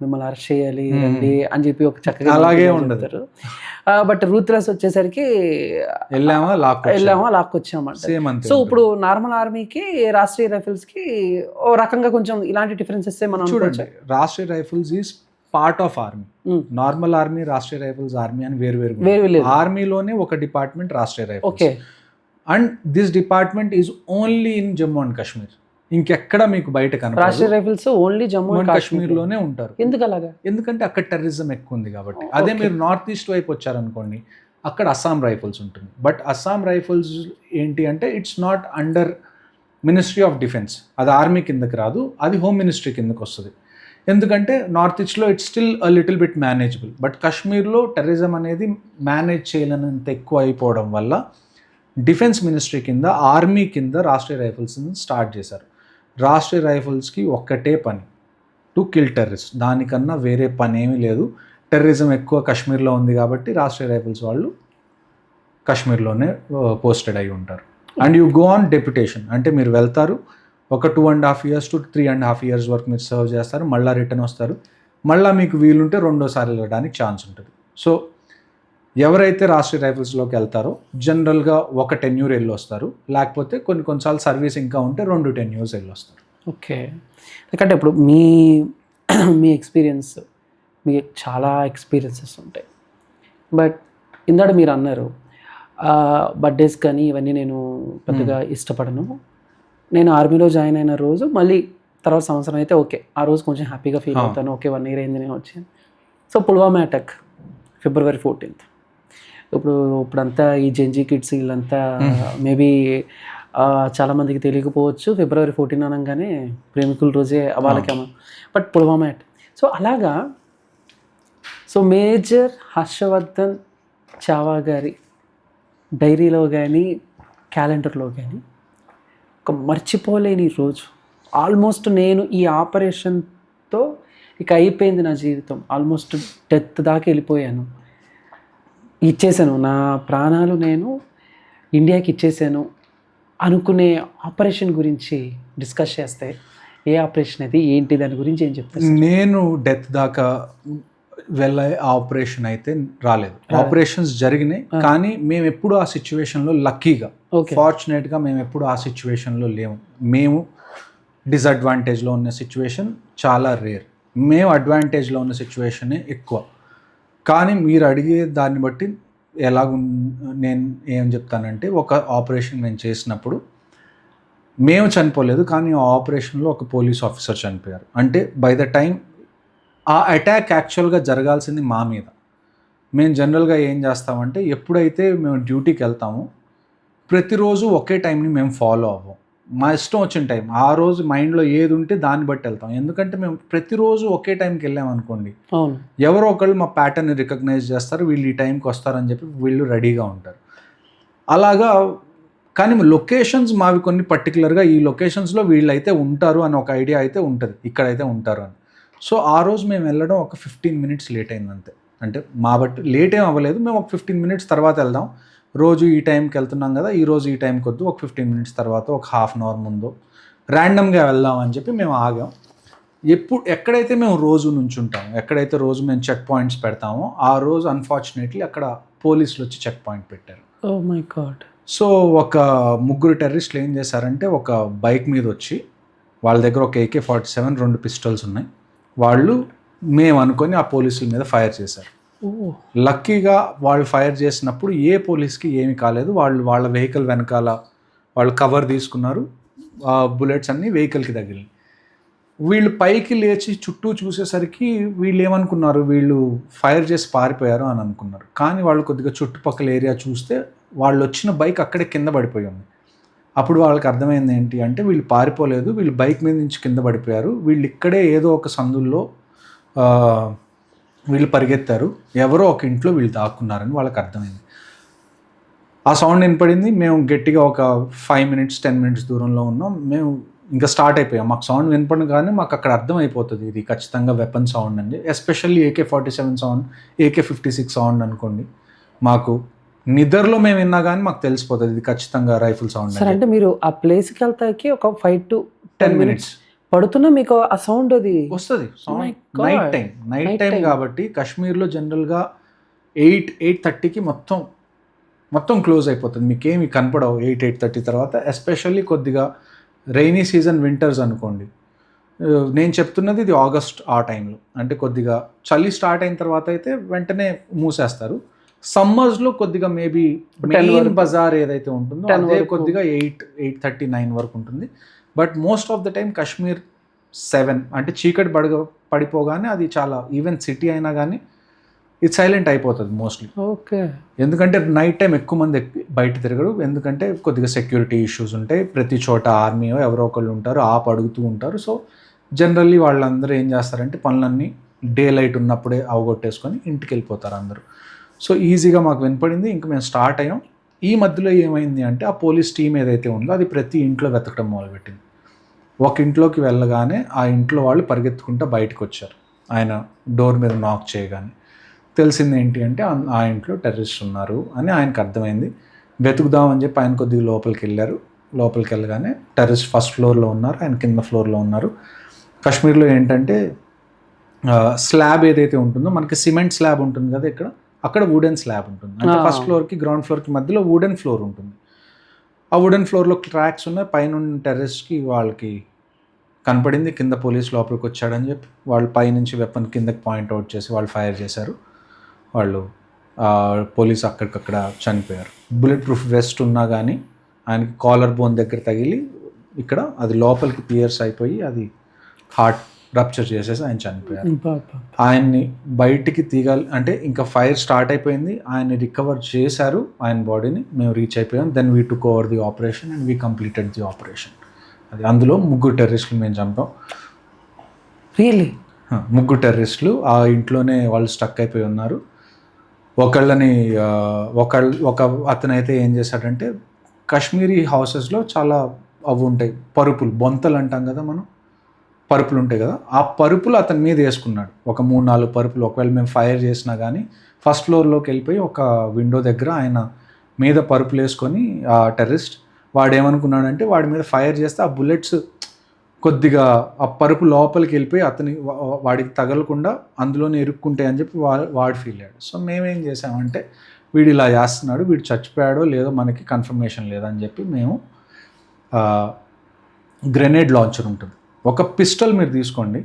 మిమ్మల్ని అరెస్ట్ చేయాలి రండి అని చెప్పి ఒక చక్కగా అలాగే ఉండదు. బట్ రూత్లెస్ వచ్చేసరికి వెళ్ళామా లాక్కొచ్చామంట. సో ఇప్పుడు నార్మల్ ఆర్మీకి రాష్ట్రీయ రైఫిల్స్కి ఓ రకంగా కొంచెం ఇలాంటి డిఫరెన్సెస్ మనం చూడండి. Rashtriya rifles is part of army. Normal army, Rashtriya Rifles army అని వేరు. ఆర్మీలోనే ఒక department Rashtriya Rifles. Okay. And this department is only in Jammu and Kashmir. ఇంకెక్కడ మీకు బయట కనపడదు. Rashtriya Rifles only Jammu and కాశ్మీర్లోనే ఉంటారు. ఎందుకు అలాగా? ఎందుకంటే అక్కడ టెర్రరిజం ఎక్కువ ఉంది కాబట్టి. అదే మీరు నార్త్ ఈస్ట్ వైపు వచ్చారనుకోండి, అక్కడ అస్సాం రైఫిల్స్ ఉంటుంది. బట్ అస్సాం రైఫిల్స్ ఏంటి అంటే it's not under ministry of defence. అది ఆర్మీ కిందకి రాదు, అది హోమ్ మినిస్ట్రీ కిందకి వస్తుంది. ఎందుకంటే నార్త్ ఈస్ట్లో it's still a little bit manageable. But కాశ్మీర్లో టెర్రరిజం అనేది మేనేజ్ చేయలేనంత ఎక్కువ అయిపోవడం వల్ల డిఫెన్స్ మినిస్ట్రీ కింద, ఆర్మీ కింద రాష్ట్రీయ రైఫిల్స్ని స్టార్ట్ చేశారు. రాష్ట్రీయ రైఫిల్స్కి ఒక్కటే పని, టు కిల్ టెర్రరిస్ట్. దానికన్నా వేరే పని ఏమీ లేదు. టెర్రరిజం ఎక్కువ కాశ్మీర్లో ఉంది కాబట్టి రాష్ట్రీయ రైఫిల్స్ వాళ్ళు కాశ్మీర్లోనే పోస్టెడ్ అయి ఉంటారు. And you go on deputation. అంటే మీరు వెళ్తారు, ఒక 2.5 years to 3.5 years వరకు మీరు సర్వ్ చేస్తారు, మళ్ళీ రిటర్న్ వస్తారు. మళ్ళీ మీకు వీలుంటే రెండోసారి వెళ్ళడానికి ఛాన్స్ ఉంటుంది. సో ఎవరైతే రాష్ట్రీయ రైఫిల్స్లోకి వెళ్తారో జనరల్గా ఒక 10 years వెళ్ళి వస్తారు, లేకపోతే కొన్నిసార్లు సర్వీస్ ఇంకా ఉంటే 2-10 years వెళ్ళి వస్తారు. ఓకే. ఎందుకంటే ఇప్పుడు మీ ఎక్స్పీరియన్స్, మీకు చాలా ఎక్స్పీరియన్సెస్ ఉంటాయి. బట్ ఇందాక మీరు అన్నారు బర్త్డేస్ కానీ ఇవన్నీ నేను పెద్దగా ఇష్టపడను. నేను ఆర్మీలో జాయిన్ అయిన రోజు మళ్ళీ తర్వాత సంవత్సరం అయితే ఓకే, ఆ రోజు కొంచెం హ్యాపీగా ఫీల్ అవుతాను. ఓకే, 1 year అయింది నేను వచ్చాను. So Pulwama attack February 14th. ఇప్పుడంతా ఈ జెన్జీ కిడ్స్ వీళ్ళంతా మేబీ చాలామందికి తెలియకపోవచ్చు, February 14 అనగానే ప్రేమికుల రోజే వాళ్ళకేమో. బట్ పుల్వామా అటాక్, సో అలాగా. సో మేజర్ హర్షవర్ధన్ చావా గారి డైరీలో కానీ క్యాలెండర్లో కానీ ఒక మర్చిపోలేని రోజు. ఆల్మోస్ట్ నేను ఈ ఆపరేషన్తో ఇక అయిపోయింది నా జీవితం, ఆల్మోస్ట్ డెత్ దాకా వెళ్ళిపోయాను, ఇచ్చేసాను నా ప్రాణాలు, నేను ఇండియాకి ఇచ్చేసాను అనుకునే ఆపరేషన్ గురించి డిస్కస్ చేస్తే ఏ ఆపరేషన్ అది ఏంటి, దాని గురించి ఏం చెప్తాను? నేను డెత్ దాకా వెళ్ళే ఆపరేషన్ అయితే రాలేదు. ఆపరేషన్స్ జరిగినాయి, కానీ మేము ఎప్పుడు ఆ సిచ్యువేషన్లో లక్కీగా, ఫార్చునేట్గా మేము ఎప్పుడు ఆ సిచ్యువేషన్లో లేము. మేము డిసడ్వాంటేజ్లో ఉన్న సిచ్యువేషన్ చాలా రేర్, మేము అడ్వాంటేజ్లో ఉన్న సిచ్యువేషనే ఎక్కువ. కానీ మీరు అడిగే దాన్ని బట్టి నేను ఏం చెప్తానంటే, ఒక ఆపరేషన్ మేము చేసినప్పుడు మేము చనిపోలేదు, కానీ ఆ ఆపరేషన్లో ఒక పోలీస్ ఆఫీసర్ చనిపోయారు. అంటే బై ద టైం ఆ అటాక్ యాక్చువల్గా జరగాల్సింది మా మీద. మేము జనరల్గా ఏం చేస్తామంటే, ఎప్పుడైతే మేము డ్యూటీకి వెళ్తామో ప్రతిరోజు ఒకే టైంని మేము ఫాలో అవ్వం. మా ఇష్టం వచ్చిన టైం, ఆ రోజు మైండ్లో ఏది ఉంటే దాన్ని బట్టి వెళ్తాం. ఎందుకంటే మేము ప్రతిరోజు ఒకే టైంకి వెళ్ళామనుకోండి, ఎవరో ఒకళ్ళు మా ప్యాటర్న్ని రికగ్నైజ్ చేస్తారు, వీళ్ళు ఈ టైంకి వస్తారని చెప్పి వీళ్ళు రెడీగా ఉంటారు. అలాగా. కానీ లొకేషన్స్ మావి కొన్ని పర్టికులర్గా, ఈ లొకేషన్స్లో వీళ్ళైతే ఉంటారు అని ఒక ఐడియా అయితే ఉంటుంది, ఇక్కడైతే ఉంటారు అని. సో ఆ రోజు మేము వెళ్ళడం ఒక 15 minutes లేట్ అయింది అంతే. అంటే మా బట్టి లేట్ ఏం అవ్వలేదు, మేము ఒక 15 minutes తర్వాత వెళ్దాం, రోజు ఈ టైంకి వెళ్తున్నాం కదా, ఈరోజు ఈ టైంకి వద్దు, ఒక 15 minutes తర్వాత, ఒక 1/2 hour ముందు ర్యాండమ్గా వెళ్దాం అని చెప్పి మేము ఆగాం. ఎక్కడైతే మేము రోజు నుంచి ఉంటాము, ఎక్కడైతే రోజు మేము చెక్ పాయింట్స్ పెడతామో, ఆ రోజు అన్ఫార్చునేట్లీ అక్కడ పోలీసులు వచ్చి చెక్ పాయింట్ పెట్టారు. Oh my God. సో ఒక 3 టెర్రరిస్టులు ఏం చేశారంటే, ఒక బైక్ మీద వచ్చి, వాళ్ళ దగ్గర ఒక AK-47 2 pistols ఉన్నాయి, వాళ్ళు మేము అనుకొని ఆ పోలీసుల మీద ఫైర్ చేశారు. లక్కీగా వాళ్ళు ఫైర్ చేసినప్పుడు ఏ పోలీస్కి ఏమీ కాలేదు. వాళ్ళ వెహికల్ వెనకాల వాళ్ళు కవర్ తీసుకున్నారు, బుల్లెట్స్ అన్నీ వెహికల్కి తగిలినాయి. వీళ్ళు పైకి లేచి చుట్టూ చూసేసరికి వీళ్ళు ఏమనుకున్నారు, వీళ్ళు ఫైర్ చేసి పారిపోయారు అని అనుకున్నారు. కానీ వాళ్ళు కొద్దిగా చుట్టుపక్కల ఏరియా చూస్తే వాళ్ళు వచ్చిన బైక్ అక్కడే కింద పడిపోయి ఉంది. అప్పుడు వాళ్ళకి అర్థమైంది ఏంటి అంటే వీళ్ళు పారిపోలేదు, వీళ్ళు బైక్ మీద నుంచి కింద పడిపోయారు, వీళ్ళు ఇక్కడే ఏదో ఒక సందుల్లో వీళ్ళు పరిగెత్తారు, ఎవరో ఒక ఇంట్లో వీళ్ళు దాక్కున్నారని వాళ్ళకి అర్థమైంది. ఆ సౌండ్ వినపడింది. మేము గట్టిగా ఒక 5 minutes 10 minutes దూరంలో ఉన్నాం. మేము ఇంకా స్టార్ట్ అయిపోయాం. మాకు సౌండ్ వినపడం కానీ మాకు అక్కడ అర్థమైపోతుంది ఇది ఖచ్చితంగా వెపన్ సౌండ్ అండి. Especially AK-47 sound, AK-56 sound అనుకోండి, మాకు నిద్రలో మేము విన్నా కానీ మాకు తెలిసిపోతుంది ఇది ఖచ్చితంగా రైఫిల్ సౌండ్. సార్ అంటే మీరు ఆ ప్లేస్కి వెళ్తాకి ఒక 5 to 10 minutes పడుతున్నా మీకు ఆ సౌండ్ అది వస్తుంది. నైట్ టైం కాబట్టి కాశ్మీర్లో జనరల్గా 8-8:30కి మొత్తం క్లోజ్ అయిపోతుంది, మీకేమి కనపడవు 8-8:30 తర్వాత. ఎస్పెషల్లీ కొద్దిగా రైనీ సీజన్, వింటర్స్ అనుకోండి. నేను చెప్తున్నది ఇది ఆగస్ట్ ఆ టైంలో, అంటే కొద్దిగా చలి స్టార్ట్ అయిన తర్వాత అయితే వెంటనే మూసేస్తారు. సమ్మర్స్లో కొద్దిగా మేబీ మెయిన్ బజార్ ఏదైతే ఉంటుందో అదే కొద్దిగా 8-8:30 9 వరకు ఉంటుంది. But most of the time Kashmir 7 అంటే చీకటి పడిపోగానే అది చాలా, ఈవెన్ సిటీ అయినా కానీ ఇది సైలెంట్ అయిపోతుంది మోస్ట్లీ. ఓకే. ఎందుకంటే నైట్ టైం ఎక్కువ మంది బయట తిరగరు, ఎందుకంటే కొద్దిగా సెక్యూరిటీ ఇష్యూస్ ఉంటాయి. ప్రతి చోట ఆర్మీ ఎవరో ఒకళ్ళు ఉంటారు, అడుగుతూ ఉంటారు. సో జనరల్లీ వాళ్ళందరూ ఏం చేస్తారంటే పనులన్నీ డే లైట్ ఉన్నప్పుడే అవగొట్టేసుకొని ఇంటికి వెళ్ళిపోతారు అందరూ. సో ఈజీగా మాకు వినపడింది. ఇంక మేము స్టార్ట్ అయ్యాం. ఈ మధ్యలో ఏమైంది అంటే ఆ పోలీస్ టీం ఏదైతే ఉందో అది ప్రతి ఇంట్లో వెతకడం మొదలుపెట్టింది. ఒక ఇంట్లోకి వెళ్ళగానే ఆ ఇంట్లో వాళ్ళు పరిగెత్తుకుంటూ బయటకు వచ్చారు. ఆయన డోర్ మీద నాక్ చేయగానే తెలిసింది ఏంటి అంటే ఆ ఇంట్లో టెర్రరిస్ట్ ఉన్నారు అని ఆయనకు అర్థమైంది. వెతుకుదామని చెప్పి ఆయన కొద్దిగా లోపలికి వెళ్ళారు. లోపలికి వెళ్ళగానే టెర్రరిస్ట్ ఫస్ట్ ఫ్లోర్లో ఉన్నారు, ఆయన కింద ఫ్లోర్లో ఉన్నారు. కాశ్మీర్లో ఏంటంటే స్లాబ్ ఏదైతే ఉంటుందో, మనకి సిమెంట్ స్లాబ్ ఉంటుంది కదా ఇక్కడ, అక్కడ వుడెన్ స్లాబ్ ఉంటుంది. అంటే ఫస్ట్ ఫ్లోర్కి గ్రౌండ్ ఫ్లోర్కి మధ్యలో వుడెన్ ఫ్లోర్ ఉంటుంది. ఆ వుడెన్ ఫ్లోర్లో ట్రాక్స్ ఉన్నాయి. పైన టెర్రరిస్ట్కి వాళ్ళకి కనపడింది కింద పోలీస్ లోపలికి వచ్చాడని చెప్పి వాళ్ళు పైనుంచి వెపన్ కిందకి పాయింట్అవుట్ చేసి వాళ్ళు ఫైర్ చేశారు. వాళ్ళు పోలీస్ అక్కడికక్కడ చనిపోయారు. బుల్లెట్ ప్రూఫ్ వెస్ట్ ఉన్నా కానీ ఆయనకి కాలర్ బోన్ దగ్గర తగిలి ఇక్కడ అది లోపలికి పియర్స్ అయిపోయి అది హార్ట్ రప్చర్ చేసేసి ఆయన చనిపోయారు. ఆయన్ని బయటికి తీగాలి అంటే ఇంకా ఫైర్ స్టార్ట్ అయిపోయింది. ఆయన్ని రికవర్ చేశారు, ఆయన బాడీని. మేము రీచ్ అయిపోయాం. Then we took over the operation and we completed the operation. అది అందులో 3 టెర్రరిస్టులు మేము చంపాం. రియల్లీ 3 టెర్రరిస్టులు ఆ ఇంట్లోనే వాళ్ళు స్టక్ అయిపోయి ఉన్నారు. ఒకళ్ళని ఒక అతనైతే ఏం చేశాడంటే కాశ్మీరీ హౌసెస్లో చాలా అవి ఉంటాయి, పరుపులు, బొంతలు అంటాం కదా మనం, పరుపులు ఉంటాయి కదా, ఆ పరుపులు అతని మీద వేసుకున్నాడు. ఒక 3-4 పరుపులు. ఒకవేళ మేము ఫైర్ చేసినా కానీ ఫస్ట్ ఫ్లోర్లోకి వెళ్ళిపోయి ఒక విండో దగ్గర ఆయన మీద పరుపులు వేసుకొని ఆ టెర్రరిస్ట్ వాడు ఏమనుకున్నాడంటే వాడి మీద ఫైర్ చేస్తే ఆ బుల్లెట్స్ కొద్దిగా ఆ పరుపు లోపలికి వెళ్ళిపోయి వాడికి తగలకుండా అందులోనే ఇరుక్కుంటాయి అని చెప్పి వాడు ఫీల్ అయ్యాడు. సో మేమేం చేసామంటే వీడు ఇలా చేస్తున్నాడు, వీడు చచ్చిపోయాడో లేదో మనకి కన్ఫర్మేషన్ లేదని చెప్పి మేము గ్రెనేడ్ లాంచర్ ఉంటుంది, ఒక పిస్టల్ మీరు తీసుకోండి,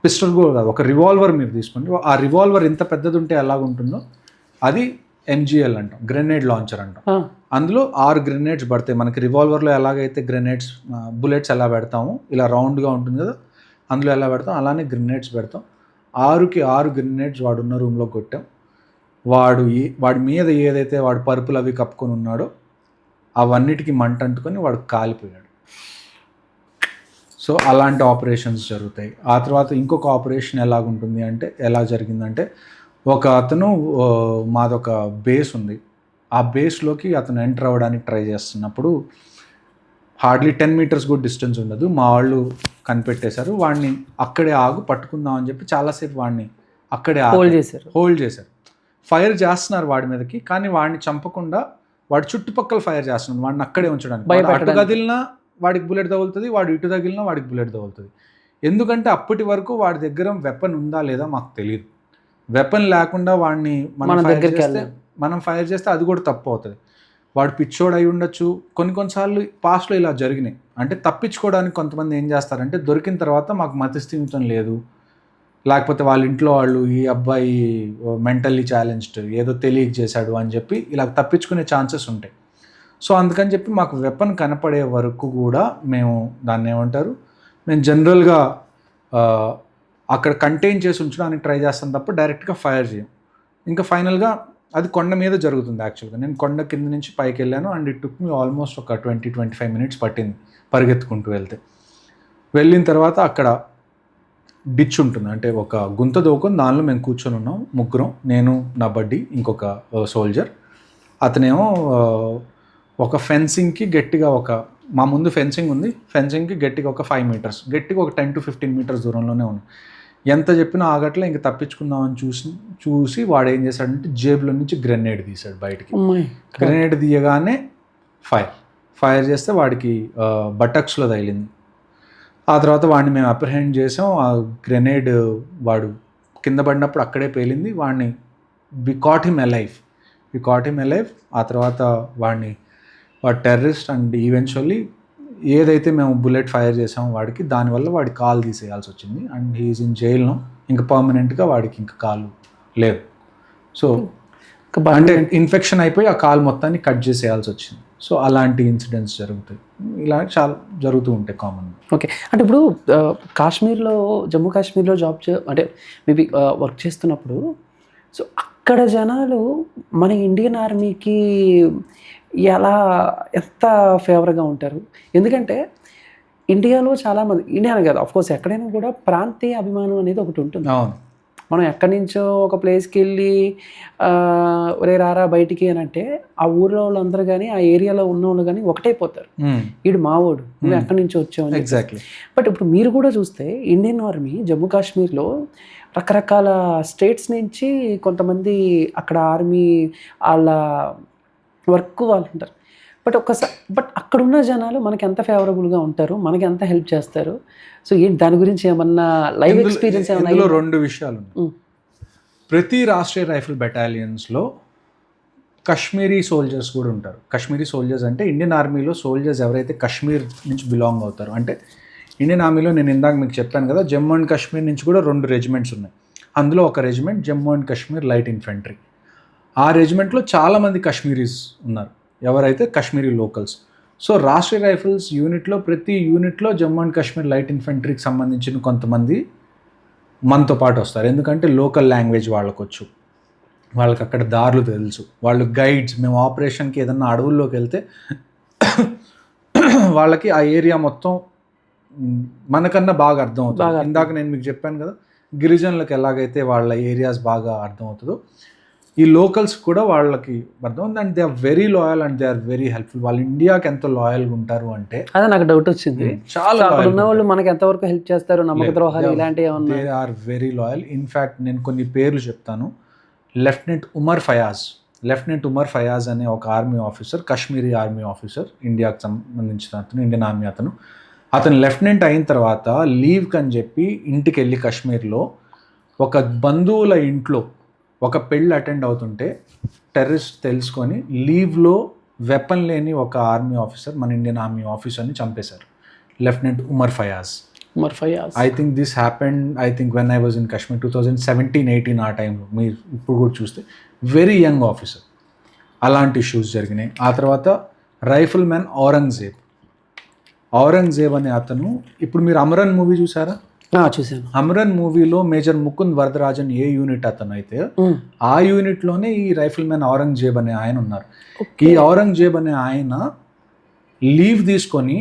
పిస్టల్ కూడా కాదు, ఒక రివాల్వర్ మీరు తీసుకోండి. ఆ రివాల్వర్ ఎంత పెద్దది ఉంటే ఎలాగుంటుందో అది MGL అంటాం, గ్రెనేడ్ లాంచర్ అంటాం. అందులో 6 గ్రెనేడ్స్ పడతాయి. మనకి రివాల్వర్లో ఎలాగైతే గ్రెనేడ్స్ బుల్లెట్స్ ఎలా పెడతాము, ఇలా రౌండ్గా ఉంటుంది కదా, అందులో ఎలా పెడతాం అలానే గ్రెనేడ్స్ పెడతాం. 6కి 6 గ్రెనేడ్స్ వాడున్న రూమ్లో కొట్టాం. వాడి మీద ఏదైతే వాడు పరుపులు అవి కప్పుకొని ఉన్నాడో అవన్నిటికీ మంట అంటుకొని వాడు కాలిపోయాడు. సో అలాంటి ఆపరేషన్స్ జరుగుతాయి. ఆ తర్వాత ఇంకొక ఆపరేషన్ ఎలాగుంటుంది అంటే ఎలా జరిగిందంటే ఒక అతను మాదొక బేస్ ఉంది, ఆ బేస్లోకి అతను ఎంటర్ అవ్వడానికి ట్రై చేస్తున్నప్పుడు హార్డ్లీ 10 meters కూడా డిస్టెన్స్ ఉండదు. మా వాళ్ళు కనిపెట్టేశారు. వాడిని అక్కడే పట్టుకుందాం అని చెప్పి చాలాసేపు వాడిని అక్కడే హోల్డ్ చేశారు. ఫైర్ చేస్తున్నారు వాడి మీదకి, కానీ వాడిని చంపకుండా వాడి చుట్టుపక్కల ఫైర్ చేస్తున్నారు, వాడిని అక్కడే ఉంచడానికి. అటు కదిలినా వాడికి బుల్లెట్ తగులుతుంది, వాడు ఇటు తగిలినా వాడికి బుల్లెట్ తగులుతుంది. ఎందుకంటే అప్పటి వరకు వాడి దగ్గర వెపన్ ఉందా లేదా మాకు తెలియదు. వెపన్ లేకుండా వాడిని మనం ఫైర్ చేస్తే అది కూడా తప్పు అవుతుంది. వాడు పిచ్చోడు అయి ఉండొచ్చు. కొన్నిసార్లు పాస్ట్లో ఇలా జరిగినాయి. అంటే తప్పించుకోవడానికి కొంతమంది ఏం చేస్తారంటే దొరికిన తర్వాత మాకు మతిస్థిమితం లేదు, లేకపోతే వాళ్ళ ఇంట్లో వాళ్ళు ఈ అబ్బాయి మెంటల్లీ ఛాలెంజ్డ్ ఏదో తెలియక చేశాడు అని చెప్పి ఇలా తప్పించుకునే ఛాన్సెస్ ఉంటాయి. సో అందుకని చెప్పి మాకు వెపన్ కనపడే వరకు కూడా మేము దాన్ని ఏమంటారు, మేము జనరల్గా అక్కడ కంటైన్ చేసి ఉంచడానికి ట్రై చేస్తాను తప్ప డైరెక్ట్గా ఫైర్ చేయం. ఇంకా ఫైనల్గా అది కొండ మీద జరుగుతుంది యాక్చువల్గా. నేను కొండ కింద నుంచి పైకి వెళ్ళాను and it took me almost ఒక 20-25 మినిట్స్ పట్టింది పరిగెత్తుకుంటూ వెళ్తే. వెళ్ళిన తర్వాత అక్కడ డిచ్ ఉంటుంది, అంటే ఒక గుంత దోకొని దానిలో మేము కూర్చొని ఉన్నాం ముగ్గురం, నేను, నా బడ్డీ, ఇంకొక సోల్జర్. అతనేమో ఒక ఫెన్సింగ్కి గట్టిగా మా ముందు ఫెన్సింగ్ ఉంది, ఫెన్సింగ్కి గట్టిగా ఒక 5 మీటర్స్, గట్టిగా ఒక 10-15 మీటర్స్ దూరంలోనే ఉంది. ఎంత చెప్పినా ఆగట్లే. ఇంక తప్పించుకుందామని చూసి వాడు ఏం చేశాడంటే జేబులో నుంచి గ్రెనేడ్ తీశాడు బయటికి. గ్రెనేడ్ తీయగానే ఫైర్ చేస్తే వాడికి బటక్స్లో తగిలింది. ఆ తర్వాత వాడిని మేము అప్రిహెండ్ చేసాం. ఆ గ్రెనేడ్ వాడు కింద పడినప్పుడు అక్కడే పేలింది. వాడిని వి కాట్ హిమ్ అలైవ్. ఆ తర్వాత వాడు టెర్రరిస్ట్ అండ్ ఈవెన్చువల్లీ ఏదైతే మేము బుల్లెట్ ఫైర్ చేసామో వాడికి, దానివల్ల వాడి కాలు తీసేయాల్సి వచ్చింది అండ్ హీఈస్ ఇన్ జైల్లో. ఇంకా పర్మనెంట్గా వాడికి ఇంకా కాలు లేదు. సో అంటే ఇన్ఫెక్షన్ అయిపోయి ఆ కాలు మొత్తాన్ని కట్ చేసేయాల్సి వచ్చింది. సో అలాంటి ఇన్సిడెంట్స్ జరుగుతాయి, ఇలా చాలా జరుగుతూ ఉంటాయి కామన్. ఓకే, అంటే ఇప్పుడు జమ్మూ కాశ్మీర్లో అంటే మేబీ వర్క్ చేస్తున్నప్పుడు సో అక్కడ జనాలు మన ఇండియన్ ఆర్మీకి ఎంత ఫేవర్గా ఉంటారు? ఎందుకంటే ఇండియాలో చాలామంది, ఇండియానే కాదు ఆఫ్కోర్స్ ఎక్కడైనా కూడా ప్రాంతీయ అభిమానం అనేది ఒకటి ఉంటుంది. అవును, మనం ఎక్కడి నుంచో ఒక ప్లేస్కి వెళ్ళి ఒరే రారా బయటికి అని అంటే ఆ ఊర్లో వాళ్ళందరూ కానీ ఆ ఏరియాలో ఉన్న వాళ్ళు కానీ ఒకటైపోతారు, వీడు మావోడు, నువ్వు ఎక్కడి నుంచి వచ్చావు. ఎగ్జాక్ట్లీ. బట్ ఇప్పుడు మీరు కూడా చూస్తే ఇండియన్ ఆర్మీ జమ్మూ కాశ్మీర్లో రకరకాల స్టేట్స్ నుంచి కొంతమంది అక్కడ ఆర్మీ వాళ్ళ వర్క్ వాళ్ళు ఉంటారు. బట్ అక్కడున్న జనాలు మనకి ఎంత ఫేవరబుల్గా ఉంటారు, మనకి ఎంత హెల్ప్ చేస్తారు. సో ఏంటి దాని గురించి ఏమన్నా లైవ్ ఎక్స్పీరియన్స్ ఏమన్నా? ఇందులో 2 విషయాలు ఉన్నాయి. ప్రతి రాష్ట్రీయ రైఫిల్ బెటాలియన్స్లో కశ్మీరీ సోల్జర్స్ కూడా ఉంటారు. కశ్మీరీ సోల్జర్స్ అంటే ఇండియన్ ఆర్మీలో సోల్జర్స్ ఎవరైతే కశ్మీర్ నుంచి బిలాంగ్ అవుతారు. అంటే ఇండియన్ ఆర్మీలో నేను ఇందాక మీకు చెప్పాను కదా, జమ్మూ అండ్ కాశ్మీర్ నుంచి కూడా 2 రెజిమెంట్స్ ఉన్నాయి. అందులో ఒక regiment Jammu and Kashmir light infantry. ఆ రెజిమెంట్లో చాలామంది కశ్మీరీస్ ఉన్నారు, ఎవరైతే Kashmiri locals. So Rashtriya rifles యూనిట్లో ప్రతి యూనిట్లో జమ్మూ అండ్ కాశ్మీర్ లైట్ ఇన్ఫెంట్రీకి సంబంధించిన కొంతమంది మనతో పాటు వస్తారు. ఎందుకంటే లోకల్ లాంగ్వేజ్ వాళ్ళకొచ్చు, వాళ్ళకి అక్కడ దారులు తెలుసు, వాళ్ళు గైడ్స్. మేము ఆపరేషన్కి ఏదన్నా అడవుల్లోకి వెళ్తే వాళ్ళకి ఆ ఏరియా మొత్తం మనకన్నా బాగా అర్థమవుతుంది. ఇందాక నేను మీకు చెప్పాను కదా, గిరిజనులకు ఎలాగైతే వాళ్ళ ఏరియాస్ బాగా అర్థమవుతుందో ఈ లోకల్స్ కూడా వాళ్ళకి అర్థమవుతుంది. And they are very loyal and they are very helpful. వాళ్ళు ఇండియాకి ఎంత లాయల్గా ఉంటారు అంటే, అదే నాకు డౌట్ వచ్చింది, చాలా ఉన్న వాళ్ళు మనకి ఎంతవరకు హెల్ప్ చేస్తారు, నమ్మక ద్రోహాలు ఇలాంటివి ఏమన్నా? They are very loyal. In fact నేను కొన్ని పేర్లు చెప్తాను. లెఫ్టినెంట్ ఉమర్ ఫయాజ్ అనే ఒక army officer, Kashmiri army officer, ఇండియాకి సంబంధించిన అతను, ఇండియన్ ఆర్మీ అతను లెఫ్టినెంట్ అయిన తర్వాత లీవ్కి అని చెప్పి ఇంటికి వెళ్ళి కాశ్మీర్లో ఒక బంధువుల ఇంట్లో ఒక పెళ్ళి అటెండ్ అవుతుంటే టెర్రరిస్ట్ తెలుసుకొని లీవ్లో వెపన్ లేని ఒక ఆర్మీ ఆఫీసర్, మన ఇండియన్ ఆర్మీ ఆఫీసర్ని చంపేశారు, lieutenant Umar Fayaz. I think this happened when I was in Kashmir 2017-18 ఆ టైంలో. మీరు ఇప్పుడు కూడా చూస్తే వెరీ యంగ్ ఆఫీసర్. అలాంటి ఇష్యూస్ జరిగినాయి. ఆ తర్వాత రైఫిల్ మ్యాన్ ఔరంగజేబ్ అనే అతను, ఇప్పుడు మీరు అమరన్ మూవీ చూసారా? చూసాను. అమరన్ మూవీలో మేజర్ ముకుంద్ వరదరాజన్ ఏ యూనిట్ అతను అయితే ఆ యూనిట్లోనే ఈ రైఫిల్ మ్యాన్ ఔరంగజేబ్ అనే ఆయన ఉన్నారు. ఈ ఔరంగజేబ్ అనే ఆయన లీవ్ తీసుకొని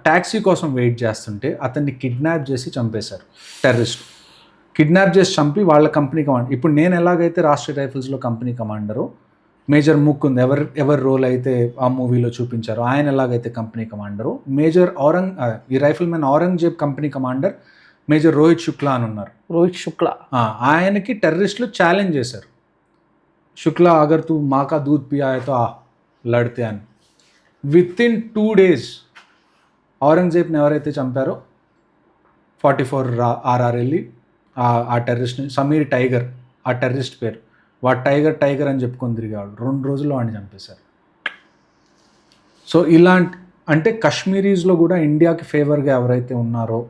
ట్యాక్సీ కోసం వెయిట్ చేస్తుంటే అతన్ని కిడ్నాప్ చేసి చంపేశారు టెర్రరిస్ట్. కిడ్నాప్ చేసి చంపి వాళ్ళ కంపెనీ కమాండర్, ఇప్పుడు నేను ఎలాగైతే రాష్ట్రీయ రైఫిల్స్లో కంపెనీ కమాండరో, మేజర్ ముకుంద్ ఎవరి రోల్ అయితే ఆ మూవీలో చూపించారో ఆయన ఎలాగైతే కంపెనీ కమాండరు, ఈ rifle man Aurangzeb company commander major Rohit Shukla అని ఉన్నారు. ఆయనకి టెర్రరిస్టులు ఛాలెంజ్ చేశారు, శుక్లా అగర్ తూ మాకా దూద్ పియాయతో లడితే అని. విత్ ఇన్ 2 days ఔరంగజేబ్ని ఎవరైతే చంపారో 44 RR వెళ్ళి ఆ టెర్రరిస్ట్ని, సమీర్ టైగర్ ఆ టెర్రరిస్ట్ పేరు, వాడు టైగర్ అని చెప్పుకొని తిరిగాడు. 2 రోజుల్లో వాడిని చంపేశారు. సో ఇలాంటి, అంటే కాశ్మీరీస్లో కూడా ఇండియాకి ఫేవర్గా ఎవరైతే ఉన్నారో,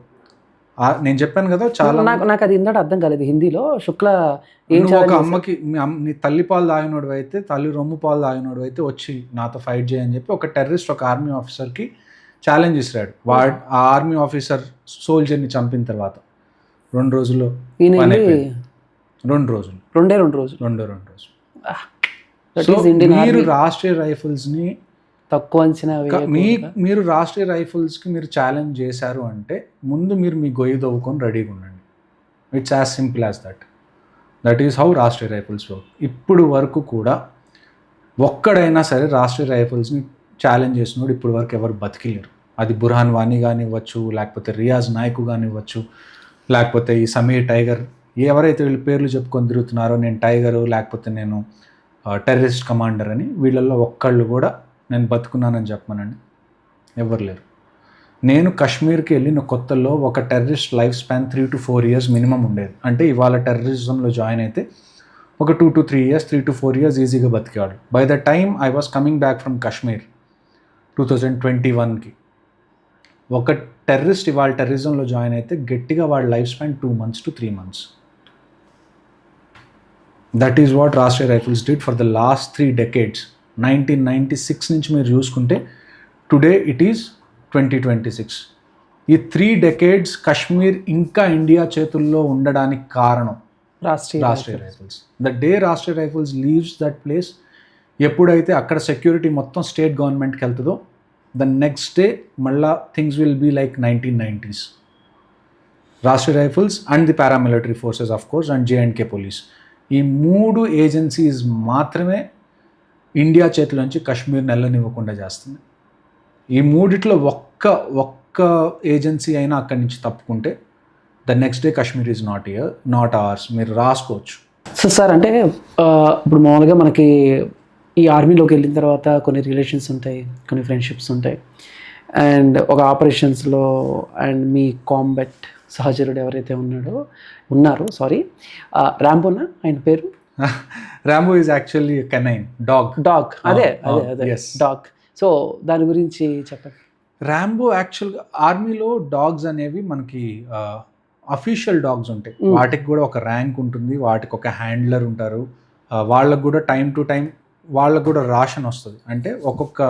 నేను చెప్పాను కదా చాలా. నాకు అది ఇందాక అర్థం కాలేదు హిందీలో. శుక్లా ఒక అమ్మకి నీ తల్లి పాలు తాగినోడు అయితే, తల్లి రొమ్ము పాలు తాగినోడు అయితే వచ్చి నాతో ఫైట్ చేయని చెప్పి ఒక టెర్రరిస్ట్ ఒక ఆర్మీ ఆఫీసర్కి ఛాలెంజ్ ఇస్తాడు వాడు ఆ ఆర్మీ ఆఫీసర్ సోల్జర్ని చంపిన తర్వాత 2 రోజుల్లో ఈయన పని వెళ్ళి అయిపోయింది. 2 రోజులు రెండే 2 రోజులు. 2 రోజులు. That సో is Indian మీరు Army. రాష్ట్రీయ రైఫిల్స్ని తక్కువ అంచనా మీరు రాష్ట్రీయ రైఫిల్స్కి మీరు ఛాలెంజ్ చేశారు అంటే ముందు మీరు మీ గొయ్యి దవ్వుకొని రెడీగా ఉండండి. It's as simple as that is how Rashtriya rifles work. ఇప్పుడు వరకు కూడా ఒక్కడైనా సరే రాష్ట్రీయ రైఫిల్స్ని ఛాలెంజ్ చేసినోడు ఇప్పుడు వరకు ఎవరు బతికిలేరు. అది బుర్హాన్ వానీ కానివ్వచ్చు, లేకపోతే రియాజ్ నాయక్ కానివ్వచ్చు, లేకపోతే ఈ సమీర్ టైగర్, ఎవరైతే వీళ్ళ పేర్లు చెప్పుకొని తిరుగుతున్నారో నేను టైగరు లేకపోతే నేను టెర్రరిస్ట్ కమాండర్ అని, వీళ్ళల్లో ఒక్కళ్ళు కూడా నేను బతుకున్నానని చెప్పమనండి, ఎవరు లేరు. నేను కాశ్మీర్కి వెళ్ళిన కొత్తలో ఒక terrorist life span 3 to 4 years minimum ఉండేది. అంటే ఇవాళ టెర్రరిజంలో జాయిన్ అయితే ఒక 2 to 3 years, 3 to 4 years ఈజీగా బతికేవాడు. By the time I was coming back from Kashmir 2021కి ఒక టెర్రరిస్ట్ ఇవాళ టెర్రరిజంలో జాయిన్ అయితే గట్టిగా వాడి life span 2 months to 3 months. That is what Rashtriya Rifles did for the last 3 decades. 1996 నుంచి మీరు చూసుకుంటే టుడే ఇట్ ఈస్ 2026. ఈ 3 decades కాశ్మీర్ ఇంకా ఇండియా చేతుల్లో ఉండడానికి కారణం Rashtriya rifles. The day Rashtriya rifles leaves that place, ఎప్పుడైతే అక్కడ సెక్యూరిటీ మొత్తం స్టేట్ గవర్నమెంట్కి వెళ్తుందో ద నెక్స్ట్ డే మళ్ళా things will be like 1990s. Rashtriya rifles and the paramilitary forces of course and J&K police, ఈ 3 ఏజెన్సీస్ మాత్రమే ఇండియా చేతిలోంచి కాశ్మీర్ నెల్లనివ్వకుండా చేస్తుంది. ఈ 3 ఒక్క ఏజెన్సీ అయినా అక్కడి నుంచి తప్పుకుంటే the next day Kashmir is not ours. మీరు రాసుకోవచ్చు. సో సార్ అంటే ఇప్పుడు మామూలుగా మనకి ఈ ఆర్మీలోకి వెళ్ళిన తర్వాత కొన్ని రిలేషన్స్ ఉంటాయి, కొన్ని ఫ్రెండ్షిప్స్ ఉంటాయి, అండ్ ఒక ఆపరేషన్స్లో అండ్ మీ కాంబాట్ సహచరుడు ఎవరైతే ఉన్నారో ర్యాంబోనా ఆయన పేరు? Rambo is actually canine dog. అదే డాగ్. సో దాని గురించి చెప్పండి. ర్యాంబో యాక్చువల్గా ఆర్మీలో డాగ్స్ అనేవి మనకి అఫీషియల్ డాగ్స్ ఉంటాయి. వాటికి కూడా ఒక ర్యాంక్ ఉంటుంది, వాటికి ఒక హ్యాండ్లర్ ఉంటారు, వాళ్ళకు కూడా టైం టు టైం వాళ్ళకు కూడా రాషన్ వస్తుంది. అంటే ఒక్కొక్క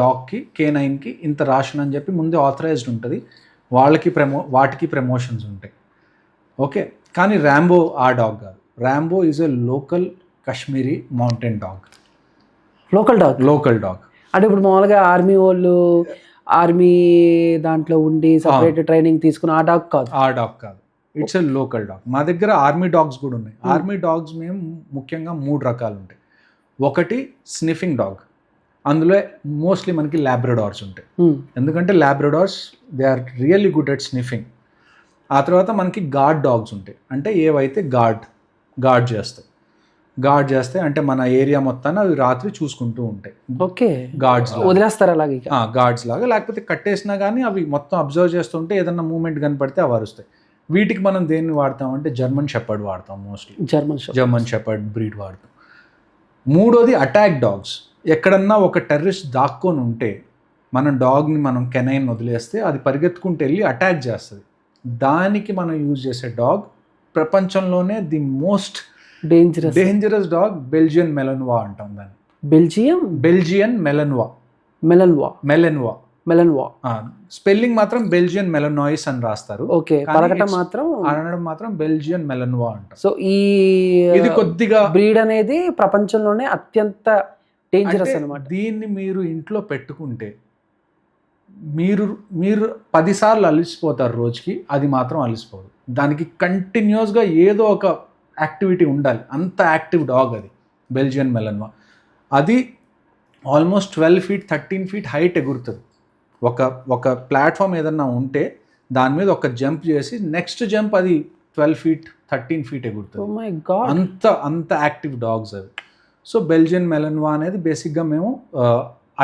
డాగ్కి K9కి ఇంత రాషన్ అని చెప్పి ముందే ఆథరైజ్డ్ ఉంటుంది. వాటికి ప్రమోషన్స్ ఉంటాయి. ఓకే, కానీ ర్యాంబో ఆ డాగ్ కాదు. Rambo is a local Kashmiri mountain dog. Local dog అంటే ఇప్పుడు మామూలుగా ఆర్మీ దాంట్లో ఉండి సపరేట్ ట్రైనింగ్ తీసుకుని ఆ డాగ్ కాదు. It's a local dog. మా దగ్గర ఆర్మీ డాగ్స్ కూడా ఉన్నాయి. ఆర్మీ డాగ్స్ మేము ముఖ్యంగా 3 రకాలు ఉంటాయి. ఒకటి స్నిఫింగ్ డాగ్, అందులో మోస్ట్లీ మనకి ల్యాబ్రడార్స్ ఉంటాయి. ఎందుకంటే labradors they are really good at sniffing. ఆ తర్వాత మనకి గార్డ్ డాగ్స్ ఉంటాయి. అంటే ఏవైతే గార్డ్ చేస్తాయి అంటే మన ఏరియా మొత్తాన్ని అవి రాత్రి చూసుకుంటూ ఉంటాయి. ఓకే, గార్డ్స్ వదిలేస్తారు అలాగే. గార్డ్స్ లాగా, లేకపోతే కట్టేసినా కానీ అవి మొత్తం అబ్జర్వ్ చేస్తుంటే ఏదన్నా మూమెంట్ కనపడితే అవి అరుస్తాయి. వీటికి మనం దేన్ని వాడతామంటే జర్మన్ షెపర్డ్ వాడతాం. మోస్ట్లీ జర్మన్ షెపర్డ్ బ్రీడ్ వాడతాం. మూడోది అటాక్ డాగ్స్. ఎక్కడన్నా ఒక టెర్రరిస్ట్ దాక్కొని ఉంటే మన డాగ్ని మనం కెనైన్ వదిలేస్తే అది పరిగెత్తుకుంటూ వెళ్ళి అటాక్ చేస్తుంది. దానికి మనం యూజ్ చేసే డాగ్ ప్రపంచంలోనే the most dangerous dog Belgian Malinois అంటాం దాన్ని. Belgian Malinois. స్పెల్లింగ్ మాత్రం బెల్జియన్ మెలనాయిస్ అని రాస్తారు. ఓకే, అనడం మాత్రం బెల్జియన్ మెలన్వా అంటారు. సో ఇది కొద్దిగా బ్రీడ్ అనేది ప్రపంచంలోనే అత్యంత డేంజరస్ అన్నమాట. దీన్ని మీరు ఇంట్లో పెట్టుకుంటే మీరు 10 సార్లు అలిసిపోతారు రోజుకి, అది మాత్రం అలిసిపోదు. దానికి కంటిన్యూస్గా ఏదో ఒక యాక్టివిటీ ఉండాలి. అంత యాక్టివ్ డాగ్ అది బెల్జియన్ మెలన్వా. అది ఆల్మోస్ట్ 12 feet 13 feet హైట్ ఎగురుతుంది. ఒక ప్లాట్ఫామ్ ఏదన్నా ఉంటే దాని మీద ఒక జంప్ చేసి నెక్స్ట్ జంప్ అది 12 feet 13 feet ఎగురుతుంది. అంత యాక్టివ్ డాగ్స్ అవి. సో బెల్జియన్ మెలన్వా అనేది బేసిక్గా మేము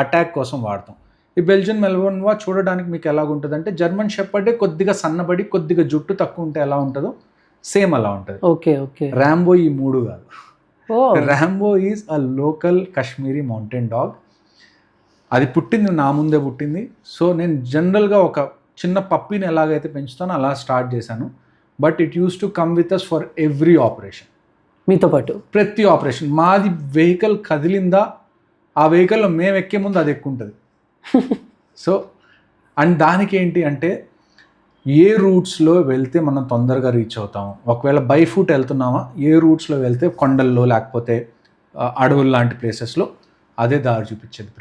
అటాక్ కోసం వాడతాం. ఈ బెల్జియన్ మెలన్వా చూడడానికి మీకు ఎలాగుంటుంది అంటే జర్మన్ షెపర్డే కొద్దిగా సన్నబడి కొద్దిగా జుట్టు తక్కువ ఉంటే ఎలా ఉంటుందో సేమ్ అలా ఉంటుంది. ఓకే. ర్యాంబో ఈ 3 కాదు. Rambo is a local Kashmiri mountain dog. అది నా ముందే పుట్టింది. సో నేను జనరల్గా ఒక చిన్న పప్పీని ఎలాగైతే పెంచుతానో అలా స్టార్ట్ చేశాను. But it use to come with us for every operation. మీతో పాటు ప్రతి ఆపరేషన్. మాది వెహికల్ కదిలిందా ఆ వెహికల్లో మేము ఎక్కే ముందు అది ఎక్కుంటుంది. సో అండ్ దానికి ఏంటి అంటే ఏ రూట్స్లో వెళ్తే మనం తొందరగా రీచ్ అవుతాము, ఒకవేళ బై ఫుట్ వెళ్తున్నామా ఏ రూట్స్లో వెళ్తే కొండల్లో లేకపోతే అడవులు లాంటి ప్లేసెస్లో అదే దారి చూపించేది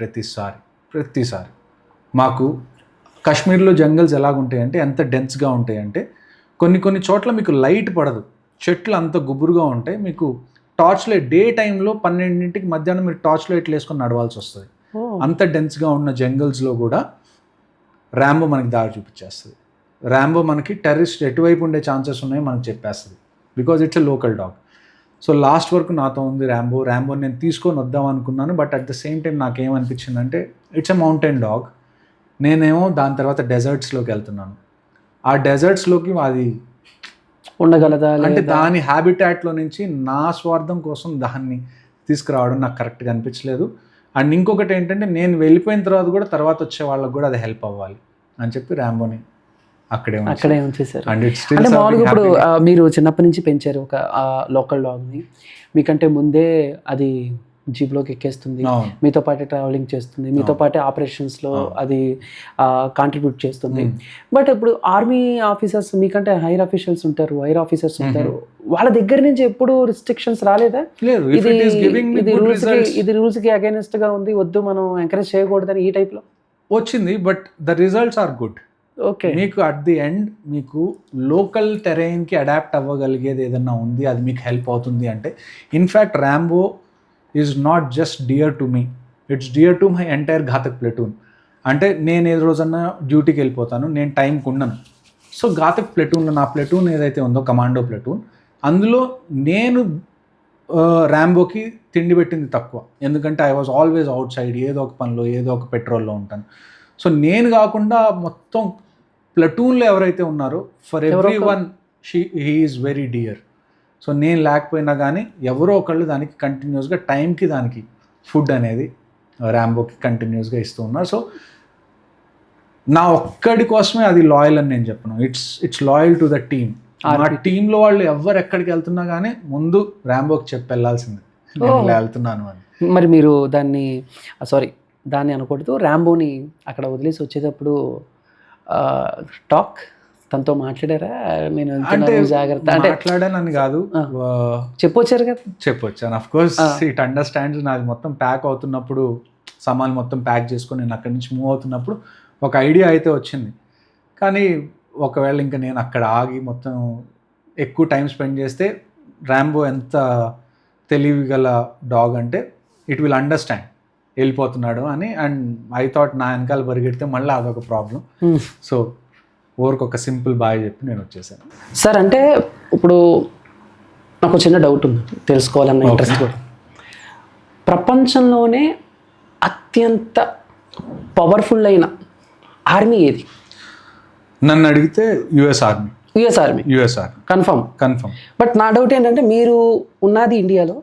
ప్రతిసారి. మాకు కాశ్మీర్లో జంగల్స్ ఎలాగుంటాయంటే ఎంత డెన్స్గా ఉంటాయంటే కొన్ని చోట్ల మీకు లైట్ పడదు, చెట్లు అంత గుబురుగా ఉంటాయి, మీకు టార్చ్ లైట్ డే టైంలో 12 మధ్యాహ్నం మీరు టార్చ్ లైట్లు వేసుకొని నడవాల్సి వస్తుంది. అంత డెన్స్గా ఉన్న జంగల్స్లో కూడా ర్యాంబో మనకి దారి చూపించేస్తుంది. ర్యాంబో మనకి టెర్రరిస్ట్ ఎటువైపు ఉండే ఛాన్సెస్ ఉన్నాయో మనకు చెప్పేస్తుంది, because it's a local dog. So last వరకు నాతో ఉంది ర్యాంబో నేను తీసుకొని వద్దాం అనుకున్నాను. But at the same time నాకేమనిపించిందంటే ఇట్స్ ఎ మౌంటైన్ డాగ్, నేనేమో దాని తర్వాత డెజర్ట్స్లోకి వెళ్తున్నాను. ఆ డెజర్ట్స్లోకి అది ఉండగలదా అంటే దాని హ్యాబిటాట్లో నుంచి నా స్వార్థం కోసం దాన్ని తీసుకురావడం నాకు కరెక్ట్గా అనిపించలేదు. అండ్ ఇంకొకటి ఏంటంటే నేను వెళ్ళిపోయిన తర్వాత కూడా తర్వాత వచ్చే వాళ్ళకి కూడా అది హెల్ప్ అవ్వాలి అని చెప్పి ర్యాంబోని అక్కడే ఉంచేసారు. అండ్ అంటే మామూలుగా ఇప్పుడు మీరు చిన్నప్పటి నుంచి పెంచారు ఒక లోకల్ డాగ్ని, మీకంటే ముందే అది జీప్లోకి ఎక్కేస్తుంది, మీతో పాటే ట్రావెలింగ్ చేస్తుంది, మీతో పాటే ఆపరేషన్స్లో అది కాంట్రిబ్యూట్ చేస్తుంది. బట్ ఇప్పుడు ఆర్మీ ఆఫీసర్స్ మీకంటే హైర్ ఆఫీసర్స్ ఉంటారు, వాళ్ళ దగ్గర నుంచి ఎప్పుడు రిస్ట్రిక్షన్స్ రాలేదా? లేదు, ఇది రూల్స్కి అగైనెస్ట్ గా ఉంది, వద్దు మనం ఎంకరేజ్ చేయకూడదని ఈ టైప్లో వచ్చింది. But the results are good. Okay, మీకు అట్ ది ఎండ్ మీకు లోకల్ టెరైన్కి అడాప్ట్ అవ్వగలిగేది ఏదన్నా ఉంది, అది మీకు హెల్ప్ అవుతుంది అంటే. In fact Rambo is not just dear to me, it's dear to my entire Ghatak platoon. అంటే నేను ఏ రోజన్నా డ్యూటీకి వెళ్ళిపోతాను, నేను టైంకి ఉండను. సో ఘాతక్ ప్లెటూన్లో నా ప్లెటూన్ ఏదైతే ఉందో కమాండో ప్లెటూన్, అందులో నేను ర్యాంబోకి తిండి పెట్టింది తక్కువ, ఎందుకంటే I was always out side, ఏదో ఒక పనిలో ఏదో ఒక పెట్రోల్లో ఉంటాను. సో నేను కాకుండా మొత్తం ప్లటూన్లో ఎవరైతే ఉన్నారో for every one he is very dear. So నేను లేకపోయినా కానీ ఎవరో ఒకళ్ళు దానికి కంటిన్యూస్గా టైంకి దానికి ఫుడ్ అనేది ర్యాంబోకి కంటిన్యూస్గా ఇస్తూ ఉన్నారు. సో నా ఒక్కడి కోసమే అది లాయల్ అని నేను చెప్పను, it's loyal to the team. మా టీంలో వాళ్ళు ఎవరు ఎక్కడికి వెళ్తున్నా కానీ ముందు ర్యాంబోకి చెప్పి వెళ్ళాల్సిందే నేను వెళ్తున్నాను అని. మరి మీరు దాన్ని అనకూడదు, ర్యాంబోని అక్కడ వదిలేసి వచ్చేటప్పుడు తనతో మాట్లాడారా? నేను జాగ్రత్త అంటే మాట్లాడానని కాదు, చెప్పొచ్చారు కదా? చెప్పొచ్చాను. Of course it understands. నాది మొత్తం ప్యాక్ అవుతున్నప్పుడు, సామాన్లు మొత్తం ప్యాక్ చేసుకొని నేను అక్కడి నుంచి మూవ్ అవుతున్నప్పుడు ఒక ఐడియా అయితే వచ్చింది. కానీ ఒకవేళ ఇంకా నేను అక్కడ ఆగి మొత్తం ఎక్కువ టైం స్పెండ్ చేస్తే ర్యాంబో ఎంత తెలివిగల డాగ్ అంటే ఇట్ విల్ అండర్స్టాండ్ వెళ్ళిపోతున్నాడు అని. అండ్ ఐ థాట్ నా వెనకాల పరిగెడితే మళ్ళీ అదొక ప్రాబ్లం. సో ఊరికి ఒక సింపుల్ బాయ్ చెప్పి నేను వచ్చేసాను. సార్ అంటే ఇప్పుడు నాకు చిన్న డౌట్ ఉంది, తెలుసుకోవాలన్న ఇంట్రెస్ట్ కూడా. ప్రపంచంలోనే అత్యంత పవర్ఫుల్ అయిన ఆర్మీ ఏది? నన్ను అడిగితే యుఎస్ ఆర్మీ. కన్ఫర్మ్. బట్ నా డౌట్ ఏంటంటే మీరు ఉన్నది ఇండియాలో,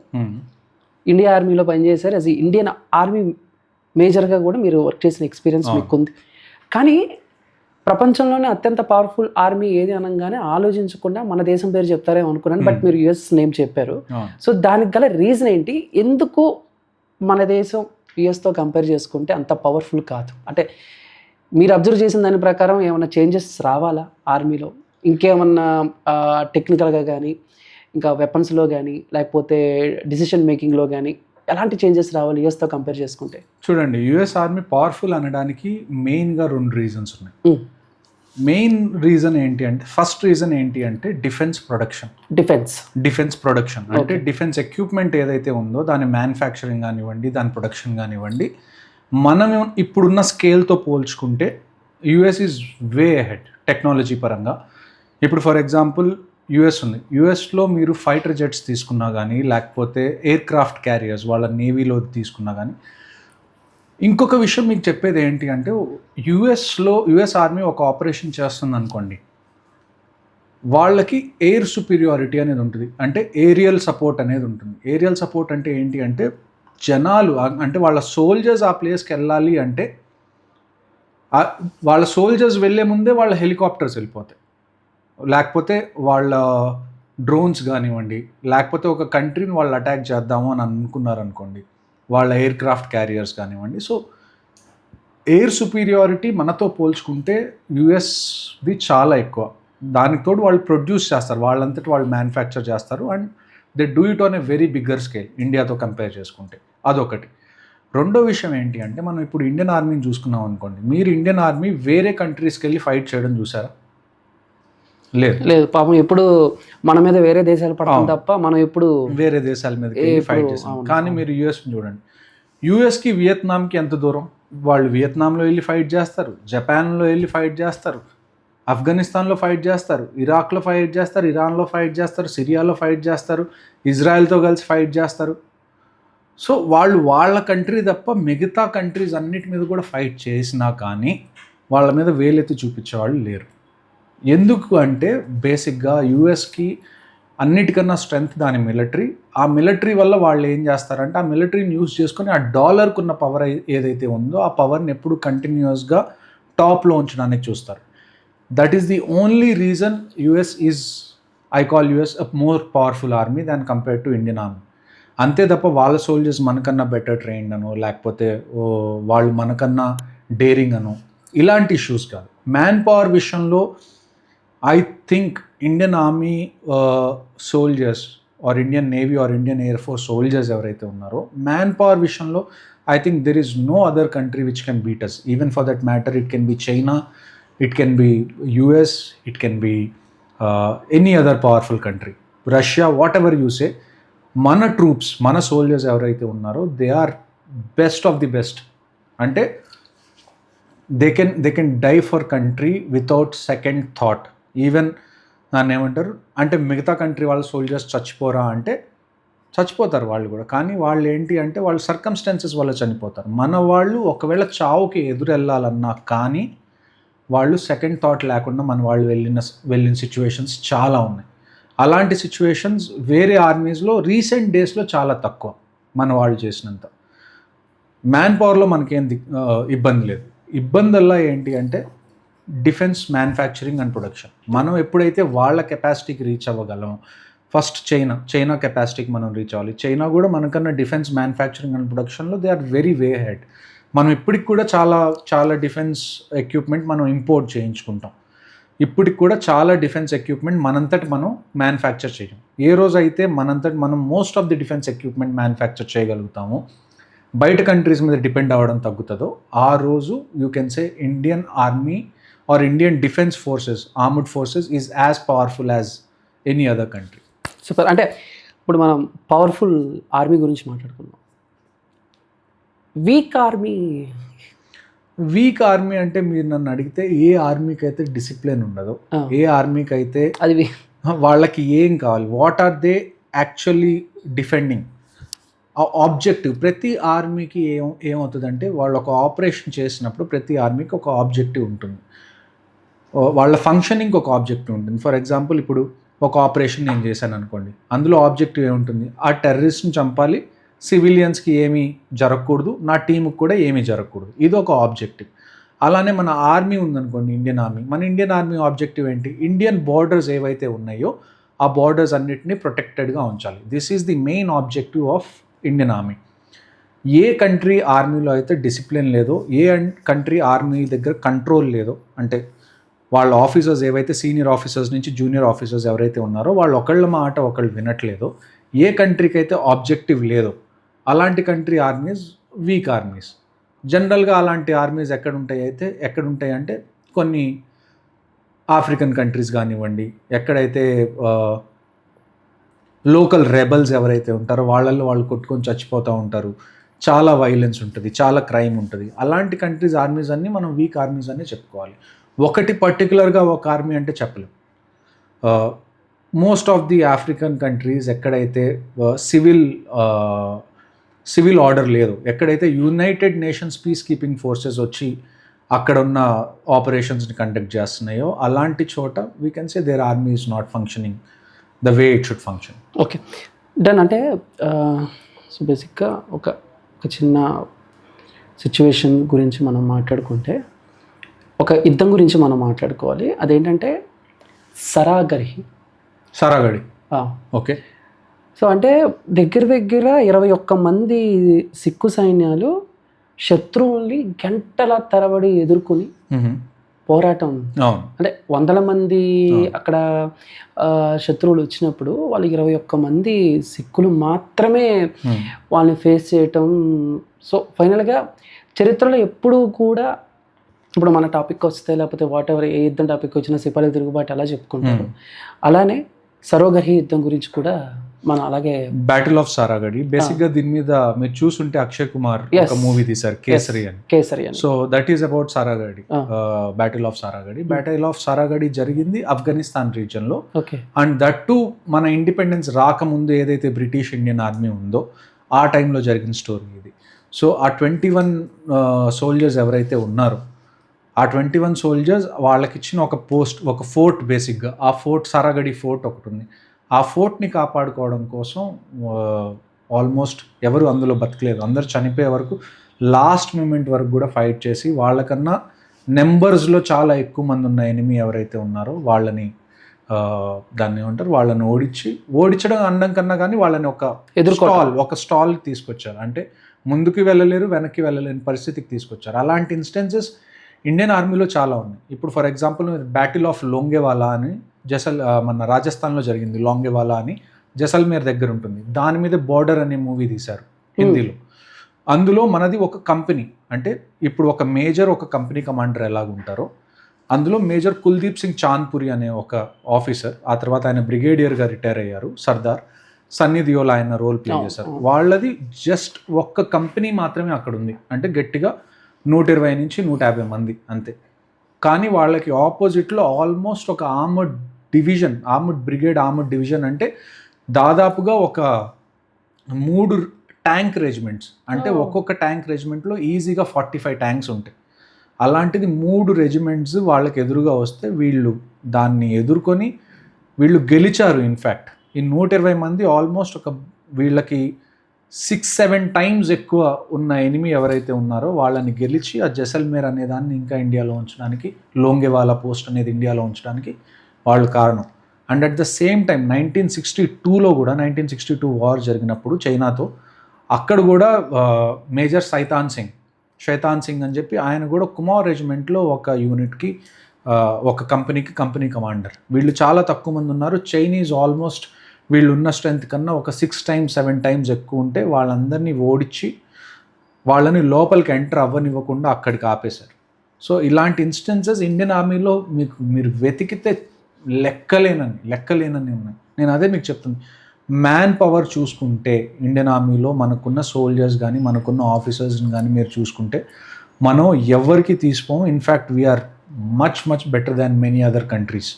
ఇండియా ఆర్మీలో పనిచేశారు, యాజ్ ఇండియన్ ఆర్మీ మేజర్గా కూడా మీరు వర్క్ చేసిన ఎక్స్పీరియన్స్ మీకు ఉంది. కానీ ప్రపంచంలోనే అత్యంత పవర్ఫుల్ ఆర్మీ ఏది అనగానే ఆలోచించకుండా మన దేశం పేరు చెప్తారేమో అనుకున్నాను. బట్ మీరు యుఎస్ నేమ్ చెప్పారు. సో దానికి గల రీజన్ ఏంటి? ఎందుకు మన దేశం యుఎస్తో కంపేర్ చేసుకుంటే అంత పవర్ఫుల్ కాదు? అంటే మీరు అబ్జర్వ్ చేసిన దాని ప్రకారం ఏమైనా చేంజెస్ రావాలా ఆర్మీలో? ఇంకేమన్నా టెక్నికల్గా కానీ, ఇంకా వెపన్స్లో కానీ, లేకపోతే డిసిషన్ మేకింగ్లో కానీ ఎలాంటి చేంజెస్ రావాలి యుఎస్తో కంపేర్ చేసుకుంటే? చూడండి, యుఎస్ ఆర్మీ పవర్ఫుల్ అనడానికి మెయిన్గా 2 రీజన్స్ ఉన్నాయి. మెయిన్ రీజన్ ఏంటి అంటే, ఫస్ట్ రీజన్ ఏంటి అంటే డిఫెన్స్ ప్రొడక్షన్. అంటే డిఫెన్స్ ఎక్విప్మెంట్ ఏదైతే ఉందో దాని మ్యానుఫ్యాక్చరింగ్ కానివ్వండి, దాని ప్రొడక్షన్ కానివ్వండి, మనం ఇప్పుడున్న స్కేల్తో పోల్చుకుంటే US is way ahead technology పరంగా. ఇప్పుడు ఫర్ ఎగ్జాంపుల్ యుఎస్ ఉంది, యుఎస్లో మీరు ఫైటర్ జెట్స్ తీసుకున్నా కానీ, లేకపోతే ఎయిర్ క్రాఫ్ట్ క్యారియర్స్ వాళ్ళ నేవీలో తీసుకున్నా కానీ. ఇంకొక విషయం మీకు చెప్పేది ఏంటి అంటే, యుఎస్ ఆర్మీ ఒక ఆపరేషన్ చేస్తుంది అనుకోండి, వాళ్ళకి ఎయిర్ సుపీరియారిటీ అనేది ఉంటుంది, అంటే ఏరియల్ సపోర్ట్ అనేది ఉంటుంది. ఏరియల్ సపోర్ట్ అంటే ఏంటి అంటే, జనాలు అంటే వాళ్ళ సోల్జర్స్ ఆ ప్లేస్కి వెళ్ళాలి అంటే వాళ్ళ సోల్జర్స్ వెళ్ళే ముందే వాళ్ళ హెలికాప్టర్స్ వెళ్ళిపోతాయి, లేకపోతే వాళ్ళ డ్రోన్స్ కానివ్వండి, లేకపోతే ఒక కంట్రీని వాళ్ళు అటాక్ చేద్దాము అని అనుకున్నారు అనుకోండి, వాళ్ళ ఎయిర్ క్రాఫ్ట్ క్యారియర్స్ కానివ్వండి. సో ఎయిర్ సుపీరియారిటీ మనతో పోల్చుకుంటే యుఎస్ది చాలా ఎక్కువ. దానికి తోడు వాళ్ళు ప్రొడ్యూస్ చేస్తారు, వాళ్ళంతటి వాళ్ళు మ్యానుఫ్యాక్చర్ చేస్తారు, and they do it on a very bigger scale ఇండియాతో కంపేర్ చేసుకుంటే. అదొకటి. రెండో విషయం ఏంటి అంటే, మనం ఇప్పుడు ఇండియన్ ఆర్మీని చూసుకున్నాం అనుకోండి, మీరు ఇండియన్ ఆర్మీ వేరే కంట్రీస్కి వెళ్ళి ఫైట్ చేయడం చూసారా? లేదు పాపం. ఎప్పుడు మన మీద వేరే దేశాలు పడతాం తప్ప మనం ఎప్పుడు వేరే దేశాల మీద ఫైట్ చేస్తాం. కానీ మీరు యుఎస్ చూడండి, యుఎస్కి వియత్నాంకి ఎంత దూరం? వాళ్ళు వియత్నాంలో వెళ్ళి ఫైట్ చేస్తారు, జపాన్లో వెళ్ళి ఫైట్ చేస్తారు, ఆఫ్ఘనిస్తాన్లో ఫైట్ చేస్తారు, ఇరాక్లో ఫైట్ చేస్తారు, ఇరాన్లో ఫైట్ చేస్తారు, సిరియాలో ఫైట్ చేస్తారు, ఇజ్రాయెల్తో కలిసి ఫైట్ చేస్తారు. సో వాళ్ళు వాళ్ళ కంట్రీ తప్ప మిగతా కంట్రీస్ అన్నిటి మీద కూడా ఫైట్ చేసినా కానీ వాళ్ళ మీద వేలెత్తి చూపించేవాళ్ళు లేరు. ఎందుకు అంటే బేసిక్గా యూఎస్కి అన్నిటికన్నా స్ట్రెంగ్త్ దాని మిలిటరీ. ఆ మిలిటరీ వల్ల వాళ్ళు ఏం చేస్తారంటే, ఆ మిలిటరీని యూజ్ చేసుకొని ఆ డాలర్కు ఉన్న పవర్ ఏదైతే ఉందో ఆ పవర్ని ఎప్పుడు కంటిన్యూస్గా టాప్లో ఉంచడానికి చూస్తారు. That is the only reason US is, I call US a more powerful army than compare to Indian army. అంతే తప్ప వాళ్ళ సోల్జర్స్ మనకన్నా బెటర్ ట్రైన్డ్ అనో, లేకపోతే వాళ్ళు మనకన్నా డేరింగ్ అనో, ఇలాంటి ఇష్యూస్ కాదు. మ్యాన్ పవర్ విషయంలో I think Indian army soldiers or Indian navy or Indian air force soldiers ఎవరైతే ఉన్నారో, మ్యాన్ పవర్ విషయంలో I think there is no other country which can beat us. Even for that matter it can be China, it can be US, it can be any other powerful country, Russia, whatever you say. మన troops, మన soldiers ఎవరైతే ఉన్నారో they are best of the best. అంటే they can die for country without second thought. Even దాన్ని ఏమంటారు అంటే, మిగతా country వాళ్ళ సోల్జర్స్ చచ్చిపోరా అంటే చచ్చిపోతారు వాళ్ళు కూడా, కానీ వాళ్ళు ఏంటి అంటే వాళ్ళ సర్కమ్స్టాన్సెస్ వల్ల చనిపోతారు. మన వాళ్ళు ఒకవేళ చావుకి ఎదురెళ్ళాలన్నా కానీ వాళ్ళు సెకండ్ థాట్ లేకుండా మన వాళ్ళు వెళ్ళిన సిచ్యువేషన్స్ చాలా ఉన్నాయి. అలాంటి సిచ్యువేషన్స్ వేరే ఆర్మీస్లో రీసెంట్ డేస్లో చాలా తక్కువ మన వాళ్ళు చేసినంత. మ్యాన్ పవర్లో మనకేం ఇబ్బంది లేదు. ఇబ్బందల్లా ఏంటి అంటే డిఫెన్స్ మ్యానుఫ్యాక్చరింగ్ అండ్ ప్రొడక్షన్. మనం ఎప్పుడైతే వాళ్ళ కెపాసిటీకి రీచ్ అవ్వగలం, ఫస్ట్ చైనా కెపాసిటీకి మనం రీచ్ అవ్వాలి. చైనా కూడా మనకన్నా డిఫెన్స్ మ్యానుఫ్యాక్చరింగ్ అండ్ ప్రొడక్షన్లో they are very way head. మనం ఇప్పటికి కూడా చాలా డిఫెన్స్ ఎక్విప్మెంట్ మనం ఇంపోర్ట్ చేయించుకుంటాం. ఇప్పటికి కూడా చాలా డిఫెన్స్ ఎక్విప్మెంట్ మనంతటి మనం మ్యానుఫ్యాక్చర్ చేయం. ఏ రోజు అయితే మనంతటి మనం most of the defence equipment manufacture చేయగలుగుతామో, బయట కంట్రీస్ మీద డిపెండ్ అవ్వడం తగ్గుతుందో, ఆ రోజు you can say Indian army or Indian defence forces, armed forces is as powerful as any other country. Super. అంటే ఇప్పుడు మనం పవర్ఫుల్ ఆర్మీ గురించి మాట్లాడుకున్నాం. వీక్ ఆర్మీ అంటే మీరు నన్ను అడిగితే ఏ ఆర్మీకి అయితే డిసిప్లిన్ ఉండదో, ఏ ఆర్మీకి అయితే అది వాళ్ళకి ఏం కావాలి, what are they actually defending, ఆ ఆబ్జెక్టివ్. ప్రతి ఆర్మీకి ఏమవుతుందంటే వాళ్ళు ఒక ఆపరేషన్ చేసినప్పుడు ప్రతి ఆర్మీకి ఒక ఆబ్జెక్టివ్ ఉంటుంది, వాళ్ళ ఫంక్షనింగ్ ఒక ఆబ్జెక్టివ్ ఉంటుంది. ఫర్ ఎగ్జాంపుల్ ఇప్పుడు ఒక ఆపరేషన్ నేను చేశాను అనుకోండి, అందులో ఆబ్జెక్టివ్ ఏముంటుంది, ఆ టెర్రరిస్ట్ని చంపాలి, సివిలియన్స్కి ఏమీ జరగకూడదు, నా టీంకి కూడా ఏమీ జరగకూడదు, ఇది ఒక ఆబ్జెక్టివ్. అలానే మన ఆర్మీ ఉందనుకోండి, ఇండియన్ ఆర్మీ, మన ఇండియన్ ఆర్మీ ఆబ్జెక్టివ్ ఏంటి, ఇండియన్ బార్డర్స్ ఏవైతే ఉన్నాయో ఆ బార్డర్స్ అన్నిటినీ ప్రొటెక్టెడ్గా ఉంచాలి. This is the main objective of Indian army. A country ఆర్మీలో అయితే డిసిప్లిన్ లేదో, ఏ కంట్రీ ఆర్మీ దగ్గర కంట్రోల్ లేదో, అంటే వాళ్ళ ఆఫీసర్స్ ఏవైతే సీనియర్ ఆఫీసర్స్ నుంచి జూనియర్ ఆఫీసర్స్ ఎవరైతే ఉన్నారో వాళ్ళు ఒకళ్ళ మాట ఒకళ్ళు వినట్లేదో, ఏ కంట్రీకి అయితే ఆబ్జెక్టివ్ లేదో అలాంటి కంట్రీ ఆర్మీస్ వీక్ ఆర్మీస్. జనరల్గా అలాంటి ఆర్మీస్ ఎక్కడుంటాయి అంటే కొన్ని ఆఫ్రికన్ కంట్రీస్ కానివ్వండి, ఎక్కడైతే లోకల్ రెబల్స్ ఎవరైతే ఉంటారో వాళ్ళల్లో వాళ్ళు కొట్టుకొని చచ్చిపోతూ ఉంటారు, చాలా వైలెన్స్ ఉంటుంది, చాలా క్రైమ్ ఉంటుంది, అలాంటి కంట్రీస్ ఆర్మీస్ అన్నీ మనం వీక్ ఆర్మీస్ అనే చెప్పుకోవాలి. ఒకటి పర్టికులర్గా ఒక ఆర్మీ అంటే చెప్పలేం. Most of the African countries ఎక్కడైతే సివిల్ ఆర్డర్ లేదు, ఎక్కడైతే United nations piece keeping forces వచ్చి అక్కడ ఉన్న ఆపరేషన్స్ని కండక్ట్ చేస్తున్నాయో అలాంటి చోట we can say there army is not functioning the way it should function. Okay done. అంటే సో బేసిక్గా ఒక చిన్న సిచ్యువేషన్ గురించి మనం మాట్లాడుకుంటే, ఒక యుద్ధం గురించి మనం మాట్లాడుకోవాలి. అదేంటంటే సరాగడి. ఓకే. సో అంటే దగ్గర 21 మంది సిక్కు సైన్యాలు శత్రువుల్ని గంటల తరబడి ఎదుర్కొని పోరాటం, అంటే 100 మంది అక్కడ శత్రువులు వచ్చినప్పుడు వాళ్ళు 21 మంది సిక్కులు మాత్రమే వాళ్ళని ఫేస్ చేయటం. సో ఫైనల్గా చరిత్రలో ఎప్పుడూ కూడా ఇప్పుడు మన టాపిక్ వస్తే లేకపోతే వాట్ ఎవర్ ఏ యుద్ధం టాపిక్ వచ్చినా సిపాయిల తిరుగుబాటు అలా చెప్పుకుంటారు. అలానే సరోగహి యుద్ధం గురించి కూడా మనం అలాగే బ్యాటిల్ ఆఫ్ సారాగడి బేసిక్ గా దీని మీద మీరు చూసుంటే అక్షయ్ కుమార్ ఒక మూవీ తీశారు కేసరి అని. So that is about Saragarhi, battle of Saragarhi. Battle of Saragarhi జరిగింది ఆఫ్ఘనిస్తాన్ రీజన్ లో. అండ్ దట్ టు మన ఇండిపెండెన్స్ రాకముందు ఏదైతే బ్రిటిష్ ఇండియన్ ఆర్మీ ఉందో ఆ టైంలో జరిగిన స్టోరీ ఇది. సో ఆ 21 సోల్జర్స్ ఎవరైతే ఉన్నారో ఆ 21 సోల్జర్స్ వాళ్ళకి ఇచ్చిన ఒక పోస్ట్, ఒక ఫోర్ట్, బేసిక్గా ఆ ఫోర్ట్ సారాగడి ఫోర్ట్ ఒకటి ఉంది. ఆ ఫోర్ట్ని కాపాడుకోవడం కోసం ఆల్మోస్ట్ ఎవరు అందులో బతకలేదు, అందరు చనిపోయే వరకు లాస్ట్ మూమెంట్ వరకు కూడా ఫైట్ చేసి వాళ్ళకన్నా నెంబర్స్లో చాలా ఎక్కువ మంది ఉన్న ఎనిమీ ఎవరైతే ఉన్నారో వాళ్ళని దాన్ని ఏమంటారు, వాళ్ళని ఓడించడం అనడం కన్నా కానీ వాళ్ళని ఒక స్టాల్ తీసుకొచ్చారు. అంటే ముందుకు వెళ్ళలేరు, వెనక్కి వెళ్ళలేని పరిస్థితికి తీసుకొచ్చారు. అలాంటి ఇన్స్టెన్సెస్ ఇండియన్ ఆర్మీలో చాలా ఉన్నాయి. ఇప్పుడు ఫర్ ఎగ్జాంపుల్ బ్యాటిల్ ఆఫ్ లోంగేవాలా అని మన రాజస్థాన్లో జరిగింది. లోంగేవాలా అని జైసల్మేర్ దగ్గర ఉంటుంది. దాని మీద బోర్డర్ అనే మూవీ తీశారు హిందీలో. అందులో మనది ఒక కంపెనీ, అంటే ఇప్పుడు ఒక మేజర్ ఒక కంపెనీ కమాండర్ ఎలాగుంటారో అందులో మేజర్ కుల్దీప్ సింగ్ చాంద్పురి అనే ఒక ఆఫీసర్, ఆ తర్వాత ఆయన బ్రిగేడియర్గా రిటైర్ అయ్యారు, సర్దార్ సన్నీ దియోల్ ఆయన రోల్ ప్లే చేశారు. వాళ్ళది జస్ట్ ఒక్క కంపెనీ మాత్రమే అక్కడ ఉంది, అంటే గట్టిగా 120 నుంచి 150 మంది అంతే. కానీ వాళ్ళకి ఆపోజిట్లో ఆల్మోస్ట్ ఒక ఆర్మర్డ్ బ్రిగేడ్ ఆర్మర్డ్ డివిజన్, అంటే దాదాపుగా ఒక 3 ట్యాంక్ రెజిమెంట్స్, అంటే ఒక్కొక్క ట్యాంక్ రెజిమెంట్లో ఈజీగా 45 ట్యాంక్స్ ఉంటాయి. అలాంటిది 3 రెజిమెంట్స్ వాళ్ళకి ఎదురుగా వస్తే వీళ్ళు దాన్ని ఎదుర్కొని వీళ్ళు గెలిచారు. ఇన్ఫ్యాక్ట్ ఈ 120 మంది ఆల్మోస్ట్ ఒక వీళ్ళకి 6-7 టైమ్స్ ఎక్కువ ఉన్న ఎనిమీ ఎవరైతే ఉన్నారో వాళ్ళని గెలిచి ఆ జైసల్మేర్ అనే దాన్ని ఇంకా ఇండియాలో ఉంచడానికి, లోంగేవాలా పోస్ట్ అనేది ఇండియాలో ఉంచడానికి వాళ్ళు కారణం. And at the same time 1962లో కూడా 1962 వార్ జరిగినప్పుడు చైనాతో, అక్కడ కూడా మేజర్ షైతాన్ సింగ్ అని చెప్పి ఆయన కూడా కుమార్ రెజిమెంట్లో ఒక యూనిట్కి ఒక కంపెనీ కమాండర్. వీళ్ళు చాలా తక్కువ మంది ఉన్నారు. చైనీస్ ఆల్మోస్ట్ వీళ్ళు ఉన్న స్ట్రెంత్ కన్నా ఒక 6-7 టైమ్స్ ఎక్కువ ఉంటే వాళ్ళందరినీ ఓడించి వాళ్ళని లోపలికి ఎంటర్ అవ్వనివ్వకుండా అక్కడికి ఆపేశారు. సో ఇలాంటి ఇన్స్టెన్సెస్ ఇండియన్ ఆర్మీలో మీరు వెతికితే లెక్కలేనని ఉన్నాయి. నేను అదే మీకు చెప్తుంది. మ్యాన్ పవర్ చూసుకుంటే ఇండియన్ ఆర్మీలో మనకున్న సోల్జర్స్ కానీ మనకున్న ఆఫీసర్స్ని కానీ మీరు చూసుకుంటే మనం ఎవరికి తీసుకోము. In fact we are much better than many other countries.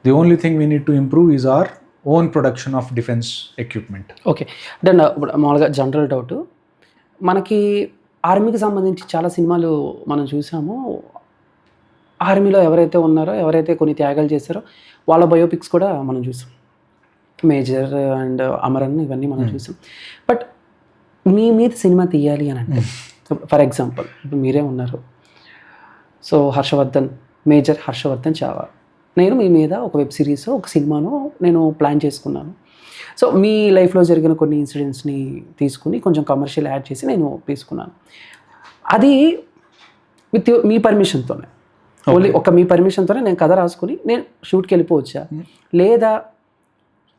The only thing we need to improve is our own production of defence equipment. Okay, అంటే మామూలుగా జనరల్ డౌట్, మనకి ఆర్మీకి సంబంధించి చాలా సినిమాలు మనం చూసాము. ఆర్మీలో ఎవరైతే ఉన్నారో, ఎవరైతే కొన్ని త్యాగాలు చేశారో వాళ్ళ బయోపిక్స్ కూడా మనం చూసాం. మేజర్ అండ్ అమరన్ ఇవన్నీ మనం చూసాం. బట్ మీ మీద సినిమా తీయాలి అని అంటే, ఫర్ ఎగ్జాంపుల్ ఇప్పుడు మీరే ఉన్నారు, సో మేజర్ హర్షవర్ధన్ చావా, నేను మీ మీద ఒక వెబ్ సిరీస్, ఒక సినిమాను నేను ప్లాన్ చేసుకున్నాను. సో మీ లైఫ్లో జరిగిన కొన్ని ఇన్సిడెంట్స్ని తీసుకుని కొంచెం కమర్షియల్ యాడ్ చేసి నేను తీసుకున్నాను. అది విత్ మీ పర్మిషన్తోనే, ఓన్లీ మీ పర్మిషన్తోనే నేను కథ రాసుకుని నేను షూట్కి వెళ్ళిపోవచ్చా, లేదా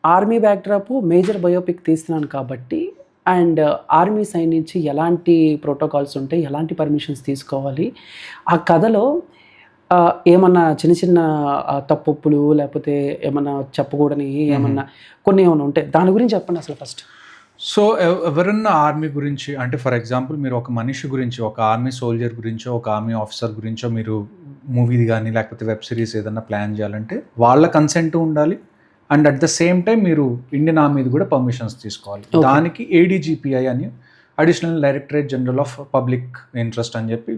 ఆర్మీ బ్యాక్డ్రాప్ మేజర్ బయోపిక్ తీస్తున్నాను కాబట్టి అండ్ ఆర్మీ సైడ్ నుంచి ఎలాంటి ప్రోటోకాల్స్ ఉంటాయి, ఎలాంటి పర్మిషన్స్ తీసుకోవాలి, ఆ కథలో ఏమన్నా చిన్న తప్పులు లేకపోతే ఏమన్నా చెప్పకూడని కొన్ని ఏమన్నా ఉంటాయి, దాని గురించి చెప్పండి అసలు ఫస్ట్. సో ఎవరన్నా ఆర్మీ గురించి, అంటే ఫర్ ఎగ్జాంపుల్ మీరు ఒక మనిషి గురించి, ఒక ఆర్మీ సోల్జర్ గురించో, ఒక ఆర్మీ ఆఫీసర్ గురించో మీరు మూవీ కానీ లేకపోతే వెబ్ సిరీస్ ఏదన్నా ప్లాన్ చేయాలంటే వాళ్ళ కన్సెంట్ ఉండాలి. And at the same time మీరు ఇండియన్ ఆర్మీది కూడా పర్మిషన్స్ తీసుకోవాలి. దానికి ADGPI అని, additional directorate general of public interest అని చెప్పి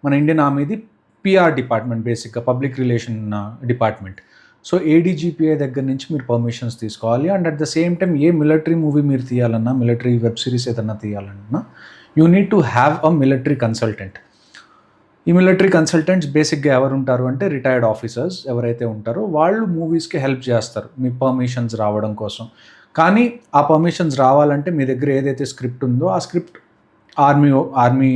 మన ఇండియన్ ఆర్మీది PR డిపార్ట్మెంట్, బేసిక్గా public relation department. So ADGPI దగ్గర నుంచి మీరు పర్మిషన్స్ తీసుకోవాలి. And at the same time a military movie మీరు తీయాలన్నా, మిలిటరీ వెబ్ సిరీస్ ఏదన్నా తీయాలన్నా you need to have a military consultant. ఈ మిలిటరీ కన్సల్టెంట్స్ బేసిక్గా ఎవరు ఉంటారు అంటే రిటైర్డ్ ఆఫీసర్స్ ఎవరైతే ఉంటారో వాళ్ళు మూవీస్కి హెల్ప్ చేస్తారు మీ పర్మిషన్స్ రావడం కోసం. కానీ ఆ పర్మిషన్స్ రావాలంటే మీ దగ్గర ఏదైతే స్క్రిప్ట్ ఉందో ఆ స్క్రిప్ట్ ఆర్మీ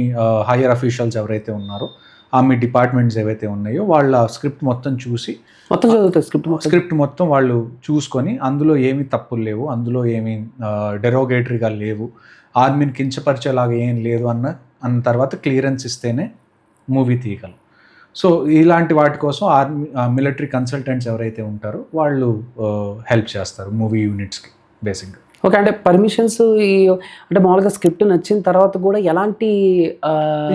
హైయర్ అఫీషియల్స్ ఎవరైతే ఉన్నారో, ఆర్మీ డిపార్ట్మెంట్స్ ఏవైతే ఉన్నాయో వాళ్ళ స్క్రిప్ట్ మొత్తం చూసి మొత్తం చదువుతారు స్క్రిప్ట్ మొత్తం వాళ్ళు చూసుకొని అందులో ఏమి తప్పులు లేవు, అందులో ఏమి డెరోగేటరీగా లేవు, ఆర్మీని కించపరిచేలాగా ఏం లేదు అన్న తర్వాత క్లియరెన్స్ ఇస్తేనే మూవీ తీయగలం. సో ఇలాంటి వాటి కోసం మిలిటరీ కన్సల్టెంట్స్ ఎవరైతే ఉంటారో వాళ్ళు హెల్ప్ చేస్తారు మూవీ యూనిట్స్కి బేసిక్గా. ఓకే, అంటే పర్మిషన్స్ అంటే మామూలుగా స్క్రిప్ట్ నచ్చిన తర్వాత కూడా ఎలాంటి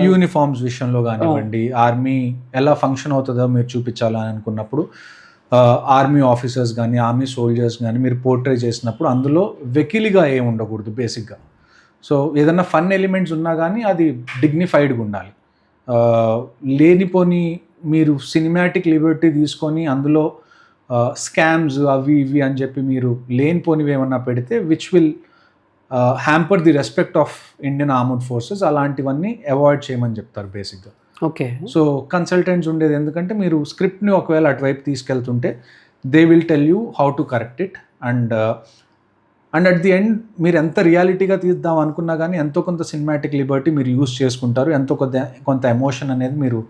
యూనిఫామ్స్ విషయంలో కానివ్వండి, ఆర్మీ ఎలా ఫంక్షన్ అవుతుందో మీరు చూపించాలని అనుకున్నప్పుడు ఆర్మీ ఆఫీసర్స్ కానీ ఆర్మీ సోల్జర్స్ కానీ మీరు పోర్ట్రే చేసినప్పుడు అందులో వెకిలిగా ఏమి ఉండకూడదు బేసిక్గా. సో ఏదన్నా ఫన్ ఎలిమెంట్స్ ఉన్నా కానీ అది డిగ్నిఫైడ్గా ఉండాలి. లేనిపోని మీరు సినిమాటిక్ లిబర్టీ తీసుకొని అందులో స్కామ్స్ అవి ఇవి అని చెప్పి మీరు లేనిపోనివి ఏమన్నా పెడితే which will hamper the respect of Indian armed forces, అలాంటివన్నీ అవాయిడ్ చేయమని చెప్తారు బేసిక్గా. ఓకే. సో కన్సల్టెంట్స్ ఉండేది ఎందుకంటే మీరు స్క్రిప్ట్ని ఒకవేళ అటువైపు తీసుకెళ్తుంటే they will tell you how to correct it, and at the end మీరు ఎంత రియాలిటీగా తీద్దాం అనుకున్నా కానీ ఎంతో కొంత సినిమాటిక్ లిబర్టీ మీరు యూస్ చేసుకుంటారు, ఎంతో కొంత ఎమోషన్ అనేది మీరు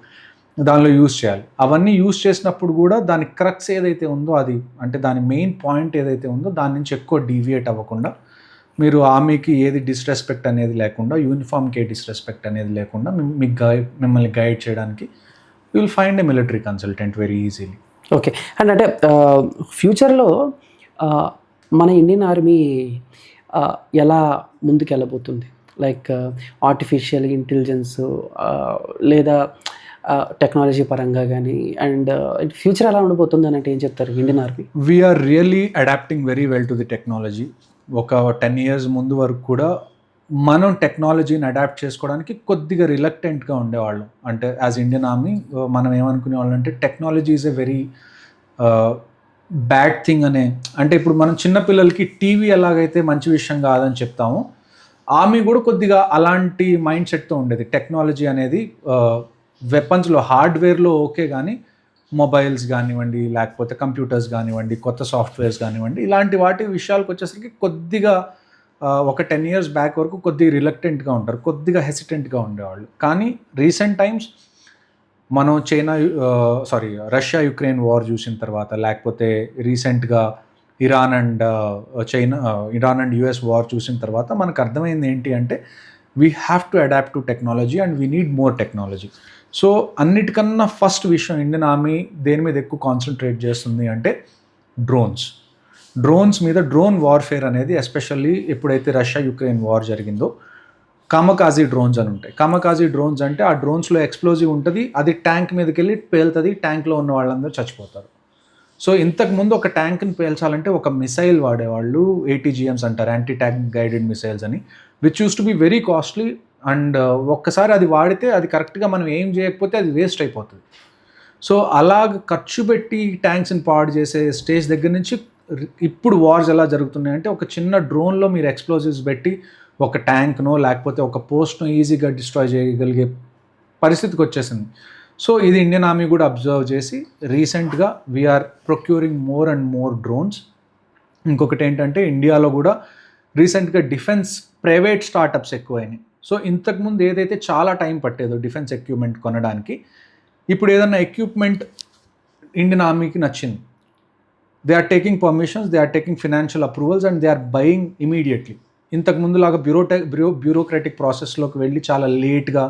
దానిలో యూస్ చేయాలి. అవన్నీ యూస్ చేసినప్పుడు కూడా దాని క్రక్స్ ఏదైతే ఉందో అది, అంటే దాని మెయిన్ పాయింట్ ఏదైతే ఉందో దాని నుంచి ఎక్కువ డీవియేట్ అవ్వకుండా, మీరు ఆర్మీకి ఏది డిస్రెస్పెక్ట్ అనేది లేకుండా, యూనిఫామ్కి ఏ డిస్రెస్పెక్ట్ అనేది లేకుండా మిమ్మల్ని గైడ్ చేయడానికి you will find a military consultant very easily. Okay. And అంటే ఫ్యూచర్లో మన ఇండియన్ ఆర్మీ ఎలా ముందుకు వెళ్ళబోతుంది? లైక్ ఆర్టిఫిషియల్ ఇంటెలిజెన్స్ లేదా టెక్నాలజీ పరంగా కానీ, అండ్ ఫ్యూచర్ ఎలా ఉండబోతుంది అని అంటే ఏం చెప్తారు Indian army? We are really adapting very well to the technology. ఒక 10 years ముందు వరకు కూడా మనం టెక్నాలజీని అడాప్ట్ చేసుకోవడానికి కొద్దిగా రిలక్టెంట్గా ఉండేవాళ్ళం. అంటే యాజ్ ఇండియన్ ఆర్మీ మనం ఏమనుకునే వాళ్ళం అంటే technology is a very bad thing అనే, అంటే ఇప్పుడు మనం చిన్నపిల్లలకి టీవీ ఎలాగైతే మంచి విషయం కాదని చెప్తామో, ఆర్మీ కూడా కొద్దిగా అలాంటి మైండ్ సెట్తో ఉండేది. టెక్నాలజీ అనేది వెపన్స్లో హార్డ్వేర్లో ఓకే, కానీ మొబైల్స్ కానివ్వండి, లేకపోతే కంప్యూటర్స్ కానివ్వండి, కొత్త సాఫ్ట్వేర్స్ కానివ్వండి, ఇలాంటి వాటి విషయాలకు వచ్చేసరికి కొద్దిగా ఒక 10 years బ్యాక్ వరకు కొద్దిగా రిలక్టెంట్గా ఉంటారు, కొద్దిగా హెసిటెంట్గా ఉండేవాళ్ళు. కానీ రీసెంట్ టైమ్స్ మనం రష్యా యుక్రెయిన్ వార్ చూసిన తర్వాత, లేకపోతే రీసెంట్గా ఇరాన్ అండ్ యుఎస్ వార్ చూసిన తర్వాత మనకు అర్థమైంది ఏంటి అంటే we have to adapt to technology and we need more technology. So అన్నిటికన్నా ఫస్ట్ విషయం ఇండియన్ ఆర్మీ దేని మీద ఎక్కువ కాన్సన్ట్రేట్ చేస్తుంది అంటే డ్రోన్స్ మీద. డ్రోన్ వార్ఫేర్ అనేది ఎస్పెషల్లీ ఎప్పుడైతే రష్యా యుక్రెయిన్ వార్ జరిగిందో కామకాజీ డ్రోన్స్ అని ఉంటాయి. కామకాజీ డ్రోన్స్ అంటే ఆ డ్రోన్స్లో ఎక్స్ప్లోజివ్ ఉంటుంది, అది ట్యాంక్ మీదకి వెళ్ళి పేలుతుంది, ట్యాంక్లో ఉన్న వాళ్ళందరూ చచ్చిపోతారు. సో ఇంతకుముందు ఒక ట్యాంక్ని పేల్చాలంటే ఒక మిసైల్ వాడేవాళ్ళు, ATGMs అంటారు, యాంటీ ట్యాంక్ గైడెడ్ మిసైల్స్ అని, which use to be very costly. And ఒక్కసారి అది వాడితే అది కరెక్ట్గా మనం ఏం చేయకపోతే అది వేస్ట్ అయిపోతుంది. సో అలాగ ఖర్చు పెట్టి ట్యాంక్స్ని పాడు చేసే స్టేజ్ దగ్గర నుంచి ఇప్పుడు వార్స్ ఎలా జరుగుతున్నాయంటే ఒక చిన్న డ్రోన్లో మీరు ఎక్స్ప్లోజివ్స్ పెట్టి ఒక ట్యాంక్నో లేకపోతే ఒక పోస్ట్నో ఈజీగా డిస్ట్రాయ్ చేయగలిగే పరిస్థితికి వచ్చేసింది. సో ఇది ఇండియన్ ఆర్మీ కూడా అబ్జర్వ్ చేసి రీసెంట్గా we are procuring more and more drones. ఇంకొకటి ఏంటంటే ఇండియాలో కూడా రీసెంట్గా డిఫెన్స్ ప్రైవేట్ స్టార్టప్స్ ఎక్కువైనాయి. సో ఇంతకుముందు ఏదైతే చాలా టైం పట్టేదో డిఫెన్స్ ఎక్విప్మెంట్ కొనడానికి, ఇప్పుడు ఏదన్నా ఎక్విప్మెంట్ ఇండియన్ ఆర్మీకి నచ్చింది, they are taking permissions, they are taking financial approvals and they are buying immediately. ఇంతకుముందులాగా బ్యూరోక్రాటిక్ ప్రాసెస్లోకి వెళ్ళి చాలా లేట్గా,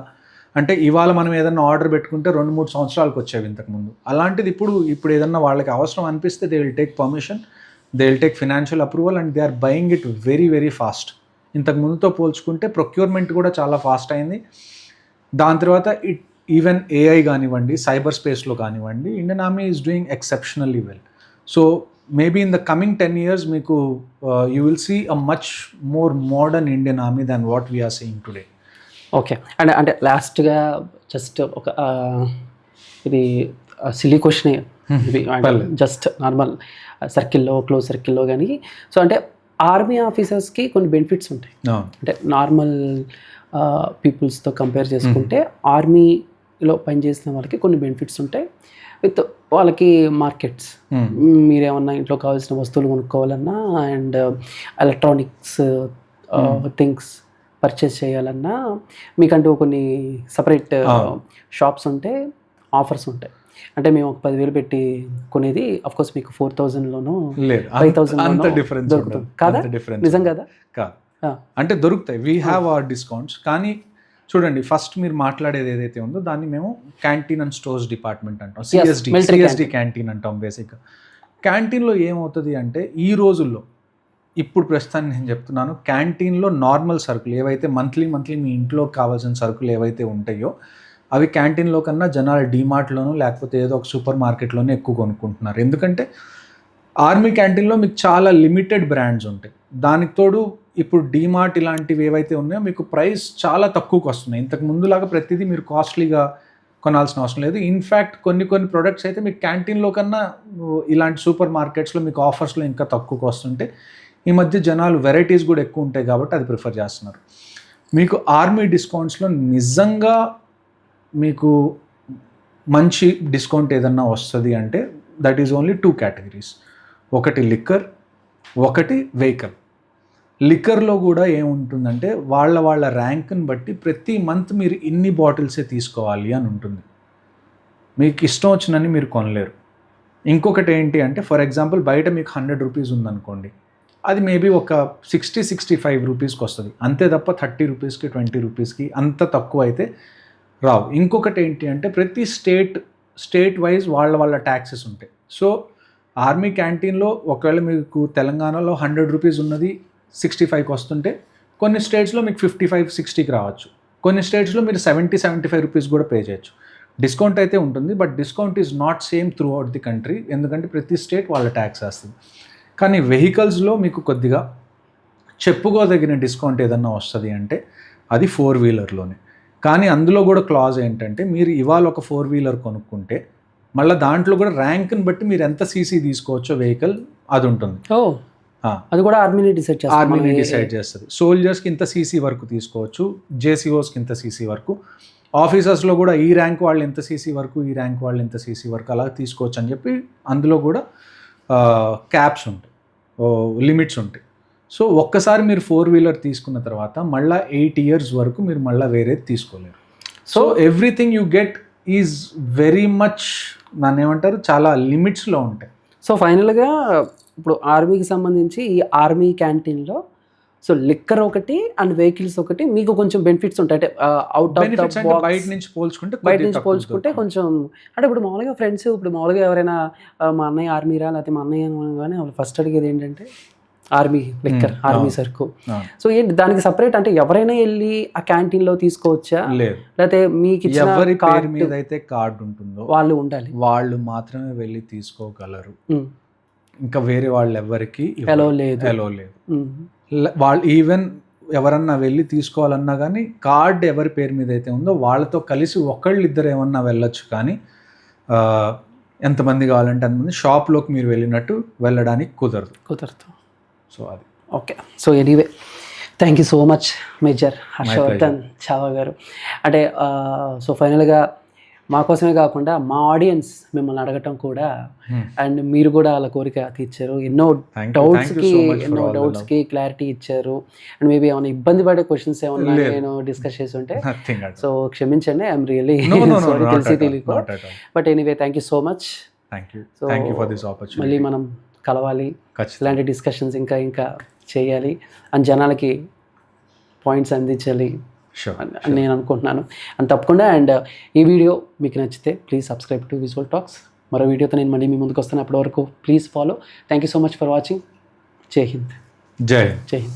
అంటే ఇవాళ మనం ఏదన్నా ఆర్డర్ పెట్టుకుంటే 2-3 సంవత్సరాలకు వచ్చేవి ఇంతకుముందు. అలాంటిది ఇప్పుడు ఏదన్నా వాళ్ళకి అవసరం అనిపిస్తే they will take permission, they will take financial approval and they are buying it very very fast. ఇంతకుముందుతో పోల్చుకుంటే ప్రొక్యూర్మెంట్ కూడా చాలా ఫాస్ట్ అయింది. దాని తర్వాత ఈవెన్ AI కానివ్వండి, సైబర్ స్పేస్లో కానివ్వండి, Indian army is doing exceptionally well. So maybe in the coming 10 years మీకు you will see a much more modern Indian army than what we are seeing today. Okay. అంటే లాస్ట్గా just ఒక ఇది silly question, just normal సర్కిల్లో, close సర్కిల్లో కానీ. So అంటే army ఆఫీసర్స్కి కొన్ని బెనిఫిట్స్ ఉంటాయి, అంటే నార్మల్ పీపుల్స్తో కంపేర్ చేసుకుంటే ఆర్మీలో పనిచేసిన వాళ్ళకి కొన్ని బెనిఫిట్స్ ఉంటాయి. విత్ వాళ్ళకి మార్కెట్స్, మీరేమన్నా ఇంట్లో కావాల్సిన వస్తువులు కొనుక్కోవాలన్నా అండ్ ఎలక్ట్రానిక్స్ థింగ్స్ పర్చేస్ చేయాలన్నా మీకంటూ కొన్ని సపరేట్ షాప్స్ ఉంటే ఆఫర్స్ ఉంటాయి. అంటే మేము ఒక 10,000 పెట్టి కొనేది అఫ్కోర్స్ మీకు 4,000లోనో లేదు, 5,000 అంత డిఫరెన్స్ దొరుకుతుంది కదా? నిజం కదా? కాదు, అంటే దొరుకుతాయి. We have our discounts. కానీ చూడండి, ఫస్ట్ మీరు మాట్లాడేది ఏదైతే ఉందో దాన్ని మేము క్యాంటీన్ అండ్ స్టోర్స్ డిపార్ట్మెంట్ అంటాం, సిఎస్డి క్యాంటీన్ అంటాం. బేసిక్గా క్యాంటీన్లో ఏమవుతుంది అంటే ఈ రోజుల్లో ఇప్పుడు ప్రస్తుతానికి నేను చెప్తున్నాను, క్యాంటీన్లో నార్మల్ సరుకులు ఏవైతే మంత్లీ మీ ఇంట్లో కావాల్సిన సరుకులు ఏవైతే ఉంటాయో అవి క్యాంటీన్లో కన్నా జనాలు డీమార్ట్లోనూ లేకపోతే ఏదో ఒక సూపర్ మార్కెట్లోనే ఎక్కువ కొనుక్కుంటున్నారు. ఎందుకంటే ఆర్మీ క్యాంటీన్లో మీకు చాలా లిమిటెడ్ బ్రాండ్స్ ఉంటాయి. దానికి తోడు ఇప్పుడు డీమార్ట్ ఇలాంటివి ఏవైతే ఉన్నాయో మీకు ప్రైస్ చాలా తక్కువకి వస్తున్నాయి. ఇంతకు ముందులాగా ప్రతిదీ మీరు కాస్ట్లీగా కొనాల్సిన అవసరం లేదు. ఇన్ఫ్యాక్ట్ కొన్ని ప్రొడక్ట్స్ అయితే మీకు క్యాంటీన్లో కన్నా ఇలాంటి సూపర్ మార్కెట్స్లో మీకు ఆఫర్స్లో ఇంకా తక్కువకి వస్తుంటే ఈ మధ్య జనాలు వెరైటీస్ కూడా ఎక్కువ ఉంటాయి కాబట్టి అది ప్రిఫర్ చేస్తున్నారు. మీకు ఆర్మీ డిస్కౌంట్స్లో నిజంగా మీకు మంచి డిస్కౌంట్ ఏదన్నా వస్తుంది అంటే దట్ ఈజ్ ఓన్లీ 2 కేటగిరీస్. ఒకటి లిక్కర్, ఒకటి వెహికల్. లిక్కర్లో కూడా ఏముంటుందంటే వాళ్ళ ర్యాంక్ని బట్టి ప్రతి మంత్ మీరు ఇన్ని బాటిల్సే తీసుకోవాలి అని ఉంటుంది. మీకు ఇష్టం వచ్చినని మీరు కొనలేరు. ఇంకొకటి ఏంటి అంటే ఫర్ ఎగ్జాంపుల్ బయట మీకు 100 రూపీస్ ఉందనుకోండి, అది మేబీ ఒక 60-65 రూపీస్కి వస్తుంది అంతే తప్ప 30 రూపీస్కి 20 రూపీస్కి అంత తక్కువ అయితే రావు. ఇంకొకటి ఏంటి అంటే ప్రతి స్టేట్ వైజ్ వాళ్ళ ట్యాక్సెస్ ఉంటాయి. సో ఆర్మీ క్యాంటీన్లో ఒకవేళ మీకు తెలంగాణలో 100 రూపీస్ ఉన్నది 65కి వస్తుంటే కొన్ని స్టేట్స్లో మీకు 55-60కి రావచ్చు. కొన్ని స్టేట్స్లో మీరు 70-75 రూపీస్ కూడా పే చేయొచ్చు. డిస్కౌంట్ అయితే ఉంటుంది, but discount is not same through out the country, ఎందుకంటే ప్రతి స్టేట్ వాళ్ళ ట్యాక్స్ వేస్తుంది. కానీ వెహికల్స్లో మీకు కొద్దిగా చెప్పుకోదగిన డిస్కౌంట్ ఏదన్నా వస్తుంది అంటే అది 4-వీలర్లోనే. కానీ అందులో కూడా క్లాజ్ ఏంటంటే మీరు ఇవాళ ఒక 4-వీలర్ కొనుక్కుంటే మళ్ళీ దాంట్లో కూడా ర్యాంక్ని బట్టి మీరు ఎంత సీసీ తీసుకోవచ్చో వెహికల్ అది ఉంటుంది. అది కూడా ఆర్మీని డిసైడ్ చేస్తుంది. సోల్జర్స్కి ఇంత సీసీ వరకు తీసుకోవచ్చు, జేసీఓస్కి ఇంత సీసీ వరకు, ఆఫీసర్స్లో కూడా ఈ ర్యాంక్ వాళ్ళు ఎంత సీసీ వరకు, ఈ ర్యాంక్ వాళ్ళు ఎంత సీసీ వరకు అలా తీసుకోవచ్చు అని చెప్పి అందులో కూడా క్యాప్స్ ఉంటాయి, లిమిట్స్ ఉంటాయి. సో ఒక్కసారి మీరు 4-వీలర్ తీసుకున్న తర్వాత మళ్ళీ 8 years వరకు మీరు మళ్ళీ వేరేది తీసుకోలేరు. So everything you get is very much దాన్ని ఏమంటారు చాలా లిమిట్స్లో ఉంటాయి. సో ఫైనల్గా ఇప్పుడు ఆర్మీకి సంబంధించి ఈ ఆర్మీ క్యాంటీన్లో సో లిక్కర్ ఒకటి అండ్ వెహికల్స్ ఒకటి మీకు కొంచెం బెనిఫిట్స్ ఉంటాయి. అంటే అవుట్ ఆఫ్ ద బాక్స్ బయట నుంచి పోల్చుకుంటే కొంచెం అంటే ఇప్పుడు మామూలుగా ఫ్రెండ్స్ ఇప్పుడు మామూలుగా ఎవరైనా మా అన్నయ్య ఆర్మీరా లేకపోతే మా అన్నయ్య కానీ వాళ్ళు ఫస్ట్ అడిగేది ఏంటంటే ఆర్మీ లిక్కర్, ఆర్మీ సరుకు. సో ఏంటి దానికి సపరేట్ అంటే ఎవరైనా వెళ్ళి ఆ క్యాంటీన్లో తీసుకోవచ్చా, లేకపోతే మీకు ఎవరి పేరు మీద అయితే కార్డు ఉంటుందో వాళ్ళు ఉండాలి, వాళ్ళు మాత్రమే వెళ్ళి తీసుకోగలరు. ఇంకా వేరే వాళ్ళు ఎవరికి ఎలో లేదు. వాళ్ళు ఈవెన్ ఎవరన్నా వెళ్ళి తీసుకోవాలన్నా కానీ కార్డ్ ఎవరి పేరు మీద అయితే ఉందో వాళ్ళతో కలిసి ఒకళ్ళిద్దరు ఏమన్నా వెళ్ళొచ్చు. కానీ ఎంతమంది కావాలంటే అంతమంది షాప్లోకి మీరు వెళ్ళినట్టు వెళ్ళడానికి కుదరదు. సో అది okay. So anyway thank you so much major Harshavardhan Chava గారు. అంటే సో ఫైనల్గా మా కోసమే కాకుండా మా ఆడియన్స్ మిమ్మల్ని అడగటం కూడా అండ్ మీరు కూడా వాళ్ళ కోరిక తీర్చారు. ఎన్నో డౌట్స్కి క్లారిటీ ఇచ్చారు. అండ్ మేబీ ఏమైనా ఇబ్బంది పడే క్వశ్చన్స్ ఏమన్నా నేను డిస్కస్ చేసి ఉంటే సో క్షమించండి. ఐఎమ్ రియల్లీ సారీ తెలిసి తెలియదు. But anyway thank you so much. So మళ్ళీ మనం కలవాలి, ఇలాంటి డిస్కషన్స్ ఇంకా చేయాలి అండ్ జనాలకి పాయింట్స్ అందించాలి అని నేను అనుకుంటున్నాను. అండ్ తప్పకుండా అండ్ ఈ వీడియో మీకు నచ్చితే please subscribe to visual talks. మరో వీడియోతో నేను మళ్ళీ మీ ముందుకు వస్తాను. అప్పటి వరకు please follow. Thank you so much for watching. జై హింద్. జై హింద్.